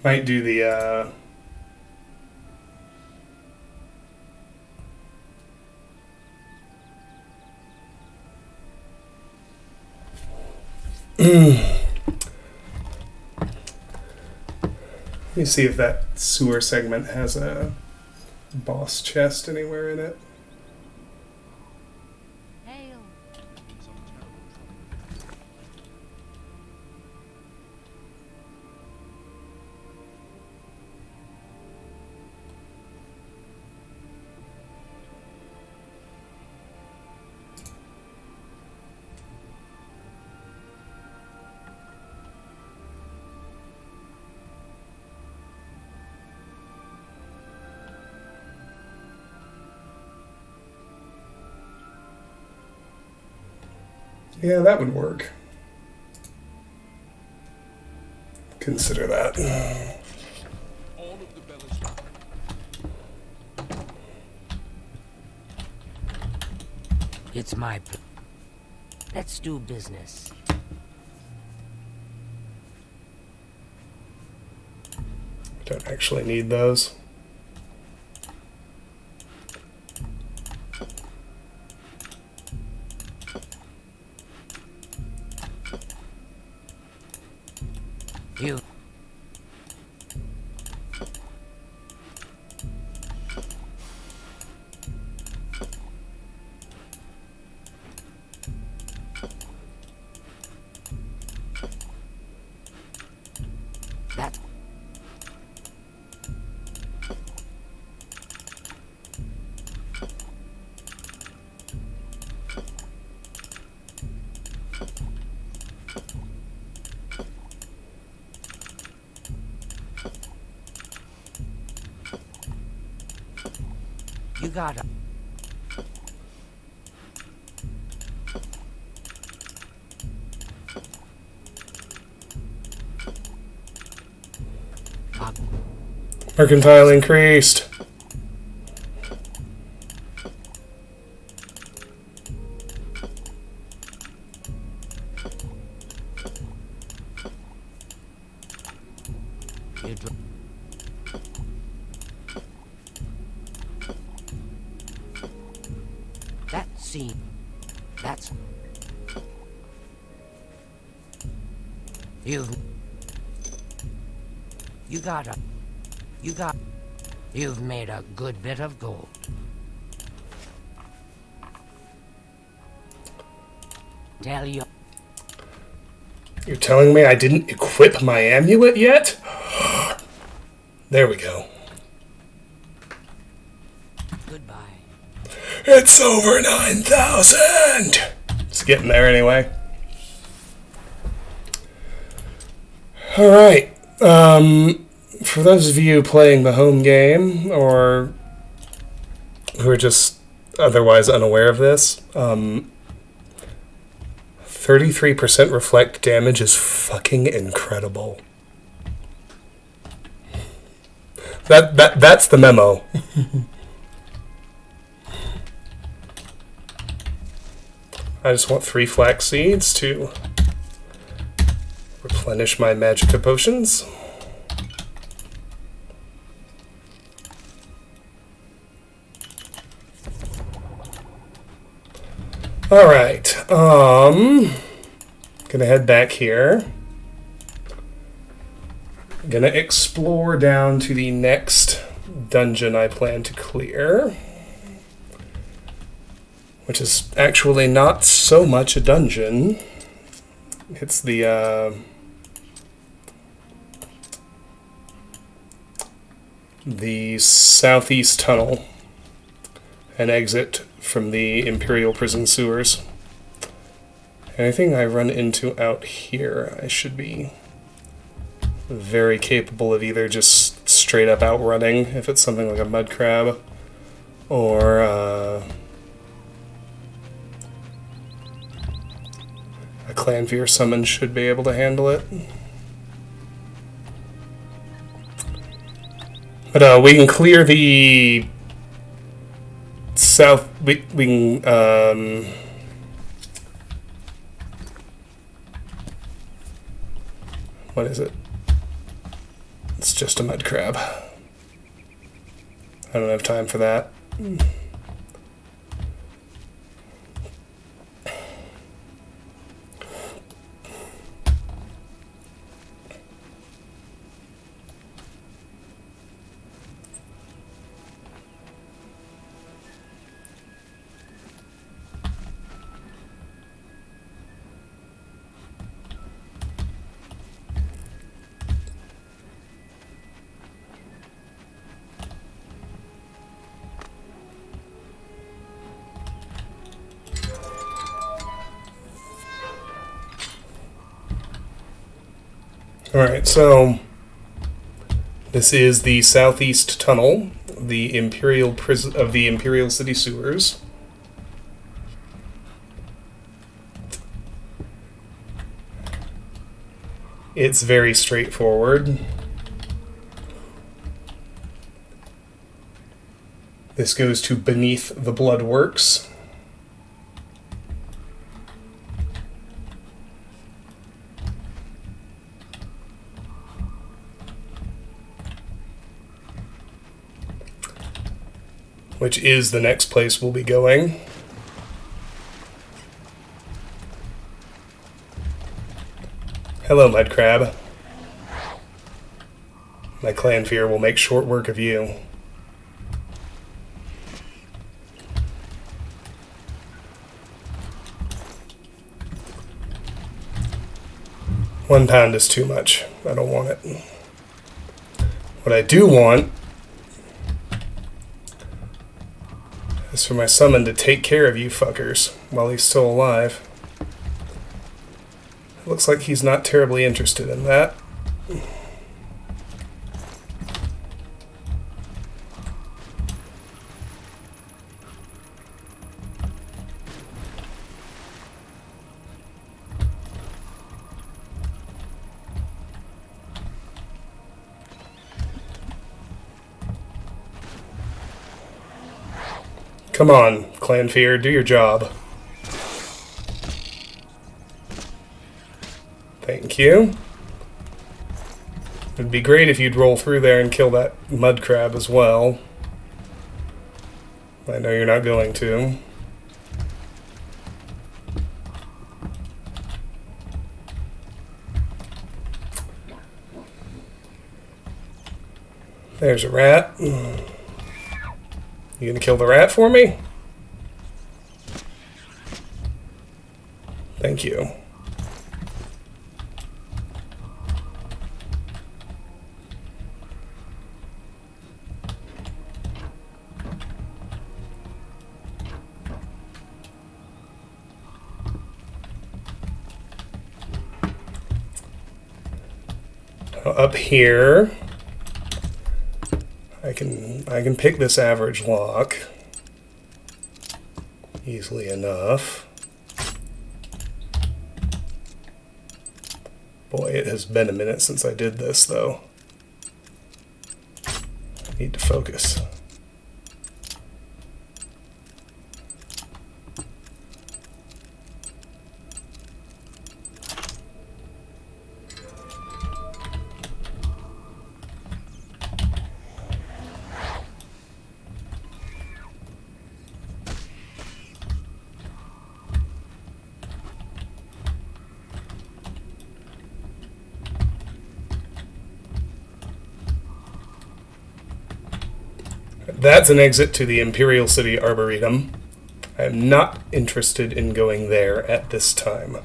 Might do the, Let me see if that sewer segment has a boss chest anywhere in it. Hail. Yeah, that would work. Consider that. All of the bells. It's my... Let's do business. Don't actually need those. You... That... You gotta... Mercantile increased. You dr- That scene... That's... You've... You gotta... You got... You've made a good bit of gold. Tell you... You're telling me I didn't equip my amulet yet? There we go. Goodbye. It's over 9,000! It's getting there anyway. Alright. For those of you playing the home game, or who are just otherwise unaware of this, 33% reflect damage is fucking incredible. That's the memo. I just want 3 flax seeds to replenish my magicka potions. Alright, gonna head back here. Gonna explore down to the next dungeon I plan to clear, which is actually not so much a dungeon. It's the southeast tunnel. an exit from the Imperial prison sewers. Anything I run into out here, I should be very capable of either just straight up outrunning, if it's something like a mud crab, or a Clanfear summon should be able to handle it. But we can clear the south. We can. What is it? It's just a mud crab. I don't have time for that. Alright, so this is the southeast tunnel, the Imperial prison of the Imperial City sewers. It's very straightforward. This goes to beneath the Bloodworks. Which is the next place we'll be going. Hello, Mud Crab. My Clanfear will make short work of you. £1 is too much. I don't want it. What I do want is for my summon to take care of you fuckers while he's still alive. It looks like he's not terribly interested in that. Come on, Clanfear, do your job. Thank you. It'd be great if you'd roll through there and kill that mud crab as well. I know you're not going to. There's a rat. You gonna kill the rat for me? Thank you. Up here, I can pick this average lock easily enough. Boy, it has been a minute since I did this, though. I need to focus. That's an exit to the Imperial City Arboretum. I am not interested in going there at this time.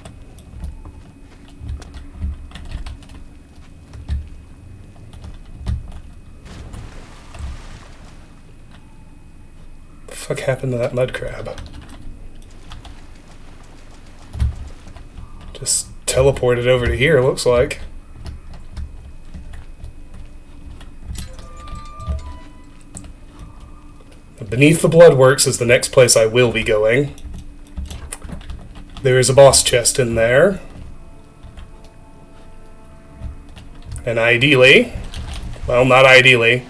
fuck happened to that mud crab? Just teleported over to here, looks like. Beneath the Bloodworks is the next place I will be going. There is a boss chest in there. And ideally, well, not ideally,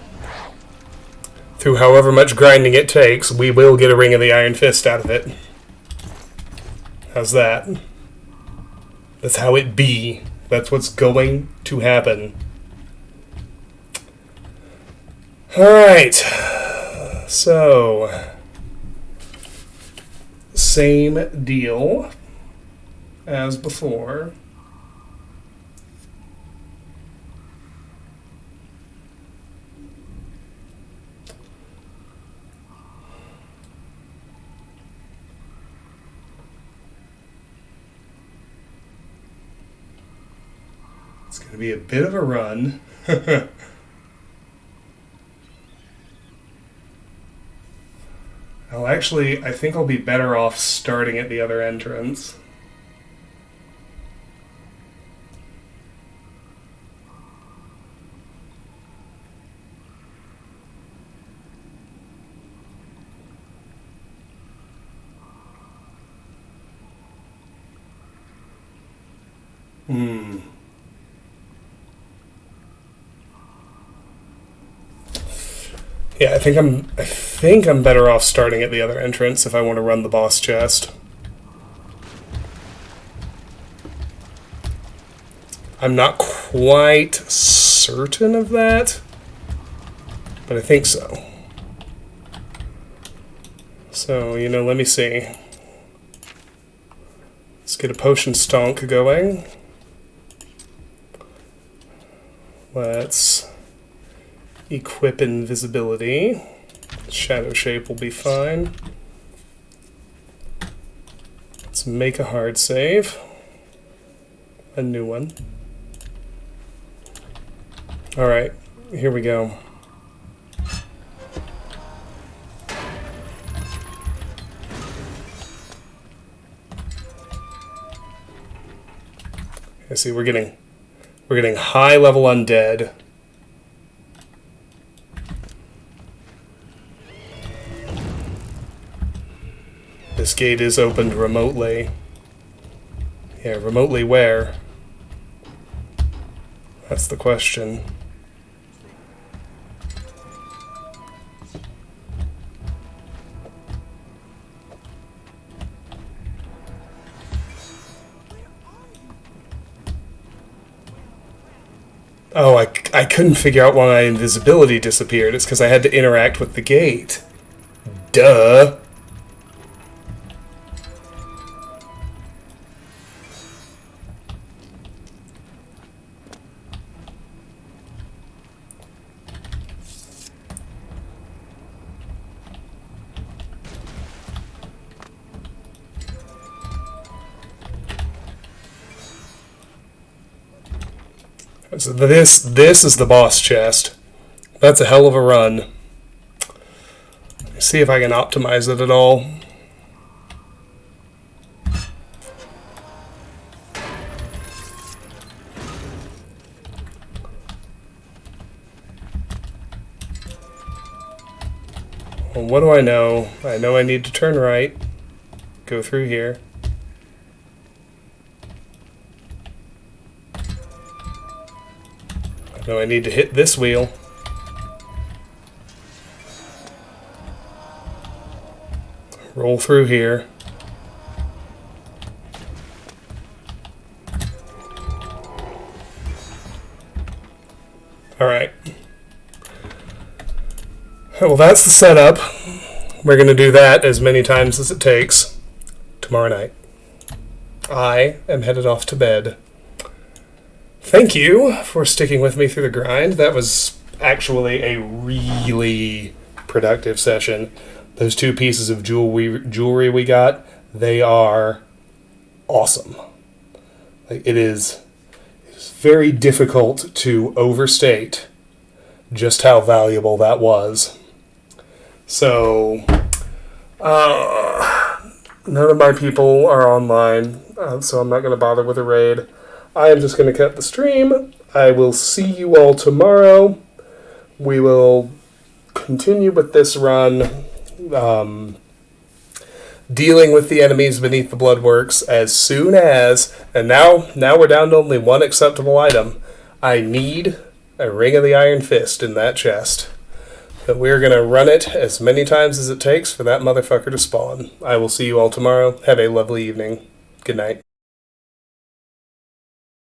through however much grinding it takes, we will get a Ring of the Iron Fist out of it. How's that? That's how it be. That's what's going to happen. Alright. So, same deal as before. It's going to be a bit of a run. I think I'll be better off starting at the other entrance. Yeah, I think I'm better off starting at the other entrance if I want to run the boss chest. I'm not quite certain of that, but I think so. So, let me see. Let's get a potion stonk going. Let's equip invisibility. Shadow shape will be fine. Let's make a hard save. A new one. Alright, here we go. I see we're getting high level undead. This gate is opened remotely. Yeah, remotely where? That's the question. Oh, I couldn't figure out why my invisibility disappeared. It's because I had to interact with the gate. Duh. So this is the boss chest. That's a hell of a run. Let's see if I can optimize it at all. Well, what do I know? I know I need to turn right, go through here. I know I need to hit this wheel. Roll through here. Alright. Well, that's the setup. We're going to do that as many times as it takes tomorrow night. I am headed off to bed. Thank you for sticking with me through the grind. That was actually a really productive session. Those two pieces of jewelry we got, they are awesome. Like, it is very difficult to overstate just how valuable that was. So, None of my people are online, so I'm not going to bother with a raid. I am just going to cut the stream. I will see you all tomorrow. We will continue with this run, dealing with the enemies beneath the Bloodworks as soon as, and now we're down to only one acceptable item. I need a Ring of the Iron Fist in that chest. But we're going to run it as many times as it takes for that motherfucker to spawn. I will see you all tomorrow. Have a lovely evening. Good night.